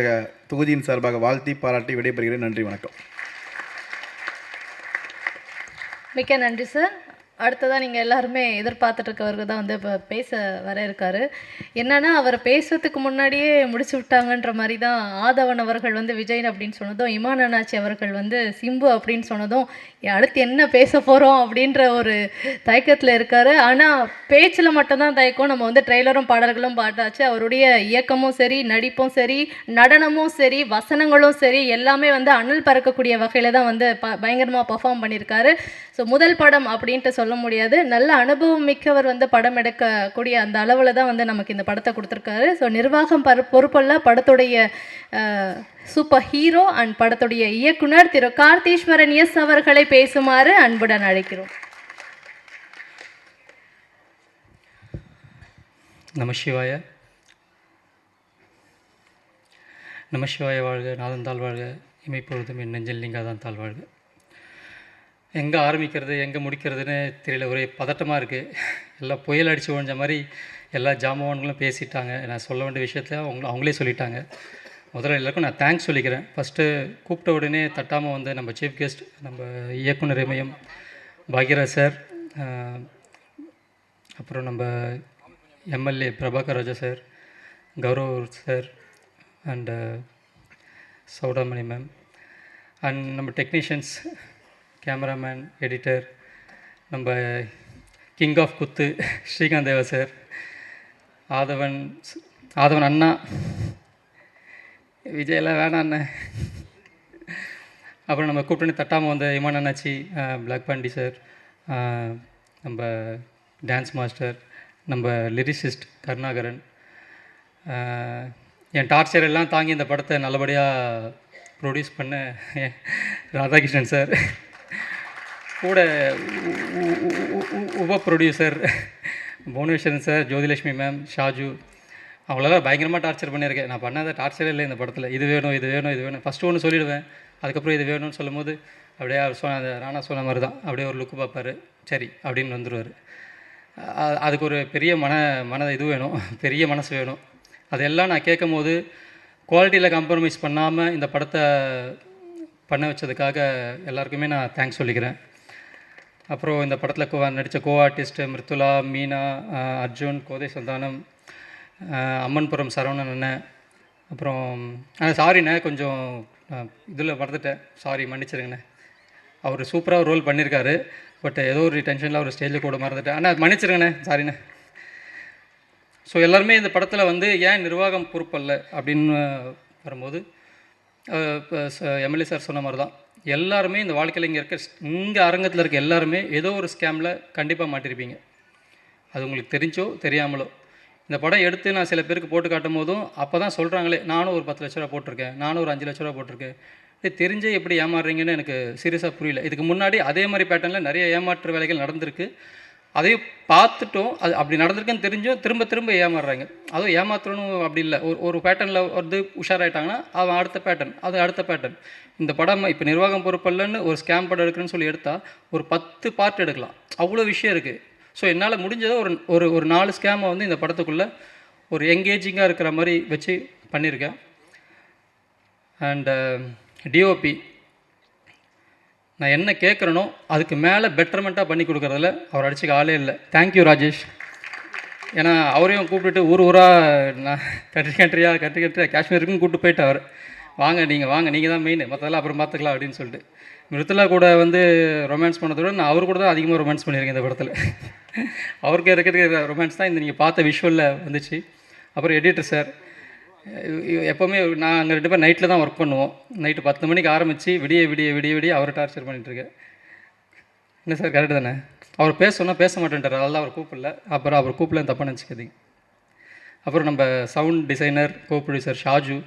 தொகுதியின் சார்பாக வாழ்த்தி பாராட்டி விடைபெறுகிறேன். நன்றி, வணக்கம். மிக்க நன்றி சார். அடுத்ததாக நீங்கள் எல்லாருமே எதிர்பார்த்துட்டு இருக்கவர்கள் தான் வந்து இப்போ பேச வர இருக்காரு. என்னென்னா அவரை பேசுறதுக்கு முன்னாடியே முடிச்சு விட்டாங்கன்ற மாதிரி தான் ஆதவன் அவர்கள் வந்து விஜய் அப்படின்னு சொன்னதும், இமான் அண்ணாச்சி அவர்கள் வந்து சிம்பு அப்படின்னு சொன்னதும் அடுத்து என்ன பேச போகிறோம் அப்படின்ற ஒரு தயக்கத்தில் இருக்கார். ஆனால் பேச்சில் மட்டும்தான் தயக்கம். நம்ம வந்து ட்ரெய்லரும் பாடல்களும் பாட்டாச்சு. அவருடைய இயக்கமும் சரி, நடிப்பும் சரி, நடனமும் சரி, வசனங்களும் சரி, எல்லாமே வந்து அனல் பறக்கக்கூடிய வகையில் தான் வந்து பயங்கரமாக பர்ஃபார்ம் பண்ணியிருக்காரு. ஸோ முதல் படம் அப்படின்ட்டு சொல்ல முடியாது, நல்ல அனுபவம் மிக்கவர் வந்து படம் எடுக்கக்கூடிய அந்த அளவில் தான் வந்து நமக்கு இந்த படத்தை கொடுத்துருக்காரு. ஸோ நிர்வாகம் பொறுப்பல்ல படத்துடைய சூப்பர் ஹீரோ அண்ட் படத்துடைய இயக்குனர் திரு கார்த்தீஸ்வரன் எஸ் அவர்களை பேசுமாறு அன்புடன் அழைக்கிறோம். நமசிவாய நமசிவாய வாழ்க, நாதந்தாள் வாழ்க, இமைப்பொழுதும் என் நெஞ்சில் நீங்காதான் தாழ் வாழ்க. எங்கே ஆரம்பிக்கிறது எங்கே முடிக்கிறதுன்னு தெரியல, ஒரே பதட்டமாக இருக்குது. எல்லாம் புயல் அடித்து ஓஞ்ச மாதிரி எல்லா ஜாம்பவான்களும் பேசிட்டாங்க. நான் சொல்ல வேண்டிய விஷயத்த அவங்களே சொல்லிட்டாங்க. முதல்ல எல்லாருக்கும் நான் தேங்க்ஸ் சொல்லிக்கிறேன். ஃபஸ்ட்டு கூப்பிட்ட உடனே தட்டாமல் வந்து நம்ம சீஃப் கெஸ்ட், நம்ம இயக்குனர் இமயம் பாக்யராஜ் சார், அப்புறம் நம்ம MLA Prabhakar Raja sir, Gaurav sir and Sowdamani ma'am, and நம்ம டெக்னீஷியன்ஸ், கேமராமேன், எடிட்டர், நம்ம king of kuthu Srikanth Deva sir, ஆதவன் அண்ணா, விஜயெல்லாம் வேணாம் அண்ணன், அப்புறம் நம்ம கூப்பிட்டு தட்டாமல் வந்த இமான் அண்ணாச்சி, பிளாக் பாண்டி சார், நம்ம டான்ஸ் மாஸ்டர், நம்ம லிரிசிஸ்ட் கருணாகரன், என் டார்ச்சர் எல்லாம் தாங்கி இந்த படத்தை நல்லபடியாக ப்ரொடியூஸ் பண்ண ராதாகிருஷ்ணன் சார், கூட உப producer Bhuvaneswaran sir, Jyothilakshmi ma'am, Shaju, அவங்களெல்லாம் பயங்கரமாக டார்ச்சர் பண்ணியிருக்கேன். நான் பண்ணாத டார்ச்சரே இல்லை இந்த படத்தில். இது வேணும் இது வேணும் இது வேணும், ஃபஸ்ட்டு ஒன்று சொல்லிவிடுவேன், அதுக்கப்புறம் இது வேணும்னு சொல்லும் போது அப்படியே அவர் சொன்ன ராணா சொன்ன மாதிரி தான், அப்படியே ஒரு லுக்கு பார்ப்பார், சரி அப்படின்னு வந்துடுவார். அதுக்கு ஒரு பெரிய இது வேணும், பெரிய மனசு வேணும். அதெல்லாம் நான் கேட்கும் போது குவாலிட்டியில் காம்ப்ரமைஸ் பண்ணாமல் இந்த படத்தை பண்ண வச்சதுக்காக எல்லாருக்குமே நான் தேங்க்ஸ் சொல்லிக்கிறேன். அப்புறம் இந்த படத்தில் நடித்த கோ ஆர்டிஸ்ட் மிருத்துலா, மீனா, அர்ஜுன், கோதை சந்தானம், அம்மன்புரம் சரவணன் அண்ணன். அப்புறம் சாரிண்ணே, கொஞ்சம் இதில் மறந்துட்டேன், சாரி, மன்னிச்சிருங்கண்ணே. அவர் சூப்பராக ரோல் பண்ணியிருக்காரு, பட் ஏதோ ஒரு டென்ஷனில் ஒரு ஸ்டேஜில் கூட மறந்துட்டேன். அண்ணா மன்னிச்சிருங்கண்ணே, சாரிண்ணே. ஸோ எல்லாருமே இந்த படத்தில் வந்து ஏன் நிர்வாகம் பொறுப்பல்ல அப்படின்னு வரும்போது, எம்எல்ஏ சார் சொன்ன மாதிரி தான், எல்லாருமே இந்த வாழ்க்கையில் இங்கே அரங்கத்தில் இருக்க எல்லாருமே ஏதோ ஒரு ஸ்கேமில் கண்டிப்பாக மாட்டிருப்பீங்க. அது உங்களுக்கு தெரிஞ்சோ தெரியாமலோ. இந்த படம் எடுத்து நான் சில பேருக்கு போட்டு காட்டும் போதும் அப்போ தான் சொல்கிறாங்களே, நானும் ஒரு 10 லட்ச ரூபா போட்டிருக்கேன், நானும் ஒரு 5 லட்ச ரூபா போட்டிருக்கேன். தெரிஞ்சே எப்படி ஏமாறுறீங்கன்னு எனக்கு சீரியஸாக புரியல. இதுக்கு முன்னாடி அதே மாதிரி பேட்டர்னில் நிறைய ஏமாற்று வேலைகள் நடந்திருக்கு. அதையும் பார்த்துட்டோம், அது அப்படி நடந்திருக்குன்னு தெரிஞ்சும் திரும்ப திரும்ப ஏமாறுறாங்க. அதுவும் ஏமாற்றணும் அப்படி இல்லை, ஒரு பேட்டர்னில் வந்து உஷாராயிட்டாங்கன்னா அவன் அடுத்த பேட்டர்ன், அது அடுத்த பேட்டர்ன். இந்த படம் இப்போ நிர்வாகம் பொறுப்பல்லன்னு ஒரு ஸ்கேம் படம் எடுக்கணும்னு சொல்லி எடுத்தால் ஒரு 10 பார்ட் எடுக்கலாம், அவ்வளோ விஷயம் இருக்குது. ஸோ என்னால் முடிஞ்சதை ஒரு 4 ஸ்கேமை வந்து இந்த படத்துக்குள்ளே ஒரு எங்கேஜிங்காக இருக்கிற மாதிரி வச்சு பண்ணியிருக்கேன். அண்டு டிஓபி, நான் என்ன கேட்குறேனோ அதுக்கு மேலே பெட்டர்மெண்ட்டாக பண்ணி கொடுக்குறதில்ல அவர் அடிச்சுக்க ஆளே இல்லை. தேங்க்யூ ராஜேஷ். ஏன்னா அவரையும் கூப்பிட்டுட்டு ஊராக நான் கண்ட்ரியாக காஷ்மீருக்குன்னு கூப்பிட்டு போயிட்டு அவர் வாங்க நீங்கள் தான் மெயின், மற்றதெல்லாம் அப்புறம் பார்த்துக்கலாம் அப்படின்னு சொல்லிட்டு. மிருத்துலா கூட வந்து ரொமான்ஸ் பண்ணதோட நான் அவர் கூட தான் அதிகமாக ரொமான்ஸ் பண்ணியிருக்கேன் இந்த படத்தில். அவருக்கு இருக்கிற ரொமான்ஸ் தான் இந்த நீங்கள் பார்த்த விஷுவலில் வந்துச்சு. அப்புறம் எடிட்டர் சார், எப்போவுமே நான் அங்கே 2 பேர் நைட்டில் தான் ஒர்க் பண்ணுவோம். நைட்டு 10 மணிக்கு ஆரம்பித்து விடிய அவரை டார்ச்சர் பண்ணிகிட்ருக்கேன். என்ன சார் கரெக்டு தானே? அவர் பேச சொன்னால் பேச மாட்டேன்ட்டார், அதெல்லாம் அவர் கூப்பிடல. அப்புறம் அவர் கூப்பிடலன்னு தப்பாக நினச்சிக்காதீங்க. அப்புறம் நம்ம சவுண்ட் டிசைனர் கோ ப்ரொடியூசர் ஷாஜு,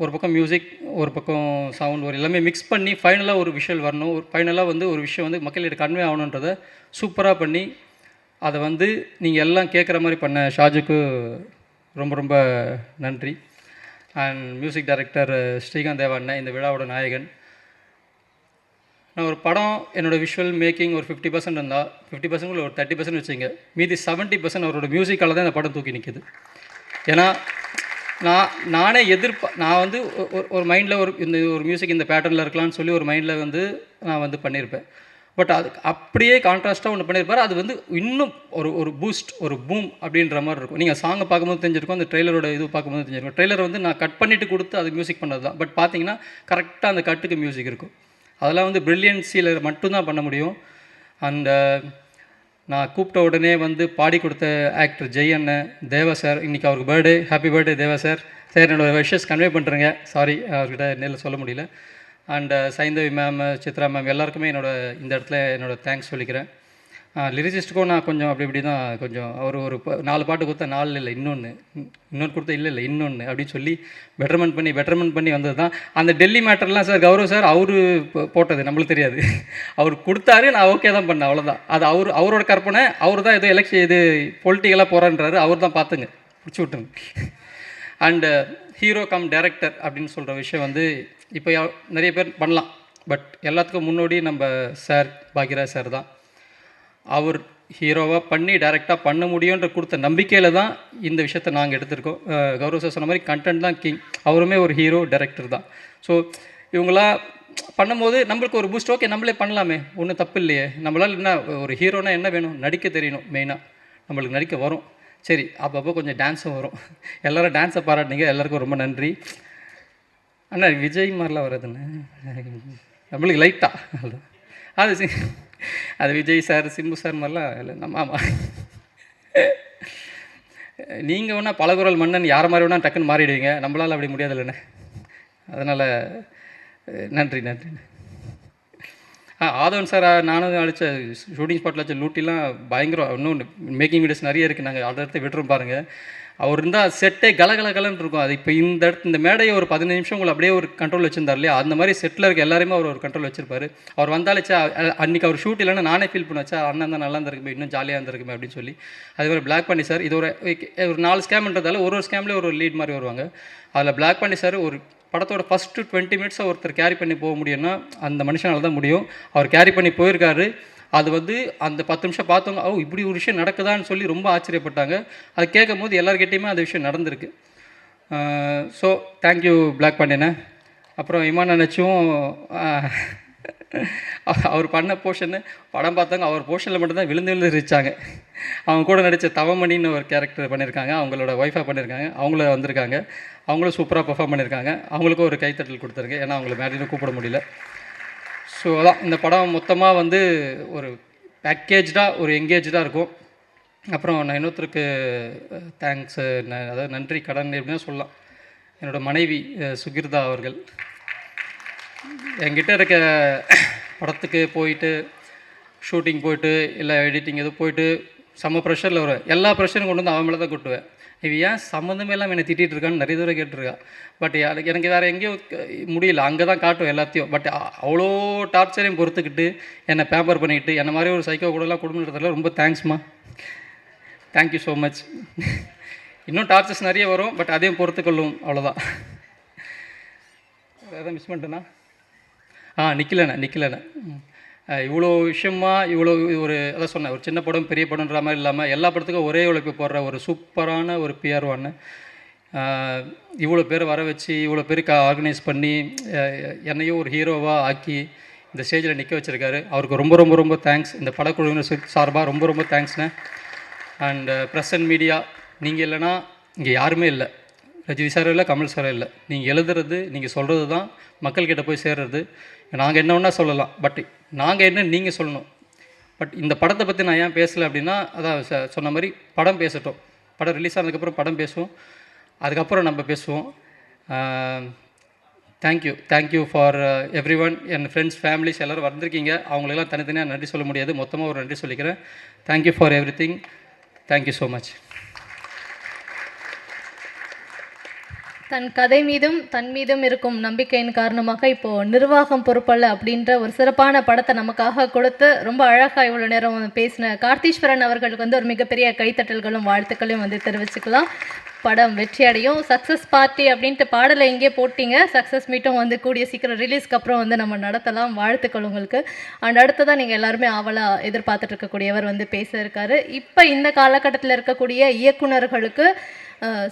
ஒரு பக்கம் மியூசிக், ஒரு பக்கம் சவுண்ட், ஒரு எல்லாமே மிக்ஸ் பண்ணி ஃபைனலாக ஒரு விஷுவல் வரணும். ஃபைனலாக வந்து ஒரு விஷயம் வந்து மக்கள்கிட்ட கன்வே ஆகணுன்றதை சூப்பராக பண்ணி அதை வந்து நீங்கள் எல்லாம் கேட்குற மாதிரி பண்ண ஷாஜுக்கு ரொம்ப ரொம்ப நன்றி. அண்ட் மியூசிக் டைரக்டர் ஸ்ரீகாந்த் தேவா அண்ணன், இந்த விழாவோட நாயகன். நான் ஒரு படம் என்னோடய விஷுவல் மேக்கிங் ஒரு 50% இருந்தால் 50% ஒரு 30% வச்சுங்க, மீதி 70% அவரோட மியூசிக்கால் தான் இந்த படம் தூக்கி நிற்கிது. ஏன்னா நானே நான் வந்து ஒரு மைண்டில் ஒரு மியூசிக் இந்த பேட்டர்னில் இருக்கலாம்னு சொல்லி ஒரு மைண்டில் வந்து நான் வந்து பண்ணியிருப்பேன். பட் அது அப்படியே கான்ட்ராஸ்ட்டாக ஒன்று பண்ணியிருப்பார். அது வந்து இன்னும் ஒரு பூஸ்ட், ஒரு பூம் அப்படின்ற மாதிரி இருக்கும். நீங்கள் சாங்கை பார்க்கும்போது தெரிஞ்சிருக்கும், அந்த ட்ரெய்லரோட இது பார்க்கும்போது தெரிஞ்சிருக்கும். ட்ரெய்லர் வந்து நான் கட் பண்ணிவிட்டு கொடுத்து அது மியூசிக் பண்ணது தான். பட் பார்த்தீங்கன்னா கரெக்டாக அந்த கட்டுக்கு மியூசிக் இருக்கும். அதெல்லாம் வந்து ப்ரில்லியன்சியில் மட்டும்தான் பண்ண முடியும். அண்ட் நான் கூப்பிட்ட உடனே வந்து பாடி கொடுத்த ஆக்டர் ஜெய் அண்ணன், தேவா சார், இன்றைக்கி அவருக்கு பர்த்டே, ஹாப்பி பர்த்டே தேவா சார். சார் என்னோடய விஷஸ் கன்வே பண்ணுறேங்க, சாரி அவர்கிட்ட நேரில் சொல்ல முடியல. And Saindhavi ma'am, Chitra ma'am, எல்லாருக்குமே இந்த இடத்துல என்னோடய தேங்க்ஸ் சொல்லிக்கிறேன். லிரிசிஸ்ட்டுக்கும் நான் கொஞ்சம் அப்படி இப்படி தான் கொஞ்சம் ஒரு 4 பாட்டு கொடுத்தா 4 இல்லை இன்னொன்று கொடுத்தா இல்லை இன்னொன்று அப்படின்னு சொல்லி பெட்டர்மெண்ட் பண்ணி வந்தது தான். அந்த டெல்லி மேட்டர்லாம் சார் கௌரவ் சார் அவர் போட்டது, நம்மளுக்கு தெரியாது. அவர் கொடுத்தாரு, நான் ஓகே தான் பண்ணேன், அவ்வளோதான். அது அவரோட கற்பனை. அவர் தான் ஏதோ எலெக்ஷன் இது பொலிட்டிக்கலாக போகிறான்றாரு, அவர் தான் பார்த்துங்க பிடிச்சி விட்டுங்க. அண்டு ஹீரோ கம் டைரக்டர் அப்படின்னு சொல்கிற விஷயம் வந்து இப்போ நிறைய பேர் பண்ணலாம், பட் எல்லாத்துக்கும் முன்னோடி நம்ம சார் பாக்யராஜ் சார் தான். அவர் ஹீரோவாக பண்ணி டைரெக்டாக பண்ண முடியுன்ற கொடுத்த நம்பிக்கையில் தான் இந்த விஷயத்தை நாங்கள் எடுத்திருக்கோம். கௌரவ் சார் சொன்ன மாதிரி கண்டென்ட் தான் கிங், அவருமே ஒரு ஹீரோ டைரக்டர் தான். ஸோ இவங்களாம் பண்ணும்போது நம்மளுக்கு ஒரு பூஸ்ட், ஓகே நம்மளே பண்ணலாமே, ஒன்றும் தப்பு இல்லையே. நம்மளால் என்ன, ஒரு ஹீரோனா என்ன வேணும், நடிக்க தெரியணும் மெயினாக. நம்மளுக்கு நடிக்க வரும், சரி, அப்பப்போ கொஞ்சம் டான்ஸும் வரும். எல்லோரும் டான்ஸை பாராட்டினீங்க, எல்லாருக்கும் ரொம்ப நன்றி. அண்ணா விஜய் மாதிரிலாம் வர்றதுண்ணே நம்மளுக்கு லைட்டாக அது விஜய் சார், சிம்பு சார் மாதிரிலாம் இல்லை. நம்ம ஆமாம், நீங்கள் வேணால் பலகுரல் மன்னன் யார் மாதிரி வேணால் டக்குன்னு மாறிடுவீங்க, நம்மளால் அப்படி முடியாது இல்லைண்ணே. அதனால் நன்றி. ஆதவன் சார் நானும் அடித்த ஷூட்டிங் ஸ்பாட்டில் வச்ச லூட்டிலாம் பயங்கரம். இன்னும் மேக்கிங் வீடியோஸ் நிறைய இருக்குது, நாங்கள் அடுத்த விட்டுரும் பாருங்கள். அவர் இருந்தால் செட்டே கலகலன்னு இருக்கும். அது இப்போ இந்த மேடையை ஒரு 15 நிமிஷம் உங்களை அப்படியே ஒரு கண்ட்ரோல் வச்சுருந்தார் இல்லையா, அந்த மாதிரி செட்டில் இருக்க எல்லாருமே அவர் ஒரு கண்ட்ரோல் வச்சிருப்பார். அவர் வந்தாலேச்சா அன்றைக்கி அவர் ஷூட் இல்லைன்னா நானே ஃபீல் பண்ண வச்சா, அண்ணன் தான் நல்லா இருந்திருக்குமே, இன்னும் ஜாலியாக இருந்திருக்குமே அப்படின்னு சொல்லி. அதே மாதிரி பிளாக் பண்ணி சார், இது ஒரு 4 ஸ்கேம்ன்றதால ஒரு ஸ்கேம்லேயே ஒரு லீட் மாதிரி வருவாங்க. அதில் பிளாக் பண்ணி சார் ஒரு படத்தோட ஃபஸ்ட்டு 20 மினிட்ஸை ஒருத்தர் கேரி பண்ணி போக முடியும்னா அந்த மனுஷனால தான் முடியும். அவர் கேரி பண்ணி போயிருக்காரு. அது வந்து அந்த 10 நிமிஷம் பார்த்தவங்க, இப்படி ஒரு விஷயம் நடக்குதான்னு சொல்லி ரொம்ப ஆச்சரியப்பட்டாங்க. அது கேட்கும் போது எல்லாருக்கிட்டையுமே அந்த விஷயம் நடந்திருக்கு. ஸோ தேங்க்யூ பிளாக் பண்ணினேன். அப்புறம் இமான் நினச்சும் அவர் பண்ண போர்ஷனு படம் பார்த்தாங்க, அவர் போர்ஷனில் மட்டும்தான் விழுந்து விழுந்து சிரிச்சாங்க. அவங்க கூட நடித்த தவமணின்னு ஒரு கேரக்டர் பண்ணியிருக்காங்க, அவங்களோட ஒய்ஃபாக பண்ணியிருக்காங்க, அவங்கள வந்திருக்காங்க, அவங்களும் சூப்பராக பெர்ஃபார்ம் பண்ணியிருக்காங்க. அவங்களுக்கும் ஒரு கைத்தட்டல் கொடுத்துருங்க, ஏன்னா அவங்கள மேடையில் கூப்பிட முடியல. ஸோ அதான் இந்த படம் மொத்தமாக வந்து ஒரு பேக்கேஜாக ஒரு எங்கேஜாக இருக்கும். அப்புறம் நான் இன்னொருத்தருக்கு தேங்க்ஸ், அதாவது நன்றி கடன் எப்படின்னா சொல்லலாம். என்னோடய மனைவி சுகிர்தா அவர்கள் என்கிட்ட இருக்க படத்துக்கு போயிட்டு ஷூட்டிங் போயிட்டு இல்லை எடிட்டிங் எதுவும் போயிட்டு செம்ம ப்ரெஷரில் வருவேன். எல்லா ப்ரெஷரும் கொண்டு வந்து அவன் மேலே தான் கொட்டுவேன். இவன் ஏன் சம்மந்தமே இல்லாமல் என்னை திட்டிகிட்டு இருக்கான்னு நிறைய தூரம் கேட்டிருக்கா. பட் எனக்கு வேறு எங்கேயும் முடியல, அங்கே தான் காட்டும் எல்லாத்தையும். பட் அவ்வளோ டார்ச்சரையும் பொறுத்துக்கிட்டு என்னை பேம்பர் பண்ணிக்கிட்டு என்ன மாதிரி ஒரு சைக்கோ கூடலாம் குடும்பத்தில் ரொம்ப தேங்க்ஸ்மா, தேங்க்யூ ஸோ மச். இன்னும் டார்ச்சர்ஸ் நிறைய வரும், பட் அதையும் பொறுத்துக்கொள்ளும், அவ்வளோதான். எதாவது மிஸ் பண்ணிட்டேன்னா நிற்கலண்ணே இவ்வளோ விஷயமா இவ்வளோ ஒரு அதான் சொன்னேன், ஒரு சின்ன படம் பெரிய படம்ன்ற மாதிரி இல்லாமல் எல்லா படத்துக்கும் ஒரே உழைப்பு போடுற ஒரு சூப்பரான ஒரு பிஆர்வான்னு இவ்வளோ பேர் வர வச்சு இவ்வளோ பேருக்கு ஆர்கனைஸ் பண்ணி என்னையும் ஒரு ஹீரோவாக ஆக்கி இந்த ஸ்டேஜில் நிற்க வச்சுருக்காரு. அவருக்கு ரொம்ப ரொம்ப ரொம்ப தேங்க்ஸ். இந்த படக்குழுவினர் சார்பாக ரொம்ப ரொம்ப தேங்க்ஸ்ண்ணே. அண்ட் ப்ரெஸ் அண்ட் மீடியா, நீங்கள் இல்லைன்னா இங்கே யாருமே இல்லை. ரஜினி சாரும் இல்லை, கமல் சாரும் இல்லை. நீங்கள் எழுதுறது, நீங்கள் சொல்கிறது தான் மக்கள்கிட்ட போய் சேர்றது. நாங்கள் என்ன ஒன்றா சொல்லலாம், பட் நாங்கள் என்ன நீங்கள் சொல்லணும். பட் இந்த படத்தை பற்றி நான் ஏன் பேசலை அப்படின்னா, அதான் சொன்ன மாதிரி படம் பேசட்டும், படம் ரிலீஸ் ஆனதுக்கப்புறம் படம் பேசுவோம், அதுக்கப்புறம் நம்ம பேசுவோம். Thank you for every one. N friends families எல்லோரும் வந்திருக்கீங்க, அவங்களெல்லாம் தனித்தனியாக நன்றி சொல்ல முடியாது, மொத்தமாக ஒரு நன்றி சொல்லிக்கிறேன். Thank you for everything. Thank you so much. தன் கதை மீதும் தன் மீதும் இருக்கும் நம்பிக்கையின் காரணமாக இப்போது நிர்வாகம் பொறுப்பல்ல அப்படின்ற ஒரு சிறப்பான படத்தை நமக்காக கொடுத்து ரொம்ப அழகாக இவ்வளோ நேரம் பேசின கார்த்தீஸ்வரன் அவர்களுக்கு வந்து ஒரு மிகப்பெரிய கைத்தட்டல்களும் வாழ்த்துக்களையும் வந்து தெரிவிச்சுக்கலாம். படம் வெற்றி அடையும். சக்ஸஸ் பார்ட்டி அப்படின்ட்டு பாடலை இங்கே போட்டிங்க. சக்ஸஸ் மீட்டும் வந்து கூடிய சீக்கிரம் ரிலீஸ்க்கு அப்புறம் வந்து நம்ம நடத்தலாம். வாழ்த்துக்கள் உங்களுக்கு. அண்ட் அடுத்ததான் நீங்கள் எல்லாருமே ஆவலாக எதிர்பார்த்துட்டு இருக்கக்கூடியவர் வந்து பேச இருக்காரு. இப்போ இந்த காலகட்டத்தில் இருக்கக்கூடிய இயக்குனர்களுக்கு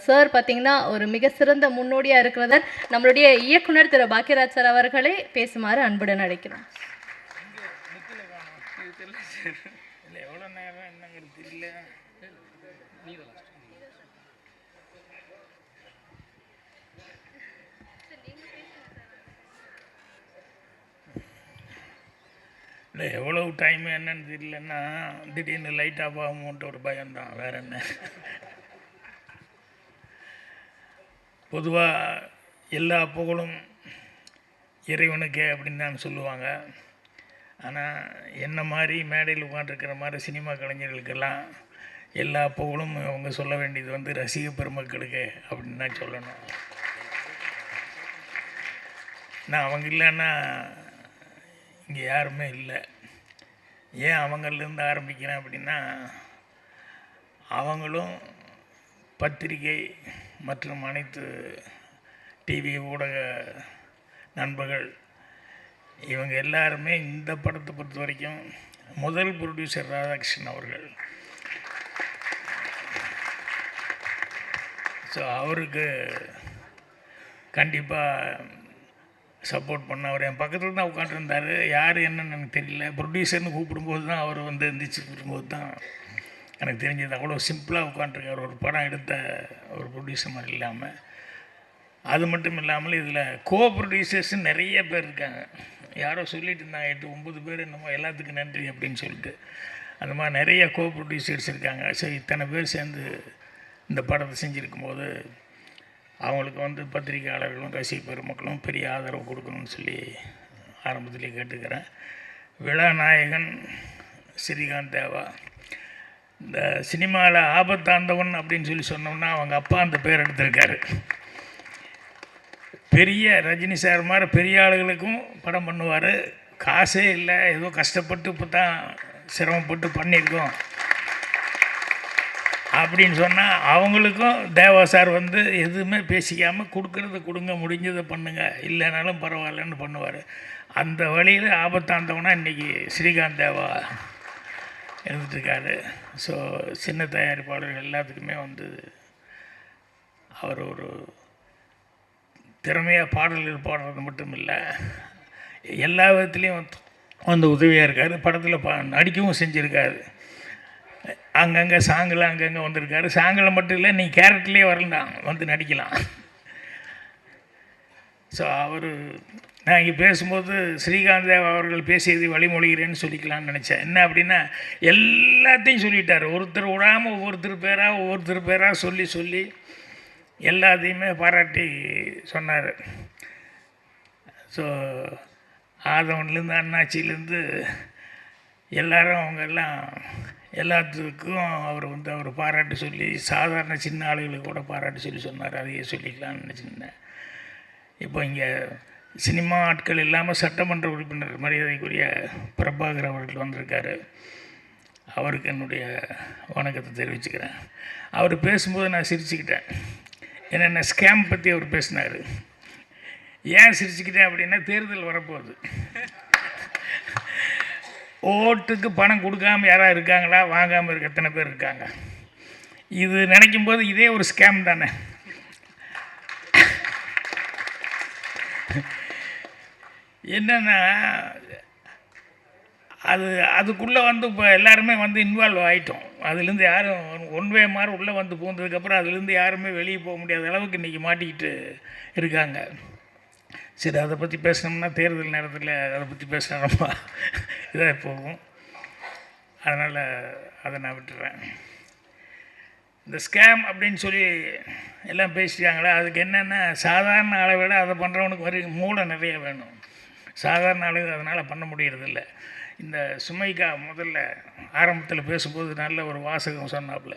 சார் பார்த்திங்கன்னா ஒரு மிக சிறந்த முன்னோடியாக இருக்கிறத நம்மளுடைய இயக்குனர் திரு பாக்யராஜ் சார் அவர்களை பேசுமாறு அன்புடன் அழைக்கிறோம். இல்லை எவ்வளவு டைம் என்னன்னு தெரியலன்னா திடீர்னு லைட் ஆஃப் ஆகும்ன்ட்டு ஒரு பயம்தான், வேறு என்ன. பொதுவாக எல்லா புகழும் இறைவனுக்கே அப்படின்னு தான் சொல்லுவாங்க. ஆனால் என்ன மாதிரி மேடையில் உட்காந்துருக்கிற மாதிரி சினிமா கலைஞர்களுக்கெல்லாம் எல்லா புகழும் அவங்க சொல்ல வேண்டியது வந்து ரசிக பெருமக்களுக்கு அப்படின்னு தான் சொல்லணும். நான் அவங்க இல்லைன்னா இங்கே யாருமே இல்லை. ஏன் அவங்கள்லேருந்து ஆரம்பிக்கிறேன் அப்படின்னா, அவங்களும் பத்திரிகை மற்றும் அனைத்து டிவி ஊடக நண்பர்கள் இவங்க எல்லாருமே இந்த படத்தை பொறுத்த வரைக்கும் முதல் ப்ரொடியூசர் ராதாகிருஷ்ணன் அவர்கள். ஸோ அவருக்கு கண்டிப்பாக சப்போர்ட் பண்ண. அவர் என் பக்கத்தில் தான் உட்காந்துருந்தார். யார் என்னன்னு எனக்கு தெரியல. ப்ரொடியூசர்னு கூப்பிடும்போது தான் அவர் வந்து எந்திரிச்சு வரும்போது தான் எனக்கு தெரிஞ்சது. அவ்வளோ சிம்பிளாக உட்காந்துருக்கார், ஒரு படம் எடுத்த ஒரு ப்ரொடியூசர் மாதிரி இல்லாமல். அது மட்டும் இல்லாமல் இதில் கோ ப்ரொடியூசர்ஸ் நிறைய பேர் இருக்காங்க. யாரோ சொல்லிட்டு இருந்தாங்க 8-9 பேர் என்னமோ, எல்லாத்துக்கும் நன்றி அப்படின்னு சொல்லிட்டு. அந்த மாதிரி நிறைய கோ ப்ரொடியூசர்ஸ் இருக்காங்க. ஸோ இத்தனை பேர் சேர்ந்து இந்த படத்தை செஞ்சுருக்கும்போது அவங்களுக்கு வந்து பத்திரிகையாளர்களும் ரசிக பெருமக்களும் பெரிய ஆதரவு கொடுக்கணும்னு சொல்லி ஆரம்பத்திலே கேட்டுக்கிறேன். விழா நாயகன் ஸ்ரீகாந்த் தேவா. இந்த சினிமாவில் ஆபத்தாந்தவன் அப்படின்னு சொல்லி சொன்னோம்னா அவங்க அப்பா அந்த பேர் எடுத்திருக்காரு. பெரிய ரஜினி சார் மாதிரி பெரிய ஆளுகளுக்கும் படம் பண்ணுவார். காசே இல்லை, ஏதோ கஷ்டப்பட்டு இப்போ தான் சிரமப்பட்டு பண்ணியிருக்கோம் அப்படின்னு சொன்னால் அவங்களுக்கும் தேவா சார் வந்து எதுவுமே பேசிக்காமல் கொடுக்குறத கொடுங்க, முடிஞ்சதை பண்ணுங்கள், இல்லைனாலும் பரவாயில்லன்னு பண்ணுவார். அந்த வழியில் ஆபத்தாந்தவனா இன்றைக்கி ஸ்ரீகாந்த் தேவா இருந்துட்டுருக்காரு. ஸோ சின்ன தயாரிப்பாளர்கள் எல்லாத்துக்குமே வந்து அவர் ஒரு திறமையாக பாடல்கள் பாடுறது மட்டும் இல்லை, எல்லா விதத்துலேயும் வந்து உதவியாக இருக்கார். படத்தில் நடிக்கவும் செஞ்சுருக்காரு. அங்கங்கே சாங்கில் அங்கங்கே வந்திருக்காரு. சாங்கில் மட்டும் இல்லை, நீ கேரக்டர்லேயே வரலாம், வந்து நடிக்கலாம். ஸோ நான் இங்கே பேசும்போது ஸ்ரீகாந்த் தேவ் அவர்கள் பேசியது வழிமொழிகிறேன்னு சொல்லிக்கலாம்னு நினச்சேன். என்ன அப்படின்னா, எல்லாத்தையும் சொல்லிட்டார். ஒருத்தர் விடாமல் ஒவ்வொருத்தர் பேராக சொல்லி எல்லாத்தையுமே பாராட்டி சொன்னார். ஸோ ஆதவன்லேருந்து அண்ணாச்சியிலேருந்து எல்லாரும் அவங்க எல்லாத்துக்கும் அவர் பாராட்டு சொல்லி, சாதாரண சின்ன ஆளுகளுக்கு கூட பாராட்டு சொல்லி சொன்னார். அதையே சொல்லிக்கலாம்னு நினச்சிருந்தேன். இப்போ இங்கே சினிமா ஆட்கள் இல்லாமல் சட்டமன்ற உறுப்பினர் மரியாதைக்குரிய பிரபாகர் அவர்கள் வந்திருக்காரு. அவருக்கு என்னுடைய வணக்கத்தை தெரிவிச்சுக்கிறேன். அவர் பேசும்போது நான் சிரிச்சுக்கிட்டேன். என்னென்ன ஸ்கேம் பற்றி அவர் பேசினார். ஏன் சிரிச்சுக்கிட்டேன் அப்படின்னா, தேர்தல் வரப்போகுது. ஓட்டுக்கு பணம் கொடுக்காமல் யாராவது இருக்காங்களா? வாங்காமல் இருக்க எத்தனை பேர் இருக்காங்க? இது நினைக்கும் போது இதே ஒரு ஸ்கேம் தானே. என்னென்னா, அதுக்குள்ளே இப்போ எல்லாருமே இன்வால்வ் ஆகிட்டோம். அதுலேருந்து யாரும் ஒன்வே மாதிரி உள்ளே பூந்ததுக்கப்புறம் அதுலேருந்து யாருமே வெளியே போக முடியாத அளவுக்கு இன்றைக்கி மாட்டிக்கிட்டு இருக்காங்க. சரி, அதை பற்றி பேசினோம்னா தேர்தல் நேரத்தில் அதை பற்றி பேசினா ரொம்ப இதாக போகும். அதனால் அதை நான் விட்டுறேன். இந்த ஸ்கேம் அப்படின்னு சொல்லி எல்லாம் பேசிட்டாங்களே, அதுக்கு என்னென்னா, சாதாரண ஆளை விட அதை பண்ணுறவனுக்கு மூளை நிறைய வேணும். சாதாரண ஆளுங்க அதனால் பண்ண முடியறதில்ல. இந்த சுமைக்கா முதல்ல ஆரம்பத்தில் பேசும்போது நல்ல ஒரு வாசகம் சொன்னாப்புல.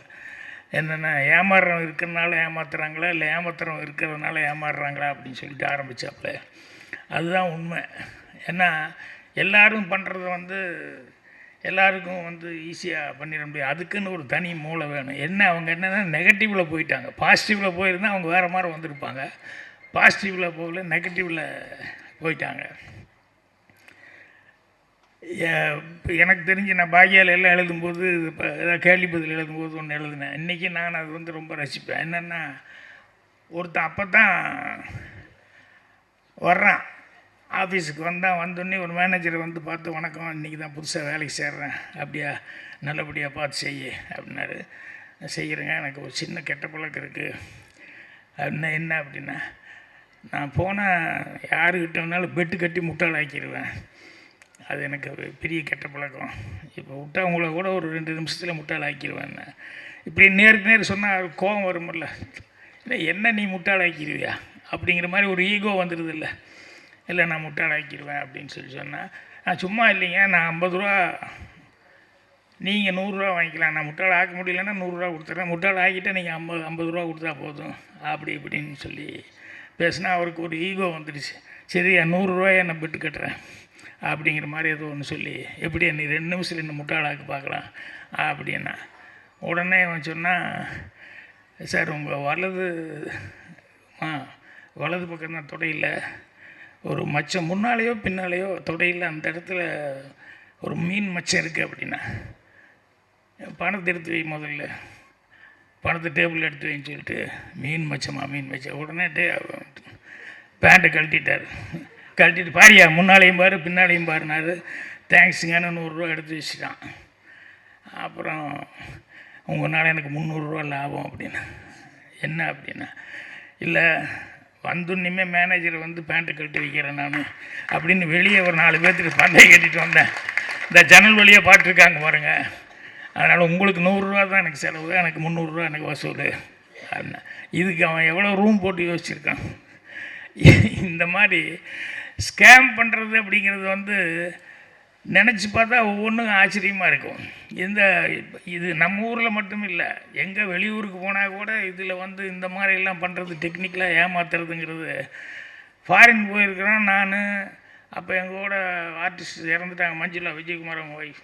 என்னென்னா, ஏமாறுறவங்க இருக்கிறதுனால ஏமாத்துறாங்களா, இல்லை ஏமாத்துறவங்க இருக்கிறதுனால ஏமாறுறாங்களா அப்படின்னு சொல்லிட்டு ஆரம்பித்தாப்புல. அதுதான் உண்மை. ஏன்னா எல்லோரும் பண்ணுறது எல்லாருக்கும் ஈஸியாக பண்ணிட முடியாது. அதுக்குன்னு ஒரு தனி மூளை வேணும். அவங்க என்னென்னா நெகட்டிவில் போயிட்டாங்க. பாசிட்டிவில் போயிருந்தால் அவங்க வேறு மாதிரி வந்திருப்பாங்க. பாசிட்டிவில் போகல, நெகட்டிவில் போயிட்டாங்க. எனக்கு தெரிஞ்சு நான் பாக்கியால் எல்லாம் எழுதும்போது, இப்போ ஏதாவது கேள்வி பதில் எழுதும்போது ஒன்று எழுதினேன். இன்றைக்கி நான் அது ரொம்ப ரசிப்பேன். என்னென்னா, ஒருத்தன் அப்போ தான் வர்றான் ஆஃபீஸுக்கு வந்தோடனே ஒரு மேனேஜரை பார்த்து, வணக்கம், இன்றைக்கி தான் புதுசாக வேலைக்கு சேர்றேன், அப்படியா, நல்லபடியாக பார்த்து செய்ய அப்படின்னாரு. செய்கிறேங்க, எனக்கு ஒரு சின்ன கெட்ட பழக்கம் இருக்குது அப்படின்னா. என்ன அப்படின்னா, நான் போனால் யாருக்கிட்ட வேணாலும் பெட்டு கட்டி முட்டாளாக்கிடுவேன். அது எனக்கு பெரிய கெட்ட பழக்கம். இப்போ விட்டவங்கள கூட ஒரு 2 நிமிஷத்தில் முட்டாளாக்கிடுவேன். இப்படி நேருக்கு நேர் சொன்னால் கோபம் வருமில்ல. இல்லை, என்ன நீ முட்டாளாக்கிடுவியா அப்படிங்கிற மாதிரி ஒரு ஈகோ வந்துடுது. இல்லை நான் முட்டாளாக்கிடுவேன் அப்படின்னு சொன்னால், நான் சும்மா இல்லைங்க, நான் 50 ரூபா, நீங்கள் 100 ரூபா வாங்கிக்கலாம், நான் முட்டாள் ஆக்க முடியலன்னா 100 ரூபா கொடுத்துட்றேன், முட்டாள் ஆக்கிட்டால் நீங்கள் 50 ரூபா கொடுத்தா போதும் அப்படி இப்படின்னு சொல்லி பேசினா அவருக்கு ஒரு ஈகோ வந்துடுச்சு. சரி, 100 ரூபாயை நான் பெட்டு கட்டுறேன் அப்படிங்கிற மாதிரி ஏதோ ஒன்று சொல்லி, எப்படி நீ 2 நிமிஷத்தில் என்ன முட்டாளாக்கி பார்க்கலாம் அப்படின்னா. உடனே அவன் சொன்னால், சார் உங்கள் வலது பக்கம் தான் தொடையில் ஒரு மச்சம், முன்னாலேயோ பின்னாலேயோ தொடையில் அந்த இடத்துல ஒரு மீன் மச்சம் இருக்குது அப்படின்னா. பணத்தை எடுத்து வை, முதல்ல பணத்தை டேபிள் எடுத்து வைன்னு சொல்லிட்டு, மீன் மச்சம். உடனே பேண்ட்டை கழட்டிட்டு பாரியா, முன்னாலேயும் பாரு பின்னாலேயும் பாருனாரு. தேங்க்ஸுங்கன்னு 100 ரூபா எடுத்து வச்சுட்டான். அப்புறம் உங்களால் எனக்கு 300 ரூபா லாபம் அப்படின்னு. என்ன அப்படின்னா, இல்லை வந்துன்னுமே மேனேஜர் பேண்ட்டை கழட்டி வைக்கிறேன் நான் அப்படின்னு வெளியே ஒரு 4 பேர்த்துக்கு பந்தயம் கட்டிட்டு வந்தேன். இந்த ஜன்னல் வழியாக பாட்டுருக்காங்க பாருங்க, அதனால் உங்களுக்கு 100 ரூபா தான் எனக்கு செலவு, எனக்கு 300 ரூபா எனக்கு வசூல் அப்படின்னா. இதுக்கு அவன் எவ்வளோ ரூம் போட்டு யோசிச்சிருக்கான். இந்த மாதிரி ஸ்கேம் பண்ணுறது அப்படிங்கிறது நினச்சி பார்த்தா ஒவ்வொன்றும் ஆச்சரியமாக இருக்கும். இது நம்ம ஊரில் மட்டும் இல்லை, எங்கே வெளியூருக்கு போனால் கூட இதில் இந்த மாதிரிலாம் பண்ணுறது, டெக்னிக்கலாக ஏமாத்துறதுங்கிறது. ஃபாரின் போயிருக்கிறோம் நான். அப்போ எங்கள் கூட ஆர்டிஸ்ட் இறந்துட்டாங்க, மஞ்சுளா, விஜயகுமார் அவங்க ஒய்ஃப்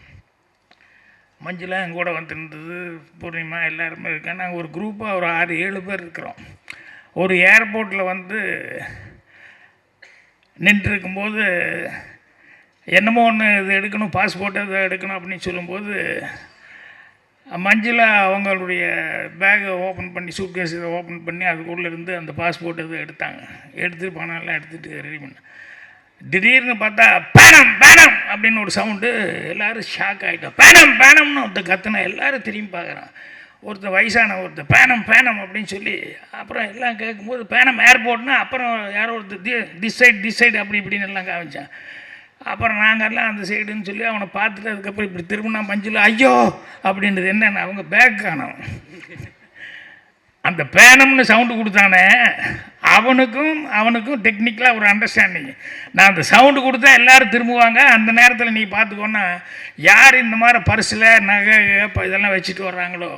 மஞ்சுளா எங்கள் கூட வந்துருந்தது, பூர்ணிமா எல்லாருமே இருக்கேன். நாங்கள் ஒரு குரூப்பாக ஒரு 6-7 பேர் இருக்கிறோம். ஒரு ஏர்போர்ட்டில் நின்றுருக்கும்போது என்னமோ ஒன்று இது எடுக்கணும், பாஸ்போர்ட் இதை எடுக்கணும் அப்படின்னு சொல்லும்போது, மஞ்சுளா அவங்களுடைய பேக்கை ஓப்பன் பண்ணி, சூட்கேஸ் இதை ஓப்பன் பண்ணி அதுக்குள்ளே இருந்து அந்த பாஸ்போர்ட் இதை எடுத்தாங்க. எடுத்துகிட்டு பணம்லாம் எடுத்துகிட்டு ரெடி பண்ண. திடீர்னு பார்த்தா பேனம் பேனம் அப்படின்னு ஒரு சவுண்டு. எல்லோரும் ஷாக் ஆகிட்டோம். பேனம் பேனம்னு ஒருத்தர் கத்துனா எல்லோரும் திரும்பி பார்க்குறான். ஒருத்தர் வயசான ஒருத்தர் பேனம் பேனம் அப்படின்னு சொல்லி அப்புறம் எல்லாம் கேட்கும்போது பேனம் ஏர்போர்ட்னா அப்புறம் யாரோ ஒருத்தர் திஸ் சைடு அப்படி இப்படின்னு எல்லாம் காமிச்சான். அப்புறம் நாங்கள்லாம் அந்த சைடுன்னு சொல்லி அவனை பார்த்துட்டு அதுக்கப்புறம் இப்படி திரும்பினா மஞ்சள் ஐயோ அப்படின்றது என்னென்ன அவங்க பேக் காணும். அந்த பேனம்னு சவுண்டு கொடுத்தானே அவனுக்கும் டெக்னிக்கலாக ஒரு அண்டர்ஸ்டாண்டிங். நான் அந்த சவுண்டு கொடுத்தா எல்லோரும் திரும்புவாங்க. அந்த நேரத்தில் நீ பார்த்துக்கோன்னா யார் இந்த மாதிரி பர்ஸில் நகை இதெல்லாம் வச்சுட்டு வர்றாங்களோ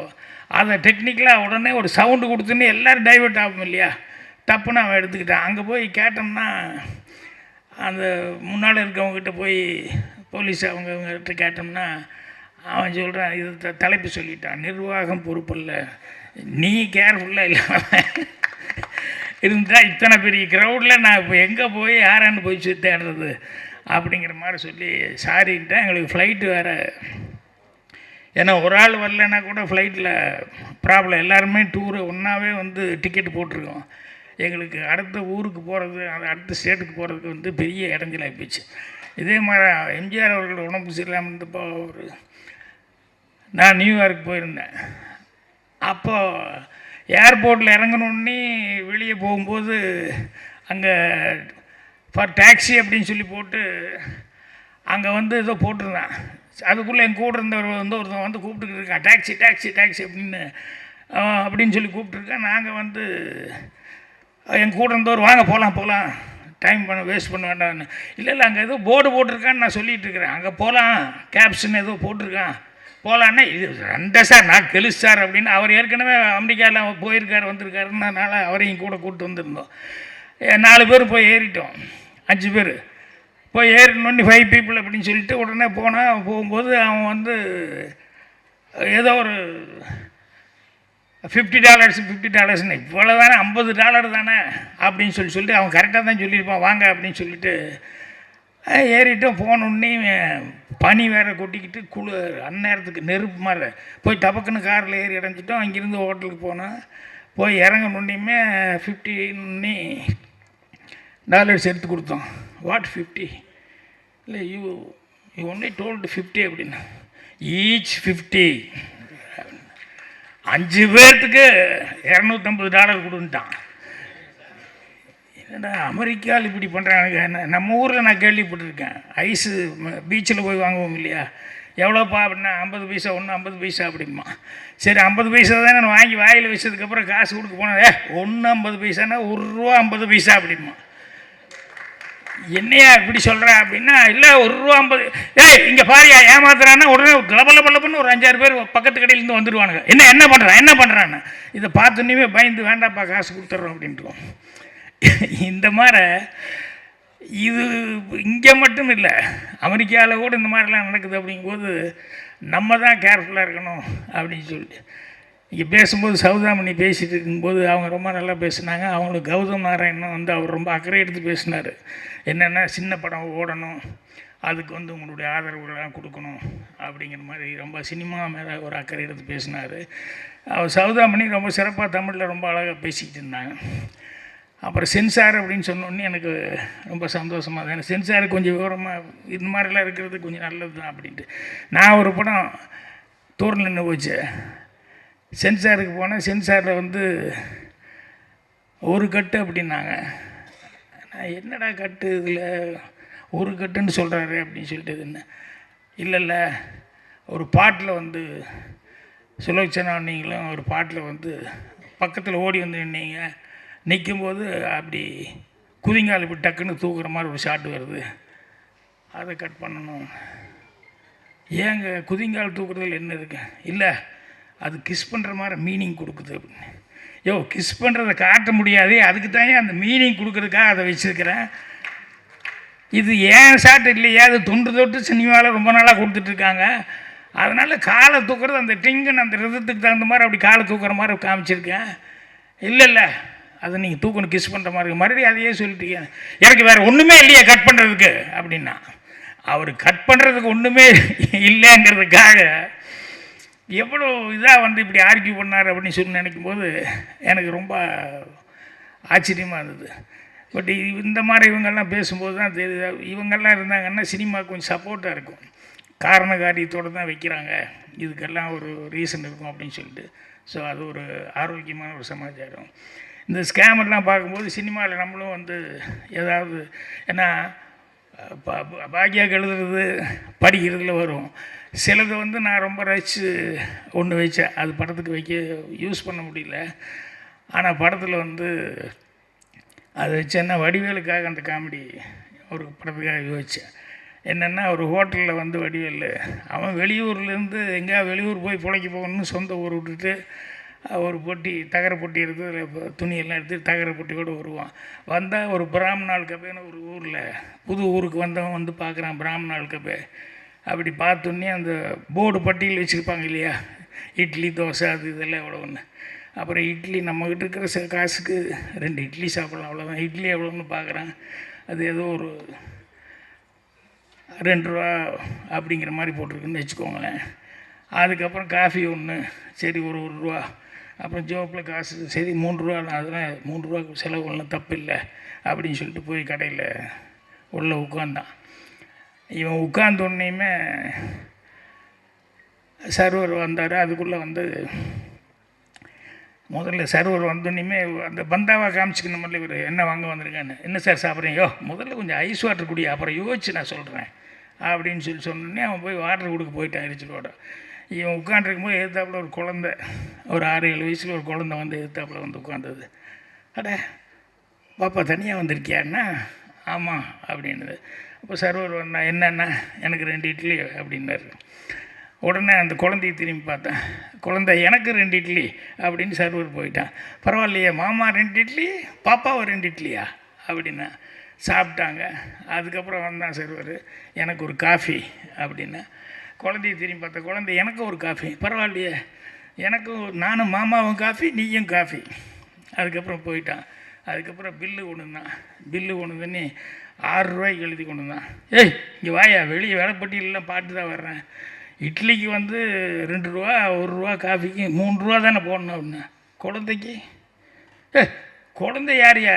அதை டெக்னிக்கலாக உடனே ஒரு சவுண்டு கொடுத்துன்னு எல்லோரும் டைவெர்ட் ஆகும் இல்லையா. டப்புன்னு அவன் எடுத்துக்கிட்டான். அங்கே போய் கேட்டோம்னா அந்த முன்னால் இருக்கவங்ககிட்ட போய் போலீஸ் அவங்ககிட்ட கேட்டோம்னா அவன் சொல்கிறான், இது தலைப்பு சொல்லிட்டான், நிர்வாகம் பொறுப்பல்ல, நீ கேர்ஃபுல்லாக இல்லாமல் இருந்தால் இத்தனை பெரிய க்ரௌடில் நான் இப்போ எங்கே போய் யாரான்னு போய் தேடுறது அப்படிங்கிற மாதிரி சொல்லி சாரின்ட்டேன். எங்களுக்கு ஃப்ளைட்டு வேறு, ஏன்னா ஒரு ஆள் வரலன்னா கூட ஃப்ளைட்டில் ப்ராப்ளம். எல்லாருமே டூரு ஒன்றாவே வந்து டிக்கெட் போட்டிருக்கோம். எங்களுக்கு அடுத்த ஊருக்கு போகிறது, அடுத்த ஸ்டேட்டுக்கு போகிறதுக்கு வந்து பெரிய இடைஞ்சலாகி போச்சு. இதே மாதிரி எம்ஜிஆர் அவர்கள் உடம்பு சரியில்லாமல் இருந்தப்போ நான் நியூயார்க் போயிருந்தேன். அப்போது ஏர்போர்ட்டில் இறங்கணுன்னே வெளியே போகும்போது அங்கே ஃபார் டாக்ஸி அப்படின்னு சொல்லி போட்டு அங்கே வந்து ஏதோ போட்டிருந்தான். அதுக்குள்ளே என் கூட இருந்தவர் வந்து ஒருத்தன் வந்து கூப்பிட்டுக்கிட்டு இருக்கான், டாக்ஸி டாக்ஸி டாக்ஸி அப்படின்னு சொல்லி கூப்பிட்டுருக்கேன். நாங்கள் வந்து என் கூட இருந்தவர் வாங்க போகலாம் டைம் வேஸ்ட் பண்ண வேண்டாம்னு. இல்லை அங்கே ஏதோ போர்டு போட்டிருக்கான்னு நான் சொல்லிகிட்டு இருக்கிறேன். அங்கே போகலாம் கேப்ஸ்ன்னு ஏதோ போட்டிருக்கான், போகலான்னா இது ரெண்டா சார் நான் கெலுசு சார் அப்படின்னு. அவர் ஏற்கனவே அமெரிக்காவில் போயிருக்கார் வந்திருக்காருன்றனால அவரையும் கூட கூப்பிட்டு வந்திருந்தோம். 4 பேர் போய் ஏறிட்டோம், 5 பேர் போய் ஏறினோன்னு 5 people அப்படின்னு சொல்லிட்டு உடனே போகும்போது அவன் வந்து ஏதோ ஒரு $50 இவ்வளோ தானே, $50 தானே அப்படின்னு சொல்லிட்டு அவன் கரெக்டாக தான் சொல்லியிருப்பான் வாங்க அப்படின்னு சொல்லிட்டு ஏறிட்டோம். போனோடனே பனி வேறு கொட்டிக்கிட்டு அந்நேரத்துக்கு நெருப்பு மாதிரி போய் டபக்குன்னு காரில் ஏறி இறஞ்சிட்டோம். அங்கேருந்து ஹோட்டலுக்கு போனோம். போய் இறங்கணுன்னே $50 எடுத்து கொடுத்தோம். வாட் 50? இல்லை யூ ஒன்லி டோல்டு 50 அப்படின்னு. ஈச் 50. 5 பேர்த்துக்கு $250 கொடுன்ட்டான். என்னடா அமெரிக்காவில் இப்படி பண்ணுறாங்க. நம்ம ஊரில் நான் கேள்விப்பட்டிருக்கேன், ஐஸு பீச்சில் போய் வாங்குவோம் இல்லையா, எவ்வளோப்பா அப்படின்னா 50 பைசா, ஒன்று 50 பைசா அப்படிமா. சரி 50 பைசா தானே நான் வாங்கி வாயில் வச்சதுக்கப்புறம் காசு கொடுக்க போனேன், ஒன்று 50 பைசானா ₹1 50 பைசா அப்படிமா. என்னையா இப்படி சொல்கிற அப்படின்னா, இல்லை ₹1 50. இங்கே பாரியா ஏமாத்துறான்னா உடனே லபலபலப்புன்னு ஒரு 5-6 பேர் பக்கத்து கடையிலேருந்து வந்துடுவானுங்க. என்ன பண்ணுறான்னு இதை பார்த்துன்னே பயந்து வேண்டாப்பா காசு கொடுத்துட்றோம் அப்படின்ட்டுருவோம். இந்த மாதிரி இது இங்கே மட்டும் இல்லை, அமெரிக்காவில் கூட இந்த மாதிரிலாம் நடக்குது. அப்படிங்கும்போது நம்ம தான் கேர்ஃபுல்லாக இருக்கணும் அப்படின்னு சொல்லிட்டு இங்கே பேசும்போது சௌதாமணி பேசிகிட்டு இருக்கும்போது அவங்க ரொம்ப நல்லா பேசினாங்க. அவங்களுக்கு கௌதம் நாராயணன் வந்து அவர் ரொம்ப அக்கறை எடுத்து பேசினார். என்னென்னா சின்ன படம் ஓடணும், அதுக்கு வந்து உங்களுடைய ஆதரவுகள்லாம் கொடுக்கணும் அப்படிங்கிற மாதிரி ரொம்ப சினிமா மேலே ஒரு அக்கறை எடுத்து பேசினார். அவர் சௌதாமணி ரொம்ப சிறப்பாக தமிழில் ரொம்ப அழகாக பேசிக்கிட்டு இருந்தாங்க. அப்புறம் சென்சார் அப்படின்னு சொன்னோடனே எனக்கு ரொம்ப சந்தோஷமாக தான். எனக்கு சென்சார் கொஞ்சம் விவரமாக இந்த மாதிரிலாம் இருக்கிறது கொஞ்சம் நல்லது தான் அப்படின்ட்டு நான் ஒரு படம் தூரில் நின்று போச்சு. சென்சாருக்கு போனேன். சென்சாரில் வந்து ஒரு கட்டு அப்படின்னாங்க. நான் என்னடா கட்டு இதில் ஒரு கட்டுன்னு சொல்கிறாரு அப்படின்னு சொல்லிட்டு என்ன இல்லை ஒரு பாட்டில் வந்து சுலோச்சனா நீங்களும் ஒரு பாட்டில் வந்து பக்கத்தில் ஓடி வந்து நின்னீங்க, நிற்கும்போது அப்படி குதிங்கால் இப்படி டக்குன்னு தூக்குற மாதிரி ஒரு ஷாட் வருது, அதை கட் பண்ணணும். ஏங்க குதிங்கால் தூக்குறதுல என்ன இருக்கு? இல்லை அது கிஸ் பண்ணுற மாதிரி மீனிங் கொடுக்குது அப்படின்னு. கிஸ் பண்ணுறதை காட்ட முடியாது, அதுக்கு தான் அந்த மீனிங் கொடுக்குறதுக்காக அதை வச்சுருக்கிறேன். இது ஏன் ஷாட் இல்லையா, அது தொட்டு சினிமாவில் ரொம்ப நாளாக கொடுத்துட்ருக்காங்க. அதனால் காலை தூக்குறது அந்த டிங்குன்னு அந்த ரிதத்துக்கு தகுந்த மாதிரி அப்படி காலை தூக்குற மாதிரி காமிச்சிருக்கேன். இல்லை அதை நீங்கள் தூக்கணும் கிஸ் பண்ணுற மாதிரி மறுபடியும் அதையே சொல்லிட்டீங்க. எனக்கு வேறு ஒன்றுமே இல்லையா கட் பண்ணுறதுக்கு அப்படின்னா, அவர் கட் பண்ணுறதுக்கு ஒன்றுமே இல்லைங்கிறதுக்காக எவ்வளோ இதாக வந்து இப்படி ஆர்கியூ பண்ணார் அப்படின்னு சொல்லி நினைக்கும்போது எனக்கு ரொம்ப ஆச்சரியமாக இருந்தது. பட் இந்த மாதிரி இவங்கெல்லாம் பேசும்போது தான் தெரியுது, இவங்கெல்லாம் இருந்தாங்கன்னா சினிமாவுக்கு கொஞ்சம் சப்போர்ட்டாக இருக்கும். காரண காரியத்தோடு தான் வைக்கிறாங்க, இதுக்கெல்லாம் ஒரு ரீசன் இருக்கும் அப்படின்னு சொல்லிட்டு. ஸோ அது ஒரு ஆரோக்கியமான ஒரு சமாச்சாரம். இந்த ஸ்கேமெல்லாம் பார்க்கும்போது சினிமாவில் நம்மளும் வந்து ஏதாவது, ஏன்னா பாக்கியாக எழுதுறது படிக்கிறதுல வரும், சிலது வந்து நான் ரொம்ப ரசித்து ஒன்று வச்சேன், அது படத்துக்கு வைக்க யூஸ் பண்ண முடியல. ஆனால் படத்தில் வந்து அது வச்சேன்னா வடிவேலுக்காக அந்த காமெடி ஒரு படத்துக்காக யோசித்தேன். என்னென்னா ஒரு ஹோட்டலில் வந்து வடிவேல் அவன் வெளியூர்லேருந்து எங்கேயா வெளியூர் போய் பிழைக்க போகணும்னு சொந்த ஊர் விட்டுட்டு ஒரு பொட்டி தகர பொட்டி எடுத்து அதில் துணியெல்லாம் எடுத்து தகர பொட்டியோடு வருவான். வந்தால் ஒரு பிராமணால் கபேன்னு ஒரு ஊரில் புது ஊருக்கு வந்தவன் வந்து பார்க்குறான் பிராமணால் கபே. அப்படி பார்த்தோன்னே அந்த போர்டு பட்டியல் வச்சுருப்பாங்க இல்லையா, இட்லி தோசை அது இதெல்லாம் எவ்வளோன்னு. அப்புறம் இட்லி நம்மக்கிட்ட இருக்கிற காசுக்கு 2 இட்லி சாப்பிட்லாம், அவ்வளோதான். இட்லி எவ்வளோன்னு பார்க்குறான், அது ஏதோ ஒரு 2 ரூபா அப்படிங்கிற மாதிரி போட்டிருக்குன்னு வச்சுக்கோங்களேன். அதுக்கப்புறம் காஃபி ஒன்று, சரி ஒரு ரூபா. அப்புறம் ஜோப்பில் காசு, சரி 3 ரூபா, அதெல்லாம் 3 ரூபாய்க்கு செலவு ஒன்றும் தப்பு இல்லை அப்படின்னு சொல்லிட்டு போய் கடையில் உள்ளே உட்காந்தான். இவன் உட்காந்தோடனேயுமே சர்வர் வந்தார். அதுக்குள்ளே வந்து முதல்ல சர்வர் வந்தோடனேயுமே அந்த பந்தாவாக காமிச்சிக்கணும், முதல்ல இவர் என்ன வாங்க வந்திருக்கான்னு. என்ன சார் சாப்பிட்றீங்க? முதல்ல கொஞ்சம் ஐஸ் வாட்டர் குடி, அப்புறம் யோசிச்சு நான் சொல்கிறேன் அப்படின்னு சொன்னோடனே அவன் போய் வாட்டர் கொடுக்க போயிட்டான் எரிச்சலோட. இவன் உட்காண்டிருக்கும்போது எதிர்த்தாப்புல ஒரு குழந்தை, ஒரு 6-7 வயசில் ஒரு குழந்தை வந்து எதிர்த்தாப்புல வந்து உட்காந்தது. அட பாப்பா தனியாக வந்திருக்கியான்னா? ஆமாம் அப்படின்னுது. அப்போ சர்வர் வந்தா, என்னென்னா எனக்கு 2 இட்லி அப்படின்னாரு. உடனே அந்த குழந்தைய திரும்பி பார்த்தேன், குழந்தை எனக்கு 2 இட்லி அப்படின்னு சர்வர் போயிட்டான். பரவாயில்லையே மாமா 2 இட்லி, பாப்பாவை 2 இட்லியா அப்படின்னா. சாப்பிட்டாங்க. அதுக்கப்புறம் வந்தான் சர்வர், எனக்கு ஒரு காஃபி அப்படின்னா. குழந்தைய திரும்பி பார்த்தா, குழந்தை எனக்கு ஒரு காஃபி, பரவாயில்லையே எனக்கும், நானும் மாமாவும் காஃபி நீயும் காஃபி. அதுக்கப்புறம் போயிட்டான். அதுக்கப்புறம் பில்லு கொண்டு தான், பில்லு கொண்டு தண்ணி 6 ரூபாய்க்கு எழுதி கொண்டு தான். ஏய் இங்கே வாயா, வெளியே வேலைப்பட்டியலாம் பாட்டு தான் வர்றேன், இட்லிக்கு வந்து 2 ரூபா, 1 ரூபா, காஃபிக்கு 3 ரூபா தானே போடணும் அப்படின்னா. குழந்தைக்கு குழந்தை யாரையா,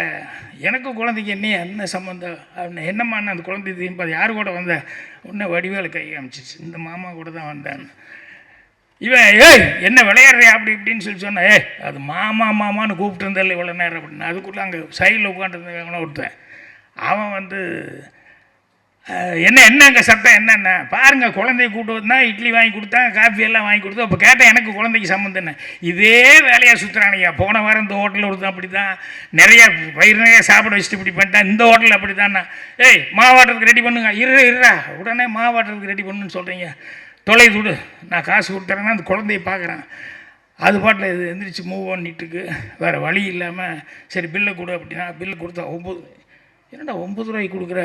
எனக்கும் குழந்தைக்கு என்ன சம்மந்தம் அப்படின்னா. என்னம்மா அந்த குழந்தை திரும்பி யார் கூட வந்த உடனே வடிவேலு கை காமிச்சிச்சு, இந்த மாமா கூட தான் வந்தான்னு. இவன் ஏய் என்ன விளையாடுறியா அப்படி இப்படின்னு சொல்லி சொன்னேன். அது மாமா மாமான்னு கூப்பிட்டு இருந்தால இவ்வளோ நேரம் அப்படின்னு. அதுக்குள்ளே அங்கே சைடில் உட்காந்துருந்தவன ஒருத்தன், அவன் வந்து என்ன அங்கே சத்தம் என்னென்ன பாருங்கள், குழந்தைய கூப்பிட்டு வந்தால் இட்லி வாங்கி கொடுத்தேன், காஃபி எல்லாம் வாங்கி கொடுத்தோம். அப்போ கேட்டேன் எனக்கு குழந்தைக்கு சம்மந்தம் என்ன, இதே வேலையாக சுற்றுறானுங்க. போன வாரம் இந்த ஹோட்டலில் ஒருத்தன் அப்படி தான், நிறையா வயிறு நிறைய சாப்பிட வச்சுட்டு இப்படி பண்ணிட்டேன். இந்த ஹோட்டலில் அப்படி தானே, ஏய் மாவாட்டுறதுக்கு ரெடி பண்ணுங்க, இருறா உடனே மாவாட்டுறதுக்கு ரெடி பண்ணுன்னு சொல்கிறீங்க, தொலை துடு நான் காசு கொடுத்துறேன்னா அந்த குழந்தைய பார்க்குறேன். அது பாட்டில் இது எந்திரிச்சு மூவ் பண்ணிட்டுருக்கு. வேறு வழி இல்லாமல் சரி பில்லை கொடு அப்படின்னா. பில்லு கொடுத்தா 9, என்னடா 9 ரூபாய்க்கு கொடுக்குற,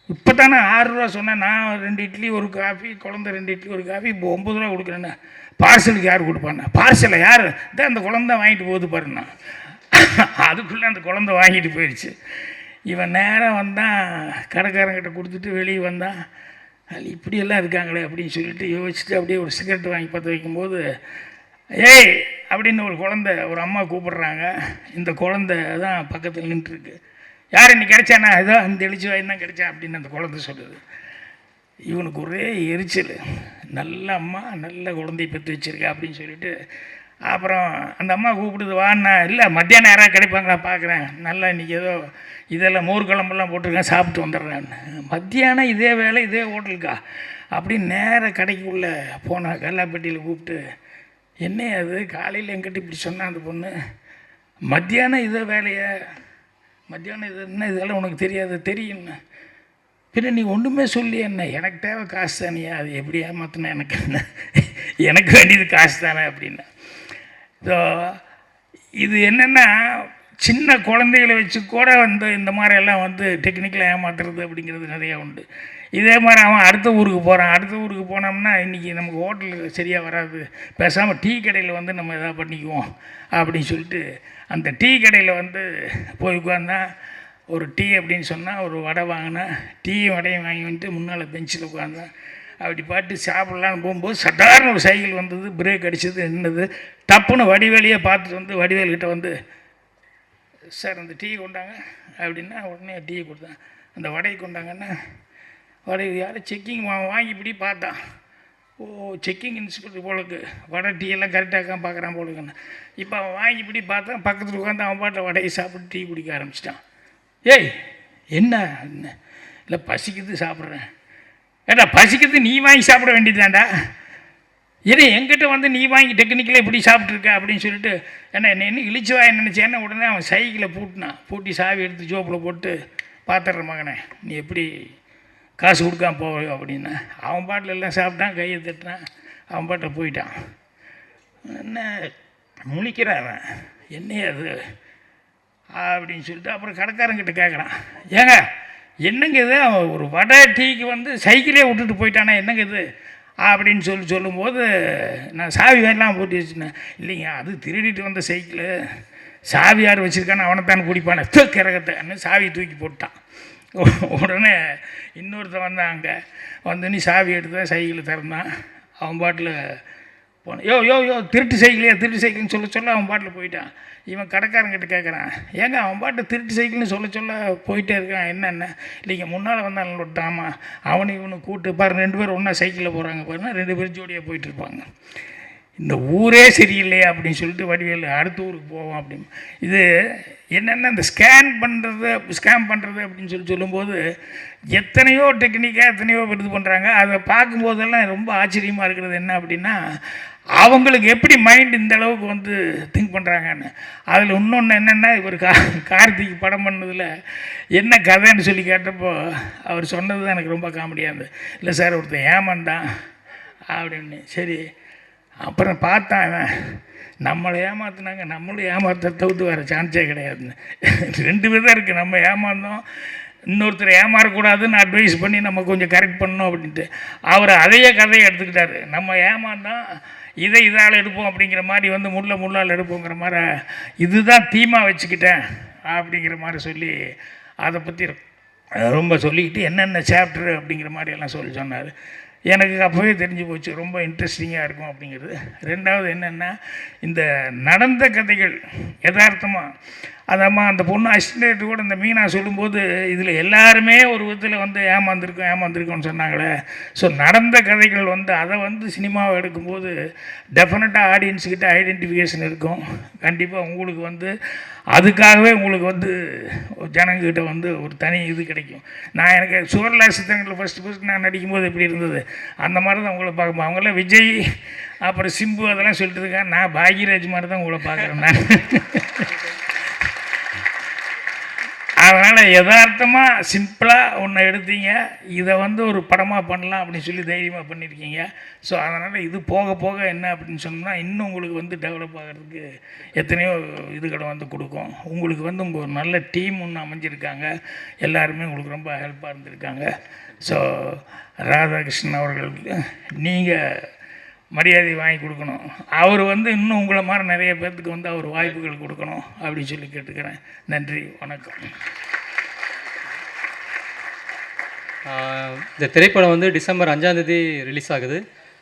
இப்போ தானே 6 ரூபா சொன்னேன், நான் 2 இட்லி ஒரு காஃபி, குழந்தை 2 இட்லி ஒரு காஃபி, இப்போ 9 ரூபா கொடுக்குறேன்னா. பார்சலுக்கு யார் கொடுப்பாண்ணா? பார்சலை யார் தான் அந்த குழந்தை வாங்கிட்டு போகுது பாருண்ணா. அதுக்குள்ளே அந்த குழந்தை வாங்கிட்டு போயிடுச்சு. இவன் நேரம் வந்தான், கடைக்காரங்கிட்ட கொடுத்துட்டு வெளியே வந்தான். அது இப்படியெல்லாம் இருக்காங்களே அப்படின்னு சொல்லிட்டு யோசிச்சுட்டு அப்படியே ஒரு சிகரெட் வாங்கி பற்ற வைக்கும்போது, ஏய் அப்படின்னு ஒரு குழந்தை, ஒரு அம்மா கூப்பிட்றாங்க. இந்த குழந்தை தான் பக்கத்தில் நின்றுருக்கு. யார் இன்னைக்கு கிடைச்சானா, ஏதோ அந்த எழுச்சி வாயின் தான் கிடைச்சா அப்படின்னு அந்த குழந்தை சொல்லுது. இவனுக்கு ஒரே எரிச்சல், நல்ல அம்மா நல்ல குழந்தைய பெற்று வச்சுருக்கா அப்படின்னு சொல்லிட்டு. அப்புறம் அந்த அம்மா கூப்பிடுது, வாண்ணா. இல்லை மத்தியானம் யாராவது கிடைப்பாங்களா பார்க்குறேன், நல்லா இன்றைக்கி ஏதோ இதெல்லாம் மோர் குழம்பெல்லாம் போட்டிருக்கேன், சாப்பிட்டு வந்துடுறேன். மத்தியானம் இதே வேலை இதே ஹோட்டலுக்கா அப்படின்னு நேராக கடைக்குள்ளே போனேன். கல்லாப்பட்டியில் கூப்பிட்டு, என்ன அது காலையில் எங்கிட்ட இப்படி சொன்னான் அந்த பொண்ணு, மத்தியானம் இதே வேலையை, மத்தியானம் இது என்ன இதெல்லாம் உனக்கு தெரியாது, தெரியும்ண்ணா. பின்ன நீ ஒன்றுமே சொல்லி என்ன, எனக்கு தேவை காசு தானேயா, அது எப்படி ஏமாத்தினா எனக்கு என்ன, எனக்கு வேண்டியது காசு தானே அப்படின்னா. ஸோ இது என்னென்னா சின்ன குழந்தைகளை வச்சு கூட வந்து இந்த மாதிரியெல்லாம் வந்து டெக்னிக்கலாக ஏமாத்துறது அப்படிங்கிறது நிறையா உண்டு. இதே மாதிரி அவன் அடுத்த ஊருக்கு போகிறான். அடுத்த ஊருக்கு போனோம்னா இன்றைக்கி நமக்கு ஹோட்டலில் சரியாக வராது, பேசாமல் டீ கடையில் வந்து நம்ம எதாவது பண்ணிக்குவோம் அப்படின்னு சொல்லிட்டு அந்த டீ கடையில் வந்து போய் உட்காந்தா ஒரு டீ அப்படின்னு சொன்னால் ஒரு வடை வாங்கினேன். டீயும் வடையும் வாங்கி வந்துட்டு முன்னால் பெஞ்சில் உட்காந்தேன். அப்படி பாட்டு சாப்பிட்லான்னு போகும்போது சட்டார்னு ஒரு சைக்கிள் வந்தது, பிரேக் அடிச்சது, நின்னது. டப்புன்னு வடிவேலையே பார்த்துட்டு வந்து வடிவேல்கிட்ட வந்து சார் அந்த டீ கொண்டாங்க அப்படின்னா உடனே டீ கொடுத்தேன். அந்த வடையை கொண்டாங்கன்னா வடை யாரும் செக்கிங் வாங்கி இப்படி பார்த்தான். ஓ செக்கிங் இன்ஸ்பெக்டர் போலுக்கு வடை டீ எல்லாம் கரெக்டாக பார்க்குறான் போலுக்குன்னு. இப்போ அவன் வாங்கி இப்படி பார்த்தான், பக்கத்தில் உட்காந்து அவன் பாட்டில் வடையை சாப்பிட்டு டீ குடிக்க ஆரம்பிச்சிட்டான். ஏய் என்ன இல்லை பசிக்குது சாப்பிட்றேன். ஏடா பசிக்குது நீ வாங்கி சாப்பிட வேண்டியதுதான்டா. ஏன்னா என்கிட்ட வந்து நீ வாங்கி டெக்னிக்கலாக இப்படி சாப்பிட்ருக்க அப்படின்னு சொல்லிட்டு என்ன இழிச்சு வாய நினச்சேன்னா உடனே அவன் சைக்கிளை பூட்டி சாவி எடுத்து ஜோப்பில் போட்டு பார்த்துட்ற மகனே நீ எப்படி காசு கொடுக்காம போவோம் அப்படின்னா அவன் பாட்டில் எல்லாம் சாப்பிட்டான், கையை தட்டினான், அவன் பாட்டில் போயிட்டான். என்ன முழிக்கிறான் அவன், என்னையே அது அப்படின்னு சொல்லிட்டு அப்புறம் கடைக்காரங்கிட்ட கேட்குறான், ஏங்க என்னங்க இது அவன் ஒரு வடை டீக்கு வந்து சைக்கிளே விட்டுட்டு போயிட்டானே என்னங்க இது அப்படின்னு சொல்லும்போது நான் சாவி வேணலாம் போட்டு வச்சுனேன். இல்லைங்க அது திருடிட்டு வந்த சைக்கிள், சாவி யார் வச்சுருக்கான்னு அவனைத்தான் குடிப்பானே கிறகத்தை சாவி தூக்கி போட்டான். உடனே இன்னொருத்தன் வந்தான், அங்கே வந்து நீ சாவி எடுத்து சைக்கிள் திறந்தான். அவன் பாட்டில் போனேன். யோ திருட்டு சைக்கிள்னு சொல்ல அவன் பாட்டில் போயிட்டான். இவன் கடைக்காரங்கிட்ட கேட்குறான், ஏங்க அவன் பாட்டு திருட்டு சைக்கிள்னு சொல்ல போயிட்டே இருக்கான் என்னென்ன. இல்லைங்க முன்னால் வந்தாலும் விட்டாமா அவனு இவனு கூட்டு பாரு 2 பேரும் ஒன்றா சைக்கிளில் போகிறாங்க பாருன்னா 2 பேரும் ஜோடியாக போயிட்டுருப்பாங்க. இந்த ஊரே சரியில்லையே அப்படின்னு சொல்லிட்டு வடிவேல் அடுத்த ஊருக்கு போவோம் அப்படின்னு. இது என்னென்ன இந்த ஸ்கேம் பண்ணுறது அப்படின்னு சொல்லும்போது எத்தனையோ டெக்னிக்காக எத்தனையோ இது பண்ணுறாங்க. அதை பார்க்கும்போதெல்லாம் ரொம்ப ஆச்சரியமாக இருக்கிறது என்ன அப்படின்னா அவங்களுக்கு எப்படி மைண்ட் இந்த அளவுக்கு வந்து திங்க் பண்ணுறாங்கன்னு. அதில் இன்னொன்று என்னென்னா இவர் கார்த்திக் படம் பண்ணதில் என்ன கதைன்னு சொல்லி கேட்டப்போ அவர் சொன்னது தான் எனக்கு ரொம்ப காமெடியாக இருந்தது. இல்லை சார் ஒருத்தன் ஏமாந்தான் அப்படின்னு. சரி அப்புறம் பார்த்தான் நம்மளை ஏமாற்றினாங்க, நம்மளும் ஏமாத்த தவிர்த்து வேறு சான்ஸே கிடையாதுன்னு. 2 விதம் இருக்குது. நம்ம ஏமாந்தோம், இன்னொருத்தர் ஏமாறக்கூடாதுன்னு அட்வைஸ் பண்ணி நம்ம கொஞ்சம் கரெக்ட் பண்ணணும் அப்படின்ட்டு அவர் அதையே கதையை எடுத்துக்கிட்டாரு. நம்ம ஏமாந்தோம் இதால் எடுப்போம் அப்படிங்கிற மாதிரி வந்து முள்ளால் எடுப்போங்கிற மாதிரி இதுதான் தீமாக வச்சுக்கிட்டேன் அப்படிங்கிற மாதிரி சொல்லி அதை பற்றி ரொம்ப சொல்லிக்கிட்டு என்னென்ன சாப்டரு அப்படிங்கிற மாதிரி எல்லாம் சொன்னார். எனக்கு அப்போவே தெரிஞ்சு போச்சு ரொம்ப இன்ட்ரெஸ்டிங்காக இருக்கும் அப்படிங்கிறது. 2வது என்னென்னா இந்த நடந்த கதைகள் யதார்த்தமாக அதாம்மா அந்த பொண்ணு அசிஸ்டன்ட் கூட இந்த மீனா சொல்லும்போது இதில் எல்லாருமே ஒரு விதத்தில் வந்து ஏமாந்துருக்கோன்னு சொன்னாங்களே. ஸோ நடந்த கதைகள் வந்து அதை வந்து சினிமாவை எடுக்கும்போது டெஃபினட்டாக ஆடியன்ஸுக்கிட்ட ஐடென்டிஃபிகேஷன் இருக்கும். கண்டிப்பாக உங்களுக்கு வந்து அதுக்காகவே உங்களுக்கு வந்து ஜனங்கிட்ட வந்து ஒரு தனி இது கிடைக்கும். நான் எனக்கு சுவர்லா சித்திரங்களில் ஃபஸ்ட்டு நான் நடிக்கும்போது எப்படி இருந்தது அந்த மாதிரி தான் உங்களை பார்க்கும்போது அவங்களாம் விஜய் அப்புறம் சிம்பு அதெல்லாம் சொல்லிட்டு இருக்கேன். நான் பாக்யராஜ் மாதிரி தான் உங்களை பார்க்குறேன் நான். அதனால் யதார்த்தமாக சிம்பிளாக ஒன்று எடுத்தீங்க, இதை வந்து ஒரு படமாக பண்ணலாம் அப்படின்னு சொல்லி தைரியமாக பண்ணியிருக்கீங்க. ஸோ அதனால் இது போக போக என்ன அப்படின்னு சொன்னால் இன்னும் உங்களுக்கு வந்து டெவலப் ஆகிறதுக்கு எத்தனையோ இதுகளை வந்து கொடுக்கும். உங்களுக்கு வந்து உங்கள் ஒரு நல்ல டீம் ஒன்று அமைஞ்சிருக்காங்க, எல்லாருமே உங்களுக்கு ரொம்ப ஹெல்ப்பாக இருந்திருக்காங்க. ஸோ ராதாகிருஷ்ணன் அவர்களுக்கு நீங்கள் மரியாதை வாங்கி கொடுக்கணும். அவர் வந்து இன்னும் உங்களை மாதிரி நிறைய பேர்த்துக்கு வந்து அவர் வாய்ப்புகள் கொடுக்கணும் அப்படின்னு சொல்லி கேட்டுக்கிறேன். நன்றி, வணக்கம். இந்த திரைப்படம் வந்து டிசம்பர் 5ஆம் தேதி ரிலீஸ் ஆகுது.